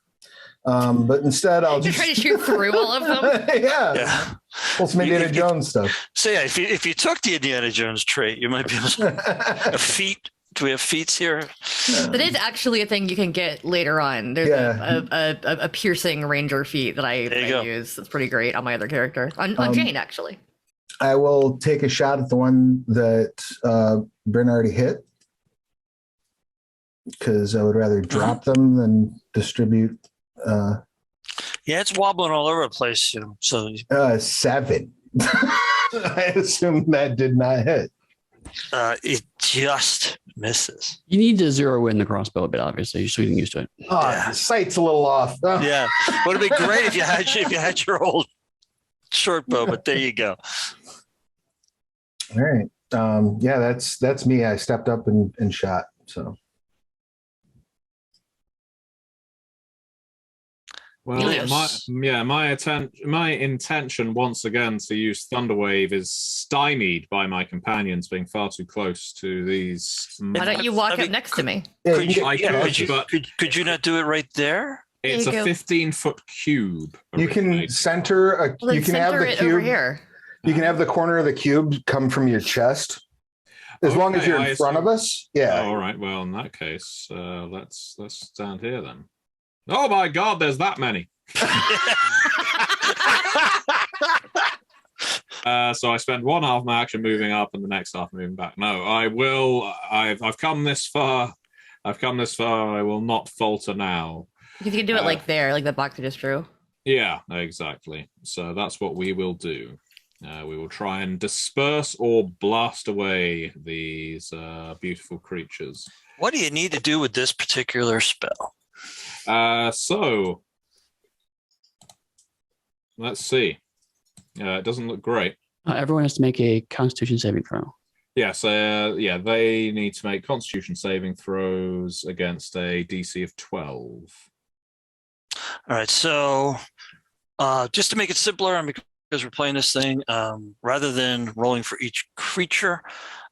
But instead I'll just try to shoot through all of them. yeah. Well, some Indiana Jones stuff. So yeah, if you took the Indiana Jones trait, you might be able to a feat. Do we have feats here? That is actually a thing you can get later on. There's a piercing ranger feat that I use. That's pretty great on my other character. On Jane, actually. I will take a shot at the one that Bryn already hit. because I would rather drop them than distribute. Yeah, it's wobbling all over the place. So 7. I assume that did not hit. it just misses. You need to zero in the crossbow a bit, obviously, so you can get used to it. Oh, Yeah. the sight's a little off. Oh. Yeah, would have been great if you had your old short bow, but there you go. All right. Yeah, that's me. I stepped up and shot. So. Well, Yes. my intention once again to use Thunderwave is stymied by my companions being far too close to these. Why don't you walk up next to me? Yeah, Could you, could you not do it right there? It's a There you go. 15-foot cube. you can originated. center a. Well, then You can have center the it over cube. here. You can have the corner of the cube come from your chest, as long as Okay, you're I in front of assume- us. Yeah. Oh, all right. Well, in that case, let's stand here then. Oh my God! There's that many. So I spend one half my action moving up and the next half moving back. No, I will. I've come this far. I've come this far. I will not falter now. You can do it like there, like the box I just drew. Yeah, exactly. So that's what we will do. We will try and disperse or blast away these beautiful creatures. What do you need to do with this particular spell? So let's see. It doesn't look great. Everyone has to make a Constitution saving throw. Yes, yeah, they need to make Constitution saving throws against a DC of 12. All right, so just to make it simpler, and because we're playing this thing, rather than rolling for each creature,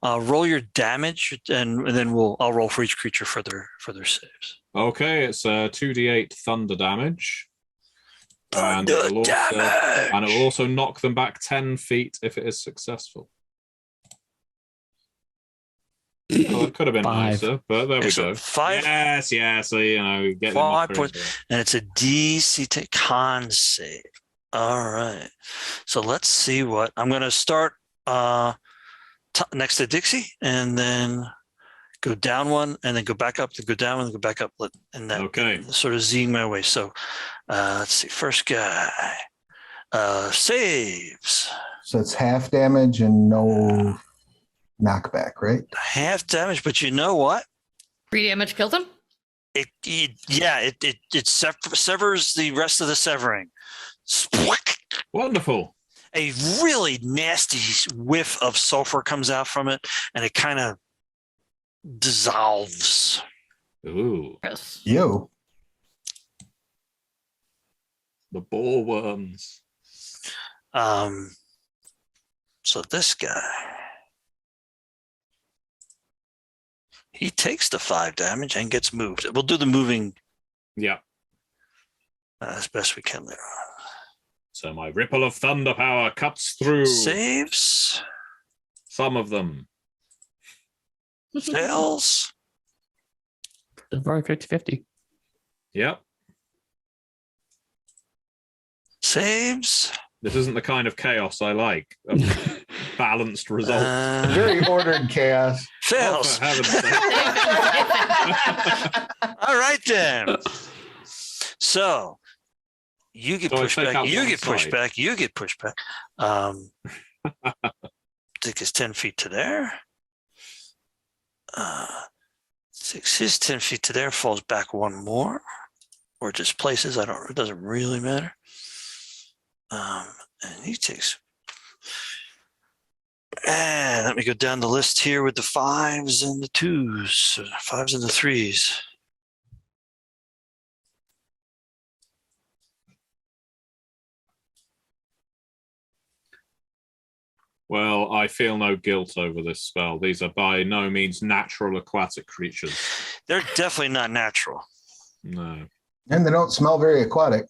roll your damage, and then I'll roll for each creature for their saves. Okay, it's 2d8 thunder damage. And Thunder it will also, damage. and it will also knock them back 10 feet if it is successful. Well, it could have been 5. nicer, but there we So go. 5? Yeah. So get them 5 up points, and it's a DC con save. All right. So let's see what I'm going to start next to Dixie, and then go down one, and then go back up, then go down one, and go back up, and that Okay. sort of zing my way. So let's see. First guy saves So it's half damage and no knockback, right? half damage, but you know what? 3 damage kills him. It severs the rest of the severing. Spwick! Wonderful. A really nasty whiff of sulfur comes out from it, and it kind of dissolves. Ooh, Gross. You. the ball worms. So this guy, he takes the 5 damage and gets moved. We'll do the moving Yeah. as best we can there. So my ripple of thunder power cuts through Saves, some of them. fails. It's very 50-50. Yep. Saves. This isn't the kind of chaos I like. A balanced result. Very ordered chaos. Oh, Fails. for heaven's sake. All right then. So you get So I pushed take back. out You one get pushed side. back. You get pushed back. Dick is 10 feet to there. Six is 10 feet to there. Falls back one more, or just places. It doesn't really matter. And he takes. And let me go down the list here with the 5s and the 2s, 5s and the 3s. Well, I feel no guilt over this spell. These are by no means natural aquatic creatures. They're definitely not natural. No. And they don't smell very aquatic.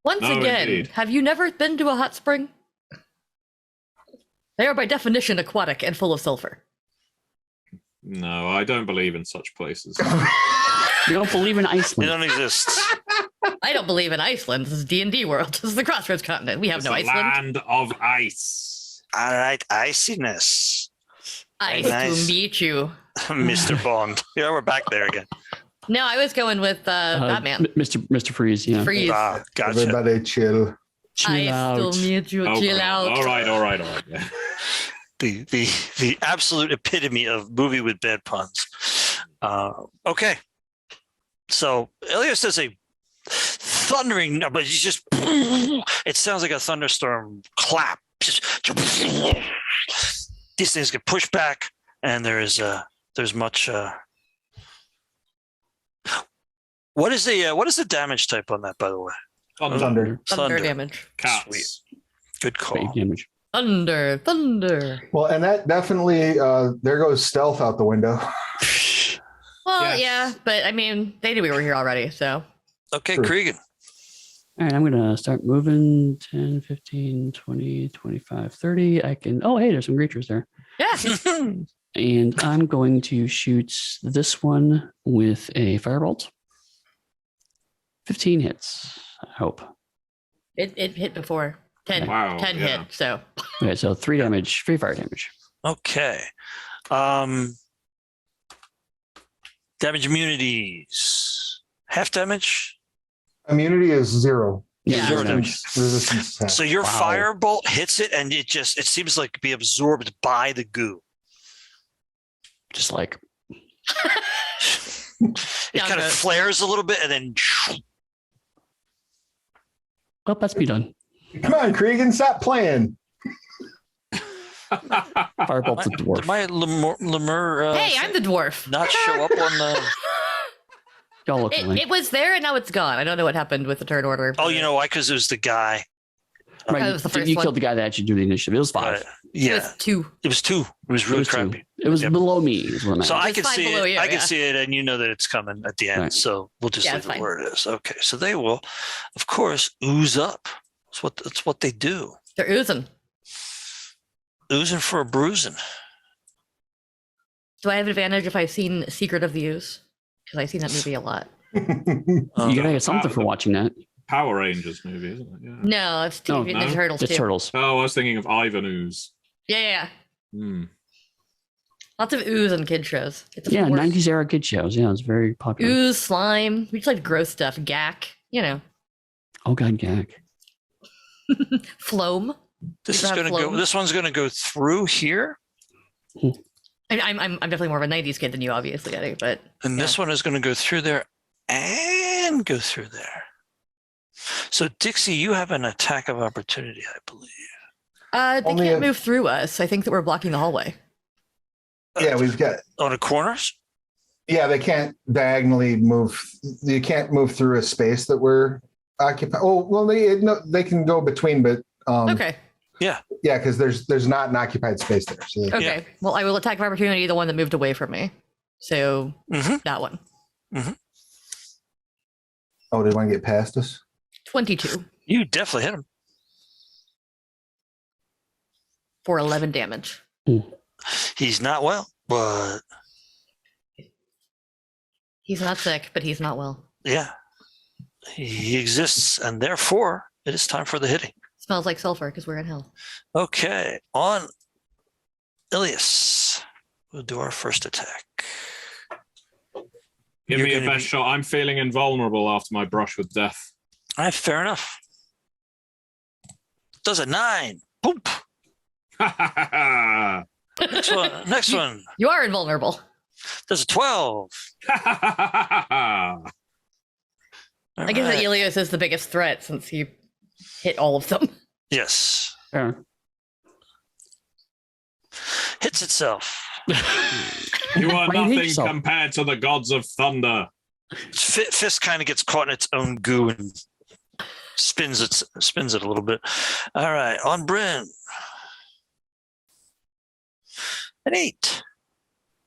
Once No, again, indeed. have you never been to a hot spring? They are by definition aquatic and full of sulfur. No, I don't believe in such places. You don't believe in They Iceland. don't exist. I don't believe in Iceland. This is D&D world. This is the Crossroads continent. We have It's no a Iceland. land of ice. All right, iciness. Ice Nice. to meet you. Mr. Bond. Yeah, we're back there again. No, I was going with Batman. Mr. Freeze, yeah. Freeze. Ah, gotcha. Everybody chill. Chill out. Still need you. Oh, Chill God. out. All right. Yeah. The absolute epitome of movie with bad puns. Okay. So Elias does a thundering, but he's just, it sounds like a thunderstorm clap. These things get pushed back, and there's much. What is the damage type on that, by the way? Thunder. Thunder damage. Cats. Sweet. Good call. Big damage. Thunder. Well, and that definitely there goes stealth out the window. Well, Yes. yeah, but I mean, they knew we were here already, so. Okay, True. Cregan. All right, I'm going to start moving 10, 15, 20, 25, 30. I can, oh, hey, there's some creatures there. Yeah. And I'm going to shoot this one with a firebolt. 15 hits, I hope. It hit before. 10, Wow, 10 yeah. hit, so. Okay, so 3 damage, 3 fire damage. Okay. Damage immunities. Half damage. Immunity is 0. Yeah. Zero damage. Resistance to So your Wow. firebolt hits it, and it seems like be absorbed by the goo. Just like, It Down kind of goes. flares a little bit, and then well, that's me done. Come on, Cregan, stop playing. Firebolt's a did dwarf. my Lemur Hey, I'm the dwarf. not show up on the. Y'all look alike. It was there and now it's gone. I don't know what happened with the turn order. Oh, you know why? Because it was the guy. Right, that was the first you one. killed the guy that actually do the initiative. It was 5. Right. Yeah, It was 2. it was 2. It was It really was 2. crappy. It was Yep. below me, is what I meant. So I It's can fine see below it. you, I can yeah. see it, and you know that it's coming at the end. Right. So we'll just Yeah, leave it's it fine. where it is. Okay. So they will, of course, ooze up. That's what they do. They're oozing. Oozing for a bruising. Do I have advantage if I've seen Secret of the Ooze? Because I've seen that movie a lot. you gotta get something for watching that. Power Rangers movie, isn't it? Yeah. No, it's No, the no. Turtles It's too. turtles. Oh, I was thinking of Ivan Ooze. Yeah. Hmm. Lots of ooze on kid shows. It's Yeah, the worst. 90s era kid shows. Yeah, it was very popular. Ooze, slime. We just like gross stuff. Gack. You know. Oh god, gag. Phloem. This You is have going to go. flown? This one's going to go through here, I'm definitely more of a 90s kid than you, obviously, Eddie, but and this one is going to go through there and go through there. So Dixie, you have an attack of opportunity, I believe. they Only can't if- move through us. I think that we're blocking the hallway. Yeah, we've got. On the corners. Yeah, they can't diagonally move. You can't move through a space that we're occupying. Oh, well, they can go between, but Okay. yeah, because there's not an occupied space there. So Okay. Well, I will attack of opportunity the one that moved away from me. So Mhm. that one. oh, they want to get past us. 22 You definitely hit him. for 11 damage. He's not well, but He's not sick, but he's not well. yeah, he exists, and therefore it is time for the hitting. Smells like sulfur because we're in hell. Okay, on Ilias, we'll do our first attack. Give You're me a gonna best be- shot. I'm feeling invulnerable after my brush with death. All right, fair enough. Does a 9. Boop. Next one. Next one. You are invulnerable. Does a 12. I guess that Ilios is the biggest threat since he hit all of them. Yes. Yeah. Hits itself. You are Why you hate nothing yourself? compared to the gods of thunder. Its fist kind of gets caught in its own goo and spins it a little bit. All right, on Bryn. An 8.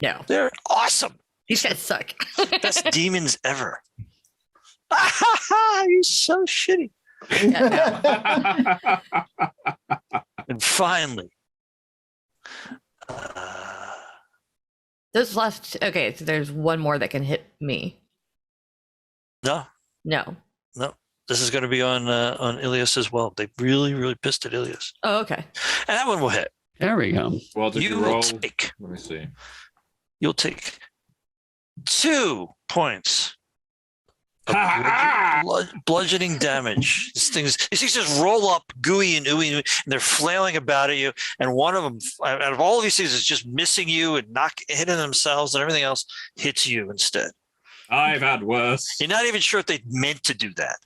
No. They're awesome. These guys suck. Best demons ever. You're so shitty. Yeah, And finally, Those last. Okay, so there's one more that can hit me. no, No. this is going to be on Ilias as well. They really, really pissed at Ilias, Oh, okay. and that one will hit. There we go. Well, did you You will roll? take Let me see. you'll take 2 points of bludgeoning damage. These things just roll up, gooey and ooey, and they're flailing about at you. And one of them, out of all of these things, is just missing you and hitting themselves, and everything else hits you instead. I've had worse. You're not even sure if they meant to do that.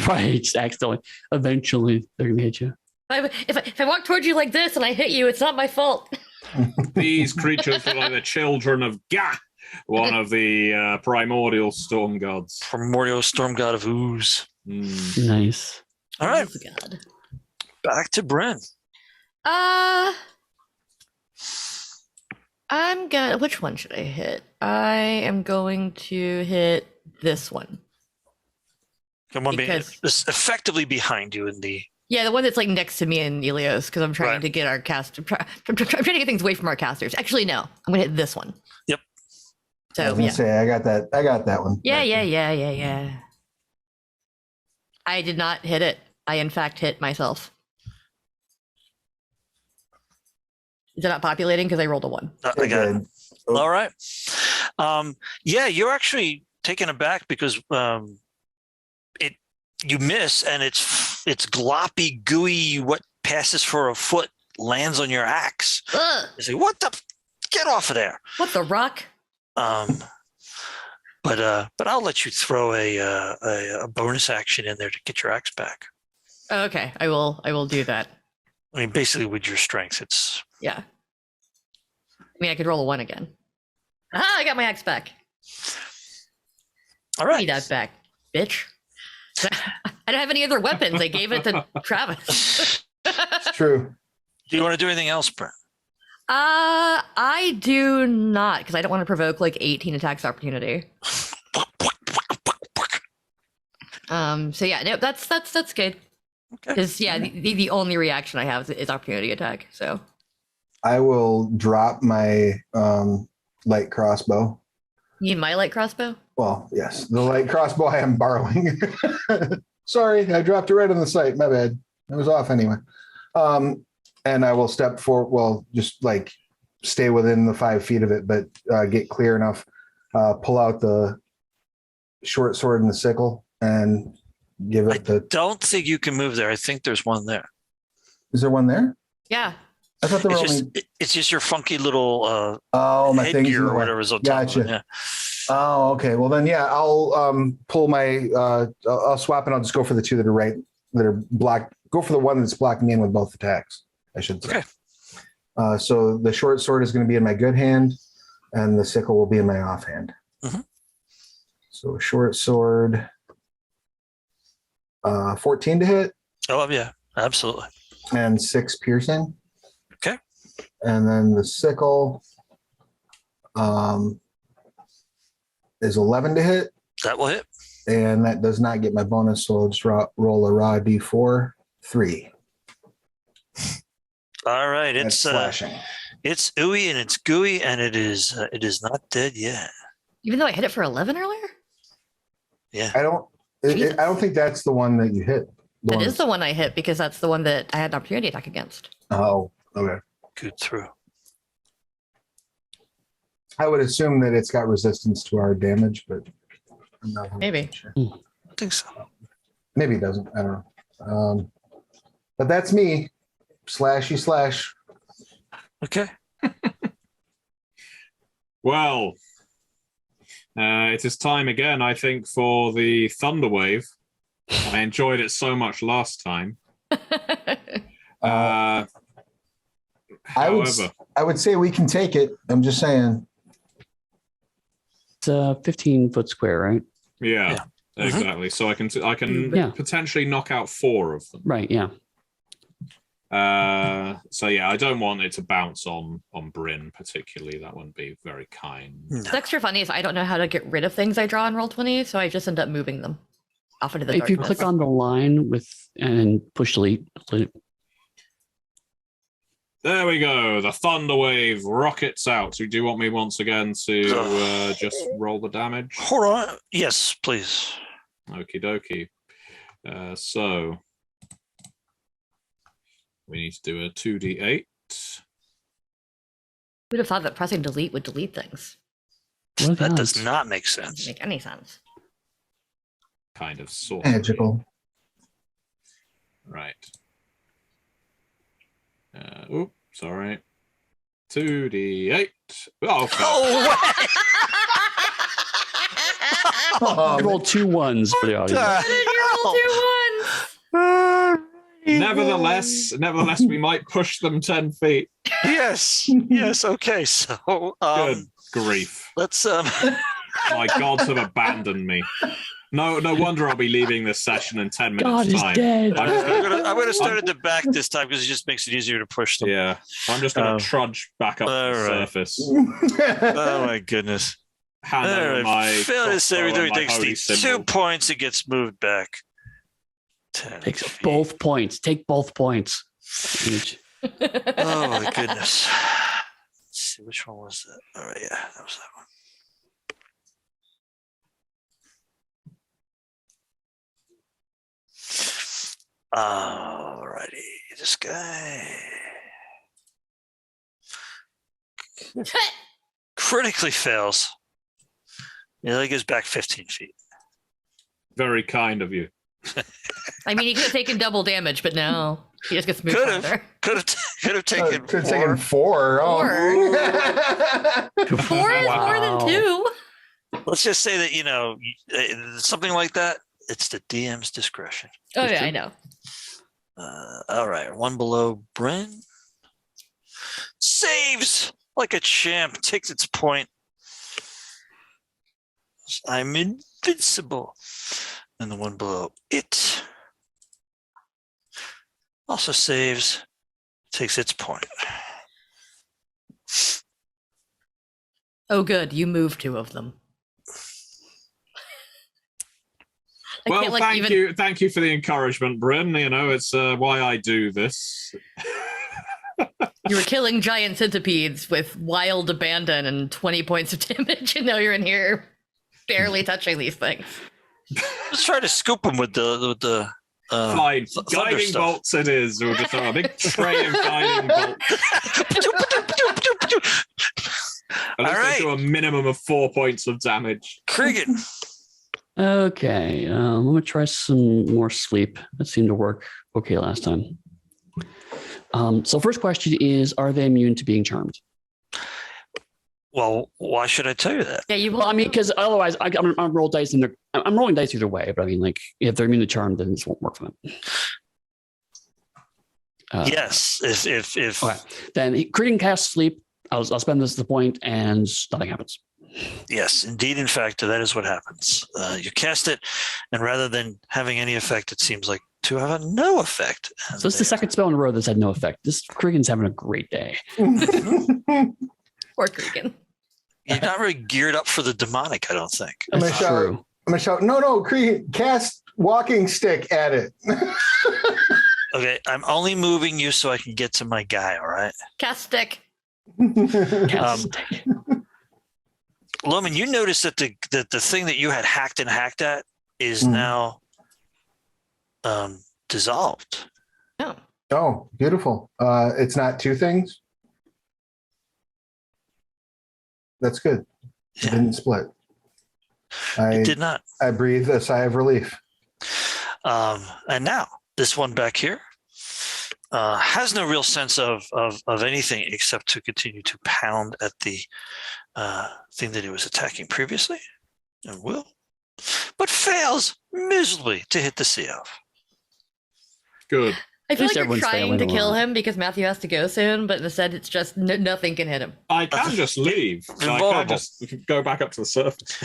Right, accidentally. Eventually, they're gonna hit you. If I walk towards you like this and I hit you, it's not my fault. These creatures are like the children of Ga, one of the primordial storm gods. Primordial storm god of ooze. Nice. All right. God. Back to Bryn. I'm gonna. Which one should I hit? I am going to hit this one. The one effectively behind you in the. Yeah, the one that's like next to me and Elios, because I'm trying to get our cast. I'm trying to get things away from our casters. Actually, no, I'm gonna hit this one. Yep. So I was gonna say I got that one. Yeah. I did not hit it. I in fact hit myself. Is it not populating because I rolled a 1? I got it. Oh. All right. Yeah, you're actually taken aback because you miss, and it's gloppy, gooey. What passes for a foot lands on your axe. Ugh. You say, "What the? Get off of there!" What the rock? But I'll let you throw a bonus action in there to get your axe back. Okay, I will do that. I mean, basically with your strength, it's Yeah. I mean, I could roll a 1 again. Ah, I got my axe back. all right. Need that back, bitch. I don't have any other weapons. I gave it to Travis. It's true. Do you want to do anything else, Brent? I do not, because I don't want to provoke like 18 attacks opportunity. So yeah, no, that's good. Okay. Because yeah, the only reaction I have is opportunity attack. So I will drop my light crossbow. you need my light crossbow? Well, yes, the light crossbow I am borrowing. Sorry, I dropped it right on the site. My bad. It was off anyway. And I will step forward. Well, just like stay within the 5 feet of it, but get clear enough. Pull out the short sword and the sickle and give it I don't think you can move there. I think there's one there. Is there one there? Yeah. I thought there were it's just your funky little my headgear or whatever is on top of it. Yeah. Oh, okay. Well then, yeah, I'll pull my. I'll swap and I'll just go for the 2 that are blocked. Go for the one that's blocking me in with both attacks, I should say. Okay. So the short sword is going to be in my good hand, and the sickle will be in my offhand. Mm-hmm. So short sword, 14 to hit. Oh yeah, absolutely. And 6 piercing. Okay. And then the sickle is 11 to hit. That will hit. And that does not get my bonus, so I'll just roll a raw d4, 3. All right, That's slashing. It's ooey and it's gooey, and it is not dead yet. Even though I hit it for 11 earlier? Yeah. I don't think that's the one that you hit. That is the one I hit because that's the one that I had an opportunity attack against. Oh, okay. Good through. I would assume that it's got resistance to our damage, but I'm not 100% Maybe. sure. I think so. Maybe it doesn't. I don't know. But that's me. Slashy slash. Okay. Well, it is time again, I think, for the Thunder Wave. I enjoyed it so much last time. However, I would say we can take it. I'm just saying. It's a 15-foot square, right? yeah. Exactly. So I can potentially knock out 4 of them. Right. Yeah. So yeah, I don't want it to bounce on Bryn particularly. That wouldn't be very kind. What's extra funny is I don't know how to get rid of things I draw in Roll20, so I just end up moving them off into the If you darkness. click on the line and push delete. There we go. The Thunder Wave rockets out. So do you want me once again to just roll the damage? Hold on. Yes, please. Okie dokie. So we need to do a 2d8. Who'd have thought that pressing delete would delete things? That does not make sense. Doesn't make any sense. Kind of sort Magical. Right. Sorry. 2d8. Oh, I rolled 2 1s for the audience. Why did you roll 2 1s? Nevertheless, we might push them 10 feet. Yes. Okay. So, Good grief. let's My gods have abandoned me. No wonder I'll be leaving this session in 10 minutes God is time. dead. I'm gonna start at the back this time because it just makes it easier to push them. Yeah, I'm just going to trudge back up to the surface. Oh my goodness. Hand over my Failure saving throw takes holy the symbol. 2 points. It gets moved back. 10 Takes feet. both points. Take both points. Each. Oh my goodness. Let's see, which one was that? All right, yeah, that was that one. Alrighty, this guy critically fails. Yeah, he goes back 15 feet. Very kind of you. I mean, he could have taken double damage, but no. He just gets moved Could have. farther. Could have taken Could have 4. taken 4. Oh. 4 is more than 2. Let's just say that, something like that, it's the DM's discretion. Oh, yeah, I know. All right, 1 below Bryn. Saves like a champ, takes its point. I'm invincible. And the 1 below it also saves, takes its point. Oh, good. You moved 2 of them. Well, thank you for the encouragement, Bryn. It's why I do this. You were killing giant centipedes with wild abandon and 20 points of damage, and now you're in here barely touching these things. Let's try to scoop them with the Fine. thunder Guiding stuff. bolts it is. We'll just have a big tray of guiding bolts. At least they do a minimum of 4 points of damage. Cregan. Okay, I'm going to try some more sleep. That seemed to work okay last time. So first question is, are they immune to being charmed? Well, why should I tell you that? Yeah, Well, I mean, because otherwise I'm rolling dice I'm rolling dice either way, but I mean, like, if they're immune to charm, then this won't work for them. Yes, if Okay, then Cregan casts sleep. I'll spend this at the point, and nothing happens. Yes, indeed. In fact, that is what happens. You cast it, and rather than having any effect, it seems like to have no effect. And So it's the second spell in a row that's had no effect. This Cregan's having a great day. Or Cregan. You're not very geared up for the demonic, I don't think. I'm That's true. gonna shout, no, Creed, cast walking stick at it. Okay, I'm only moving you so I can get to my guy, all right? Cast stick. Loman, you notice that the thing that you had hacked at is now dissolved. Oh. Oh, beautiful. It's not 2 things. That's good. It didn't split. It did not. I breathe a sigh of relief. And now this one back here has no real sense of anything except to continue to pound at the thing that it was attacking previously, and will, but fails miserably to hit the CF. Good. I feel least like you're everyone's trying failing to a kill lot. him because Matthew has to go soon, but instead it's just nothing can hit him. I can just leave. I can Invulnerable. just go back up to the surface.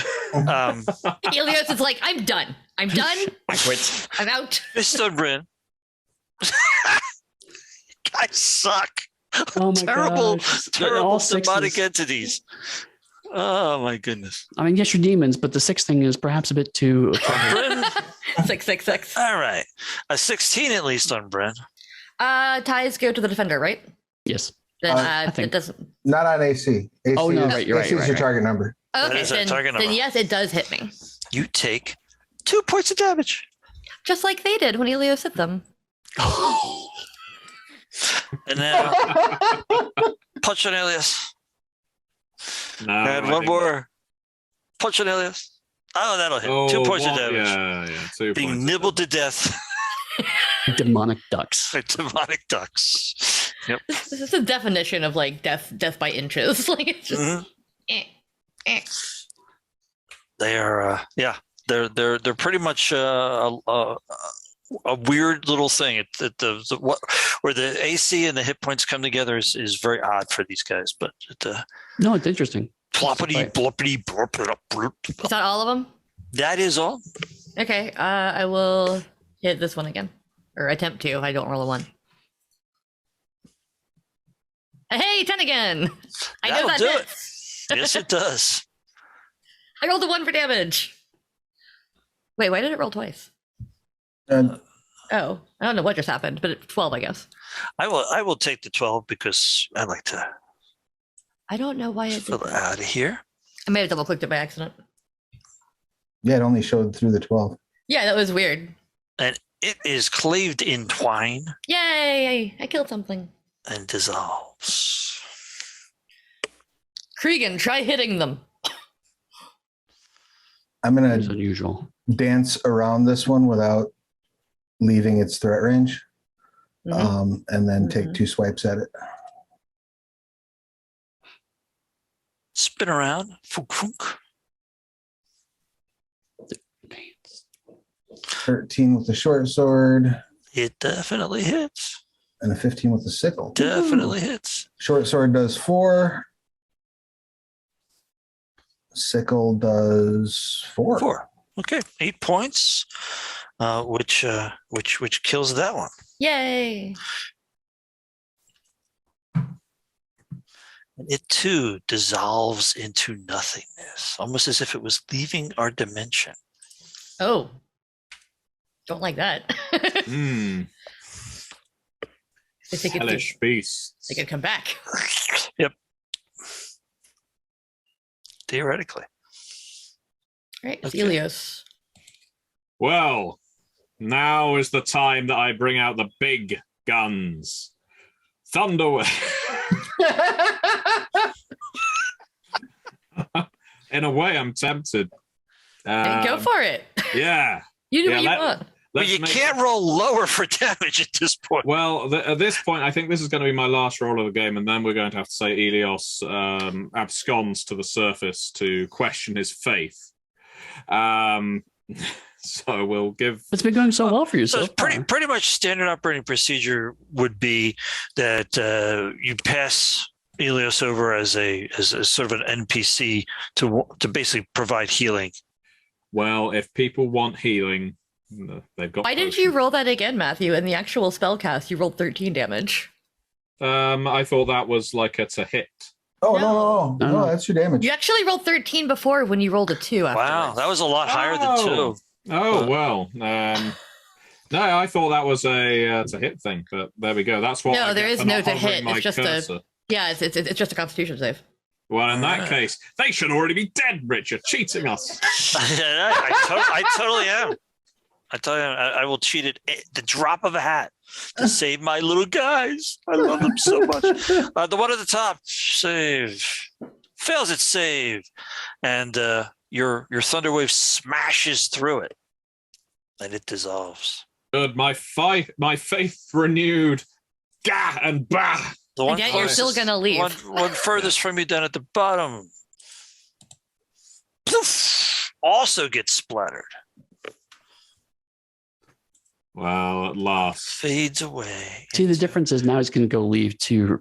Helios is like, I'm done. I'm done. I quit. I'm out. Mr. Bryn. Guys suck. Oh my Terrible, gosh. terrible All demonic sixes. entities. Oh my goodness. I mean, yes, you're demons, but the 6th thing is perhaps a bit too. Bryn. 666. All right. A 16 at least on Bryn. Ties go to the defender, right? Yes. Then I think- it doesn't. Not on AC. AC Oh, no, is, right, you're right, AC is right, your right. target number. That Okay, is a target then number. yes, it does hit me. You take 2 points of damage. Just like they did when Helios hit them. And now punch on Elias. No, And I one think more punch on Ilios. Oh, that'll hit. 2 points of damage. Yeah, 2 Being points. nibbled to death. Demonic ducks. By demonic ducks. Yep. This is the definition of like death by inches. Like it's just. They are. They're pretty much a weird little thing. Where the AC and the hit points come together is very odd for these guys. But No, it's interesting. Ploppity bloppity blop. Is that all of them? That is all. Okay. I will hit this one again, or attempt to. I don't roll a 1. Hey, 10 again. I know that do hits. it. Yes, it does. I rolled a 1 for damage. Wait, why did it roll twice? And Oh, I don't know what just happened, but it's 12, I guess. I will take the 12 because I like to I don't know why it did fill it that. out of here. I may have double clicked it by accident. yeah, it only showed through the 12. Yeah, that was weird. And it is cleaved in twine Yay! I killed something. and dissolves. Cregan, try hitting them. I'm going It's to unusual. dance around this one without leaving its threat range, Mhm. and then take Mhm. 2 swipes at it. Spin around. Funk, funk. 13 with the short sword It definitely hits. and a 15 with the sickle. Definitely hits. Short sword does 4. Sickle does 4. 4. Okay, 8 points, which kills that one. Yay! And it too dissolves into nothingness, almost as if it was leaving our dimension. Oh. Don't like that. Hmm. I think Hellish beasts. they could come back. Yep. Theoretically. All right, it's Okay. Ilios. Well, now is the time that I bring out the big guns. Thunder. In a way, I'm tempted. Go for it. Yeah. You do Yeah, what you want. But let's you make- can't roll lower for damage at this point. Well, at this point, I think this is going to be my last roll of the game, and then we're going to have to say Ilios absconds to the surface to question his faith. So we'll give. It's been going so well for you So so it's pretty far. much standard operating procedure would be that you pass Ilios over as a sort of an NPC to basically provide healing. Well, if people want healing, they've got. Why did you roll that again, Matthew? In the actual spell cast, you rolled 13 damage. I thought that was like a to hit. Oh, No. no, that's your damage. You actually rolled 13 before when you rolled a 2 afterwards. Wow, that was a lot higher than 2. Oh well. No, I thought that was a to hit thing, but there we go. That's what. No, I there get is for no not to hovering hit. my It's just cursor. Yeah, it's just a Constitution save. Well, in that Ah. case, they should already be dead, Richard, cheating us. I totally am. I tell you, I will cheat at the drop of a hat to save my little guys. I love them so much. The one at the top, save. Fails its save. And your Thunderwave smashes through it. And it dissolves. Good, my faith renewed. Gah and bah. The one And yet you're still gonna leave. One furthest from you down at the bottom. Poof, also gets splattered. Well, at last. Fades away. See, the difference is now he's going to go leave to,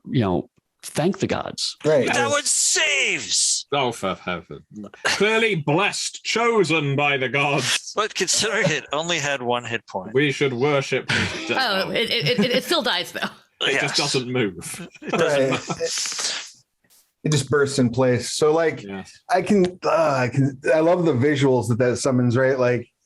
thank the gods. Right. But that one saves. Oh, for heaven. Clearly blessed, chosen by the gods. But considering it only had 1 hit point. We should worship. Oh, it still dies, though. It Yes. just doesn't move. Right. It just bursts in place. So, like, Yes. I love the visuals that summons, right?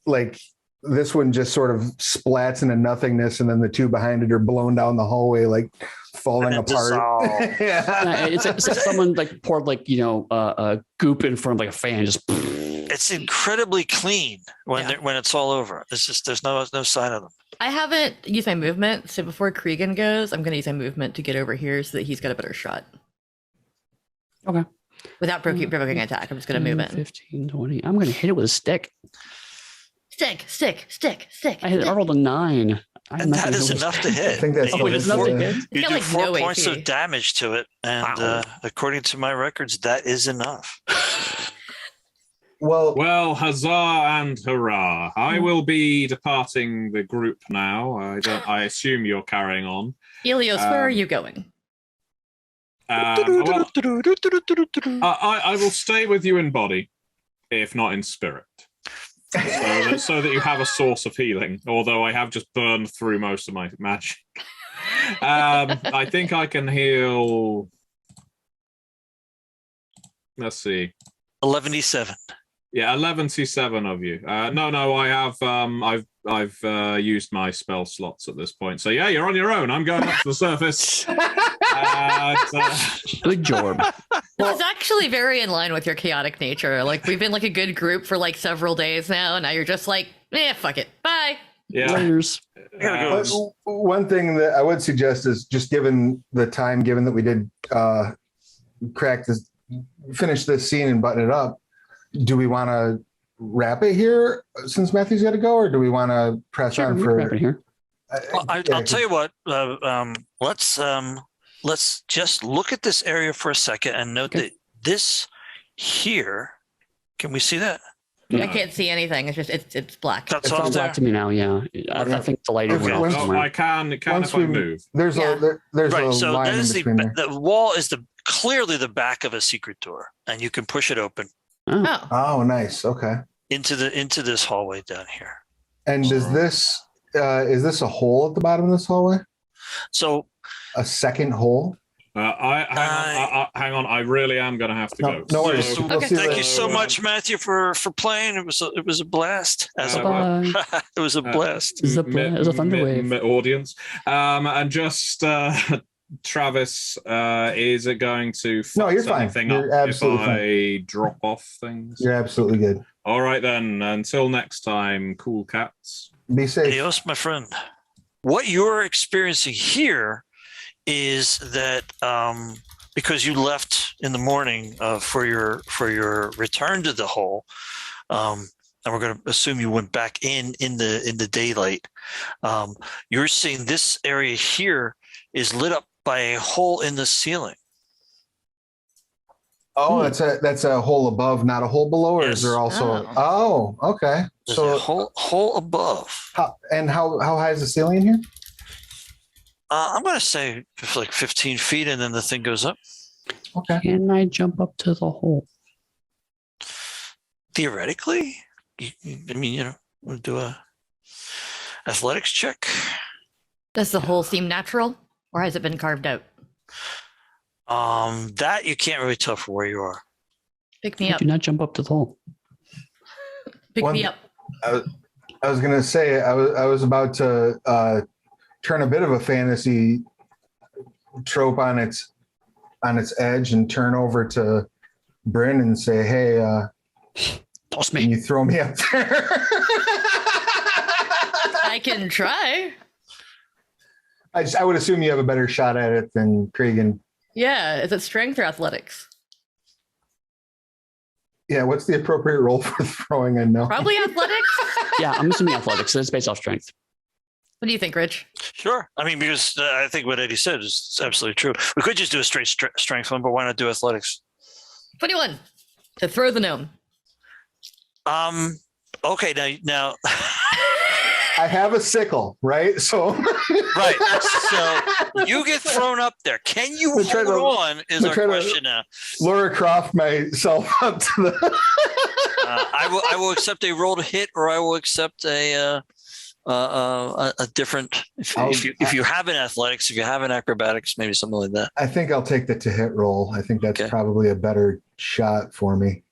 Like this one just sort of splats into nothingness, and then the 2 behind it are blown down the hallway, like falling And it apart. dissolves. Yeah. It's like someone like poured goop in front of like a fan, just. It's incredibly clean when it's all over. It's just there's no sign of them. I haven't used my movement, so before Cregan goes, I'm going to use my movement to get over here so that he's got a better shot. Okay. Without provoking attack, I'm just going to move it. 15, 20. I'm going to hit it with a stick. Stick. I rolled a 9. And that is enough to hit. I think that's Oh, it's enough to hit. You got do like 4 no points AC. of damage to it, and according to my records, that is enough. Well, huzzah and hurrah! I will be departing the group now. I assume you're carrying on. Helios, where are you going? Well, I will stay with you in body, if not in spirit, so that you have a source of healing. Although I have just burned through most of my magic. I think I can heal. Let's see. 11d7. Yeah, 11c7 of you. No, I have. I've used my spell slots at this point. So yeah, you're on your own. I'm going up to the surface. Good job. This is actually very in line with your chaotic nature. Like, we've been like a good group for like several days now, and now you're just like, fuck it, bye. Yeah. Layers. One thing that I would suggest is just given that we did finish this scene and button it up, do we want to wrap it here since Matthew's got to go, or do we want to press on for? Wrap it here. I'll tell you what. Let's just look at this area for a second and note that this here. Can we see that? I can't see anything. It's just it's black. That's It's all black to me now. Yeah, I think the lighting went off somewhere. I can if I move. There's a line in between there. The wall is clearly the back of a secret door, and you can push it open Oh, nice. Okay. into this hallway down here. And is this a hole at the bottom of this hallway? So A second hole? Hang on. I really am going to have to go. No worries. So, thank you so much, Matthew, for playing. It was a blast. It was a blast. It was a thunder wave. Audience, and just Travis, is it going to? No, you're fine. You're absolutely fine. If I drop off things, you're absolutely good. All right then. Until next time, cool cats. Be safe. Adios, my friend. What you're experiencing here is that because you left in the morning for your return to the hole, and we're going to assume you went back in the daylight. You're seeing this area here is lit up by a hole in the ceiling. Oh, that's a hole above, not a hole below, or Yes. is there also? Oh, okay. There's So a hole above. how high is the ceiling in here? I'm going to say it's like 15 feet, and then the thing goes up. Okay. Can I jump up to the hole? Theoretically, we'll do a athletics check. Does the hole seem natural, or has it been carved out? That you can't really tell from where you are. Pick me up. Do not jump up to the hole. Pick me up. I was gonna say I was about to turn a bit of a fantasy trope on its edge and turn over to Bryn and say, "Hey, Toss can you throw me up there?" I can try. I would assume you have a better shot at it than Cregan. Yeah, is it strength or athletics? Yeah, what's the appropriate role for throwing a no? Probably athletics. Yeah, I'm assuming athletics. So it's based off strength. What do you think, Rich? Sure. I mean, because I think what Eddie said is absolutely true. We could just do a straight strength one, but why not do athletics? 21 to throw the gnome. Okay. Now. I have a sickle, right? So Right. So you get thrown up there. Can you hold on? Is our question now. Laura Croft myself up to the. I will accept a roll to hit, or I will accept a different. If you have an athletics, if you have an acrobatics, maybe something like that. I think I'll take the to hit roll. I think that's probably a better shot for me.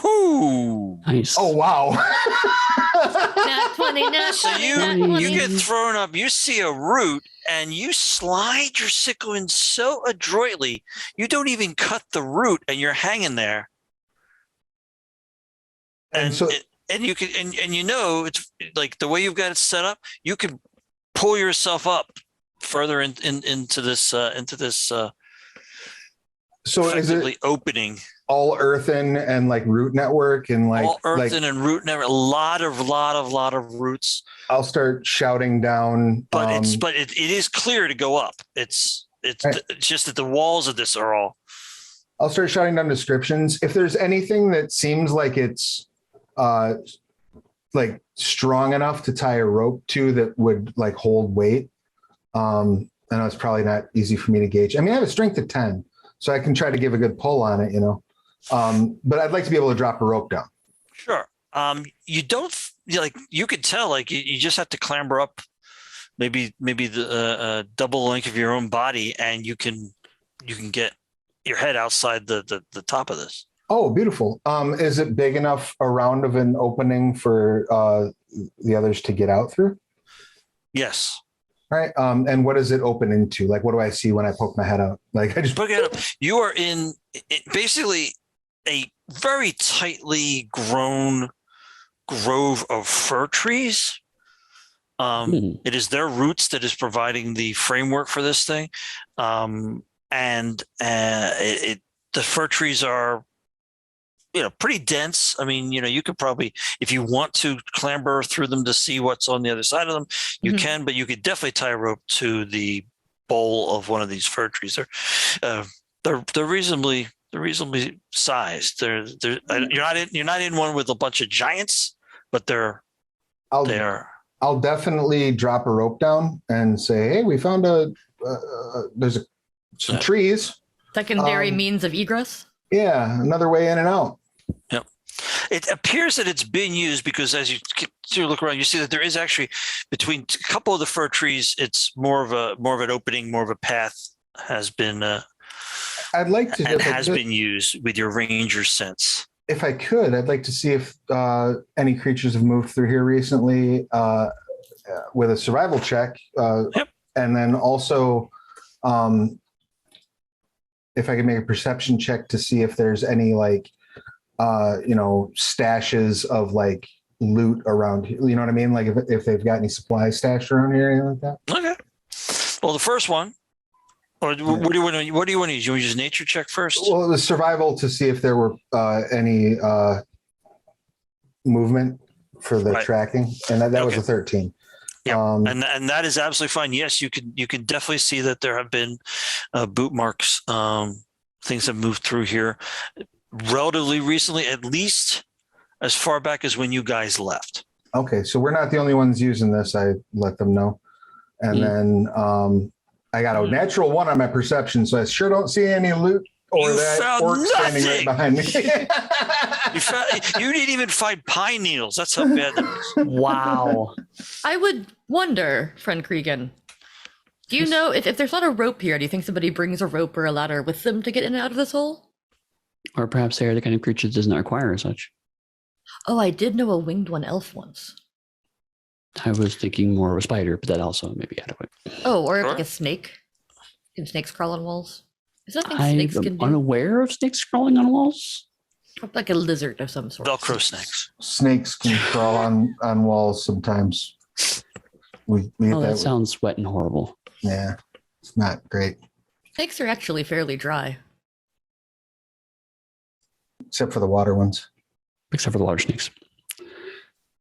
Ooh. Nice. Oh wow. Nat 20, nat So 20, you get thrown up, you see a root, and you slide your sickle in so adroitly, you don't even cut the root, and you're hanging there. And you can it's like the way you've got it set up, you can pull yourself up further into this So is it opening all earthen and like root network and like all earthen and root network? A lot of roots. I'll start shouting down. But it is clear to go up. It's just that the walls of this are all. I'll start shouting down descriptions. If there's anything that seems like it's like strong enough to tie a rope to that would like hold weight. I know it's probably not easy for me to gauge. I mean, I have a strength of 10, so I can try to give a good pull on it, but I'd like to be able to drop a rope down. Sure. You don't you could tell, you just have to clamber up maybe the double length of your own body, and you can get your head outside the top of this. Oh, beautiful. Is it big enough around of an opening for the others to get out through? Yes. All right. And what does it open into? Like, what do I see when I poke my head out? Like, I just poke it up. You are in basically a very tightly grown grove of fir trees. It is their roots that is providing the framework for this thing. And the fir trees are, pretty dense. I mean, you could probably, if you want to clamber through them to see what's on the other side of them, you can, but you could definitely tie a rope to the bole of one of these fir trees. They're reasonably sized. You're not in one with a bunch of giants, but I'll definitely drop a rope down and say, hey, we found there's some trees. Secondary means of egress. Yeah, another way in and out. Yep. It appears that it's been used because as you look around, you see that there is actually between a couple of the fir trees, it's more of an opening, more of a path has been. I'd like to. And has been used with your ranger sense. If I could, I'd like to see if any creatures have moved through here recently with a survival check, yep. And then also. If I can make a perception check to see if there's any stashes of like loot around here. You know what I mean? Like if they've got any supplies stashed around here or anything like that. Okay. Well, the first one, or what do you want to use? You want to use nature check first? Well, the survival to see if there were any movement for the tracking. And that was a 13. Yeah, and that is absolutely fine. Yes, you can definitely see that there have been boot marks. Things have moved through here relatively recently, at least as far back as when you guys left. Okay, so we're not the only ones using this. I let them know, and then I got a natural 1 on my perception, so I sure don't see any loot or that orc standing right behind me. You didn't even find pine needles. That's how bad that is. Wow. I would wonder, friend Cregan, do you know if there's not a rope here, do you think somebody brings a rope or a ladder with them to get in and out of this hole? Or perhaps they are the kind of creature that does not require such. Oh, I did know a winged one elf once. I was thinking more of a spider, but that also may be adequate. Oh, or like a snake. Can snakes crawl on walls? Is that something snakes can do? I'm unaware of snakes crawling on walls. Like a lizard of some sort. Velcro snakes. Snakes can crawl on walls sometimes. That sounds wet and horrible. Yeah, it's not great. Snakes are actually fairly dry. Except for the water ones. Except for the water snakes.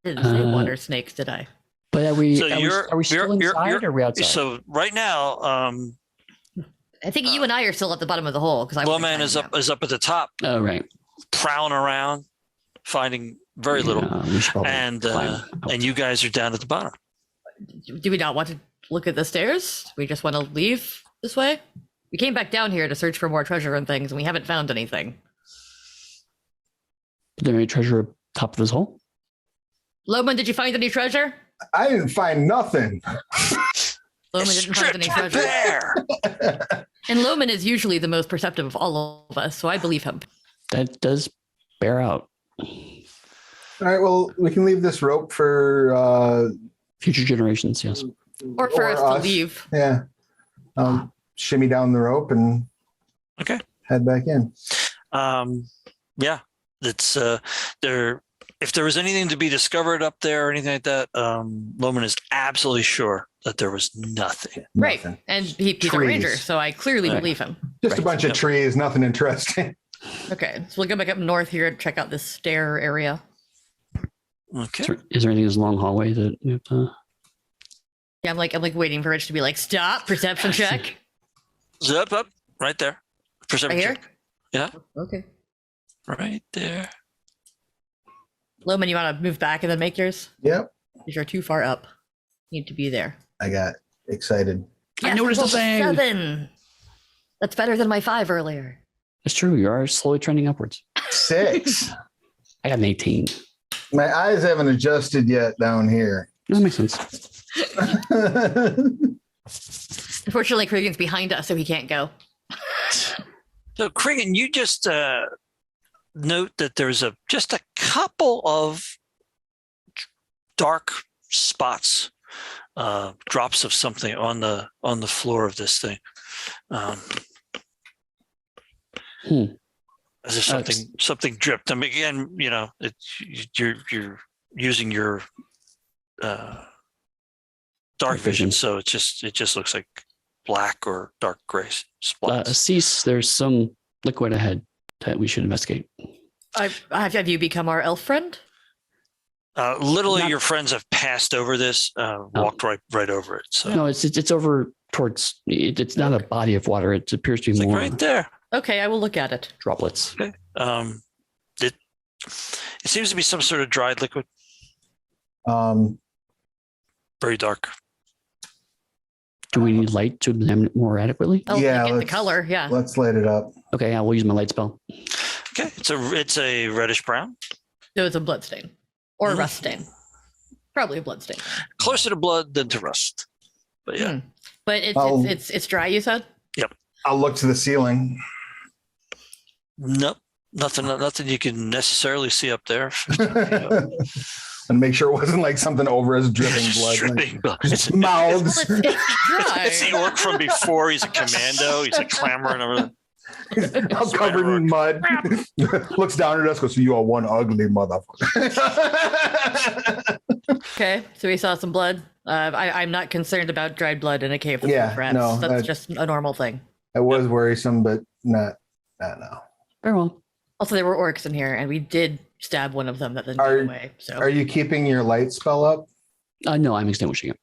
Didn't say water snakes, did I? But are we still inside or are we outside? So right now, I think you and I are still at the bottom of the hole because Lowman is up at the top. Oh, right. Prowling around, finding very little, and you guys are down at the bottom. Do we not want to look at the stairs? We just want to leave this way? We came back down here to search for more treasure and things, and we haven't found anything. Is there any treasure up top of this hole? Loman, did you find any treasure? I didn't find nothing. Loman didn't find any treasure. And Loman is usually the most perceptive of all of us, so I believe him. That does bear out. All right, well, we can leave this rope for future generations, yes. Or for us to leave. Yeah. Shimmy down the rope and head back in. Yeah. It's if there was anything to be discovered up there or anything like that, Loman is absolutely sure that there was nothing. Right. And he's a ranger, so I clearly believe him. Just a bunch of trees, nothing interesting. Okay, so we'll go back up north here and check out this stair area. Okay. Is there anything in this long hallway that we have to... Yeah, I'm like waiting for Rich to be like, stop, perception check. Zip up, right there. Perception Right here? check. Yeah. Okay. Right there. Loman, you want to move back and then make yours? Yep. Because you're too far up. Need to be there. I got excited. I noticed the thing. 7. That's better than my 5 earlier. It's true. You are slowly trending upwards. 6. I got an 18. My eyes haven't adjusted yet down here. That makes sense. Unfortunately, Krigan's behind us, so he can't go. So, Krigan, you just note that there's just a couple of dark spots, drops of something on the floor of this thing. As if something dripped. I mean, again, you're using your dark vision, so it just looks like black or dark gray spots. Cease, there's some liquid ahead that we should investigate. Have you become our elf friend? Literally, your friends have passed over this, walked right over it. So no, it's over towards. It's not a body of water. It appears to be more right there. Okay, I will look at it. Droplets. Okay. It seems to be some sort of dried liquid. Very dark. Do we need light to examine it more adequately? Oh, Yeah, get the color. Yeah. Let's light it up. Okay, I will use my light spell. Okay, it's a reddish brown. So it's a blood stain or a rust stain. Probably a blood stain. Closer to blood than to rust. But yeah. But it's dry, you said? Yep. I'll look to the ceiling. Nope. Nothing you can necessarily see up there. And make sure it wasn't like something over us dripping blood. Dripping blood. Just mouths. It's dry. It's the orc from before. He's a commando. He's like clamoring over there. I'm covered in mud. Looks down at us, goes, "You are one ugly motherfucker." Okay, so we saw some blood. I'm not concerned about dried blood in a cave with rats. No, that's just a normal thing. It was worrisome, but not now. Very well. Also, there were orcs in here, and we did stab one of them that then got away. So, are you keeping your light spell up? No, I'm extinguishing it.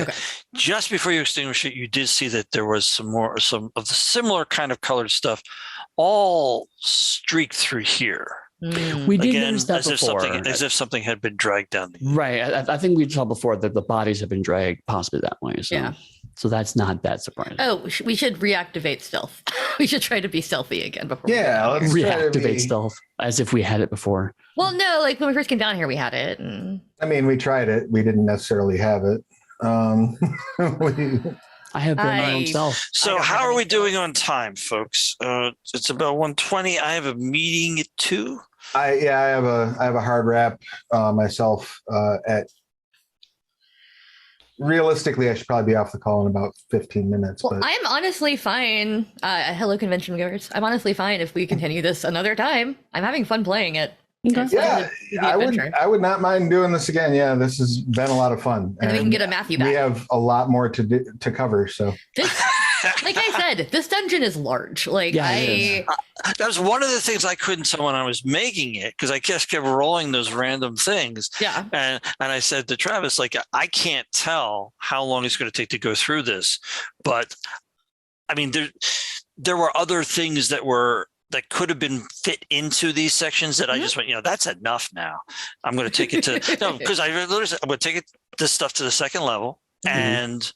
Okay. Just before you extinguish it, you did see that there was some of the similar kind of colored stuff all streaked through here. We did notice that before. As if something had been dragged down. Right. I think we saw before that the bodies have been dragged possibly that way. So, yeah. So that's not that surprising. Oh, we should reactivate stealth. We should try to be stealthy again before. Yeah, let's reactivate stealth as if we had it before. Well, no, like when we first came down here, we had it. I mean, we tried it. We didn't necessarily have it. I have been my own self. So how are we doing on time, folks? It's about 1:20. I have a meeting at 2. I have a hard wrap myself at. Realistically, I should probably be off the call in about 15 minutes. Well, but I'm honestly fine. Hello, convention goers. I'm honestly fine if we continue this another time. I'm having fun playing it. Okay. Yeah, I would not mind doing this again. Yeah, this has been a lot of fun. And we can get a Matthew back. We have a lot more to cover. So, like I said, this dungeon is large. Like that was one of the things I couldn't tell when I was making it, because I just kept rolling those random things. Yeah. And I said to Travis, like, I can't tell how long it's going to take to go through this. But I mean, there were other things that could have been fit into these sections that I just went, that's enough now. I'm going to take it to because I literally said, I'm going to take this stuff to the second level and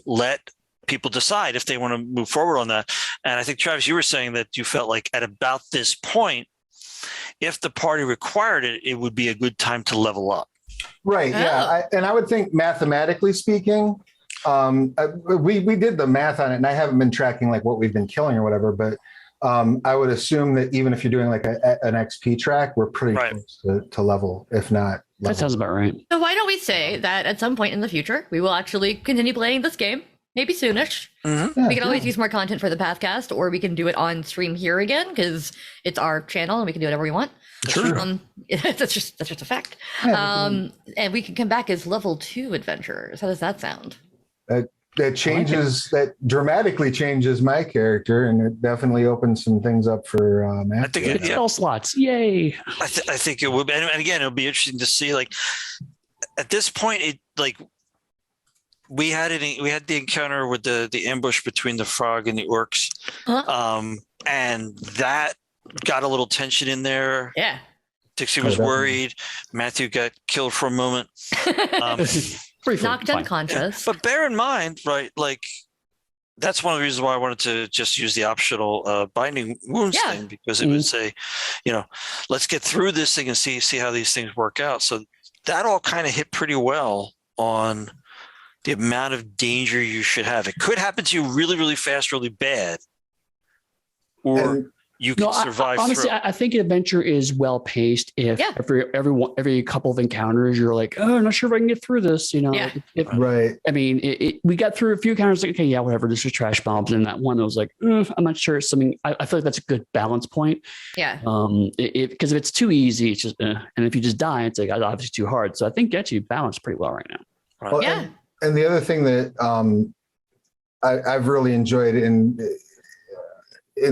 let people decide if they want to move forward on that. And I think, Travis, you were saying that you felt like at about this point, if the party required it, it would be a good time to level up. Right. Yeah. I would think mathematically speaking, we did the math on it, and I haven't been tracking like what we've been killing or whatever, but I would assume that even if you're doing like an XP track, we're pretty close to level, if not. That sounds about right. So why don't we say that at some point in the future, we will actually continue playing this game, maybe soonish. Mm-hmm. We can always use more content for the Pathcast, or we can do it on stream here again because it's our channel and we can do whatever we want. Sure. That's just a fact. Yeah, And we can come back as level 2 adventurers. How does that sound? that changes, that dramatically changes my character, and it definitely opens some things up for Matt. I think Good spell slots. Yay. I think it would be, and again, it'll be interesting to see, like, at this point, we had the encounter with the ambush between the frog and the orcs. And that got a little tension in there. Yeah. Dixie was worried. Matthew got killed for a moment. Knocked unconscious. But bear in mind, right, like, that's one of the reasons why I wanted to just use the optional binding wounds thing, because it would say, let's get through this thing and see how these things work out. So that all kind of hit pretty well on the amount of danger you should have. It could happen to you really, really fast, really bad, or you can survive. Honestly, I think an adventure is well paced if every couple of encounters you're like, oh, I'm not sure if I can get through this. Right. I mean, we got through a few encounters like, okay, yeah, whatever. This is trash bombs, and that one I was like, I'm not sure. It's something. I feel like that's a good balance point. Yeah. Because if it's too easy, it's just, and if you just die, it's like obviously too hard. So I think get you balanced pretty well right now. Right. Well, and the other thing that I've really enjoyed in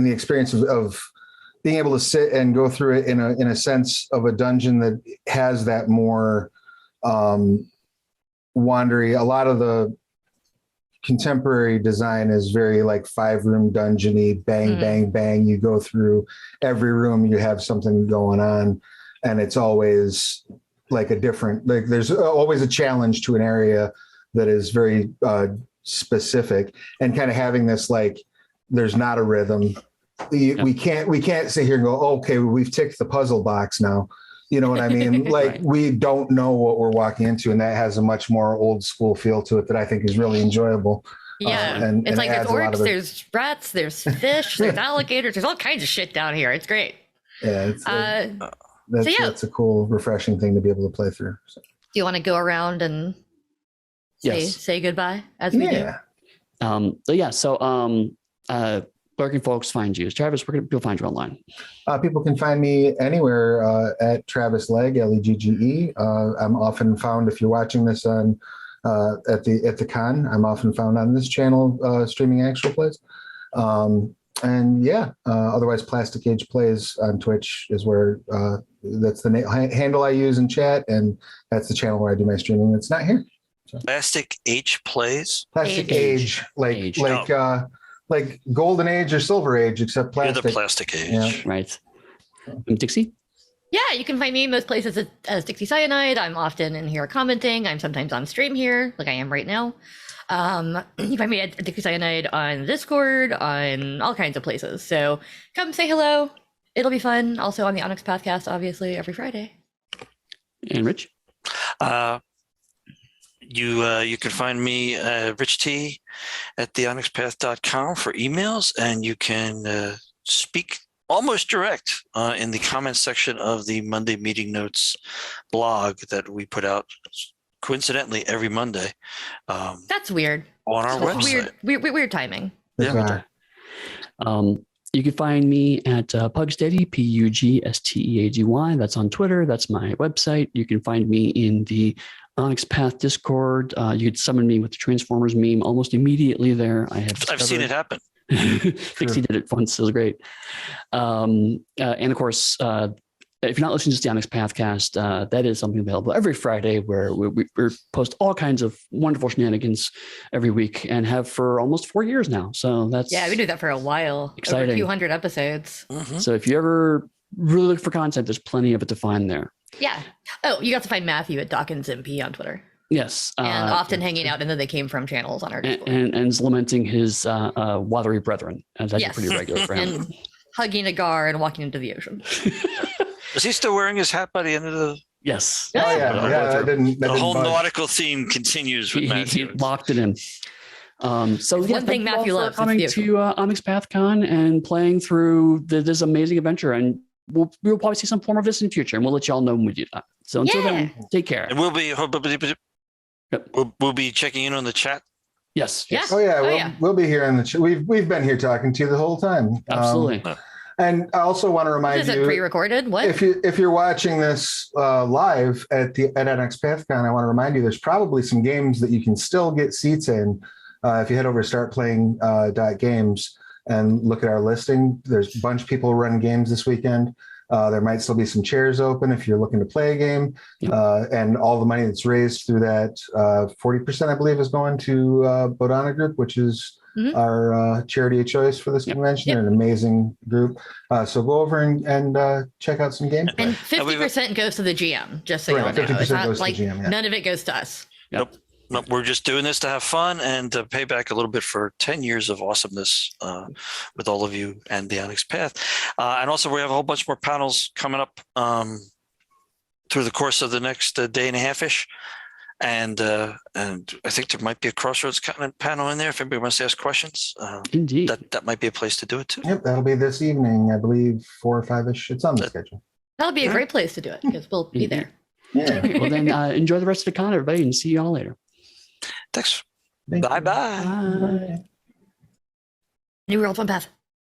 the experience of being able to sit and go through it in a sense of a dungeon that has that more wandery. A lot of the contemporary design is very like 5-room dungeony, bang, bang, bang. You go through every room, you have something going on, and it's always like a different, like there's always a challenge to an area that is very specific, and kind of having this, like, there's not a rhythm. We can't sit here and go, okay, we've ticked the puzzle box now. You know what I mean? Like, we don't know what we're walking into, and that has a much more old school feel to it that I think is really enjoyable. Yeah, it's like there's orcs, there's rats, there's fish, there's alligators, there's all kinds of shit down here. It's great. Yeah, that's a cool, refreshing thing to be able to play through. So. Do you want to go around and say goodbye as we do? Where can folks find you? Travis, where can people find you online? People can find me anywhere at Travis Legge, Legge. I'm often found, if you're watching this on at the con, I'm often found on this channel streaming actual plays. Otherwise, Plastic Age Plays on Twitch is where that's the handle I use in chat, and that's the channel where I do my streaming. It's not here. So. Plastic Age Plays? Plastic Age. Like Golden Age or Silver Age, except plastic. You're the Plastic Age. Yeah. Right. Dixie? Yeah, you can find me most places as Dixie Cyanide. I'm often in here commenting. I'm sometimes on stream here, like I am right now. You can find me at Dixie Cyanide on Discord, on all kinds of places. So come say hello. It'll be fun. Also on the Onyx Path Cast, obviously, every Friday. And Rich? You can find me, Rich T, at theonyxpath.com for emails, and you can speak almost direct in the comments section of the Monday Meeting Notes blog that we put out coincidentally every Monday. That's weird. On our website. Weird timing. Yeah. You can find me at Pugsteady, Pugsteagy. That's on Twitter. That's my website. You can find me in the Onyx Path Discord. You could summon me with the Transformers meme almost immediately there. I've seen it happen. Dixie did it once. It was great. And of course, if you're not listening to the Onyx Pathcast, that is something available every Friday where we post all kinds of wonderful shenanigans every week and have for almost 4 years now. So that's we do that for a while. Exciting. Over a few hundred episodes. Mm-hmm. So if you ever really look for content, there's plenty of it to find there. Yeah. Oh, you got to find Matthew at Dawkins MP on Twitter. Yes. And often hanging out in the They Came From channels on our Discord. And lamenting his watery brethren. That's pretty regular for him. And hugging a gar and walking into the ocean. Is he still wearing his hat by the end of the... Yes. Oh, yeah. The whole nautical theme continues with Matthew. He locked it in. So one thing Matthew loves coming to Onyx Path Con and playing through this amazing adventure, and we'll probably see some form of this in the future, and we'll let y'all know when we do that. So until then, take care. And we'll be checking in on the chat. Yes. Oh yeah, we'll be here on the chat. We've been here talking to you the whole time. Absolutely. And I also want to remind Is you, it pre-recorded? What? if you're watching this live at Onyx Path Con, I want to remind you there's probably some games that you can still get seats in. If you head over to startplaying.games and look at our listing, there's a bunch of people running games this weekend. There might still be some chairs open if you're looking to play a game. And all the money that's raised through that, 40%, I believe, is going to Bodana Group, which is our charity of choice for this convention. They're an amazing group. So go over and check out some gameplay. And 50% goes to the GM, just so you all know. It's not like none of it goes to us. Nope. We're just doing this to have fun and to pay back a little bit for 10 years of awesomeness with all of you and the Onyx Path. And also we have a whole bunch more panels coming up through the course of the next day and a half-ish. And I think there might be a Crossroads panel in there if anybody wants to ask questions. Indeed. That might be a place to do it too. Yep, that'll be this evening, I believe, 4 or 5-ish. It's on the schedule. That'll be a great place to do it because we'll be there. Yeah. Well, then enjoy the rest of the con, everybody, and see you all later. Thanks. Thank you. Bye-bye. Bye. New World Fun Path.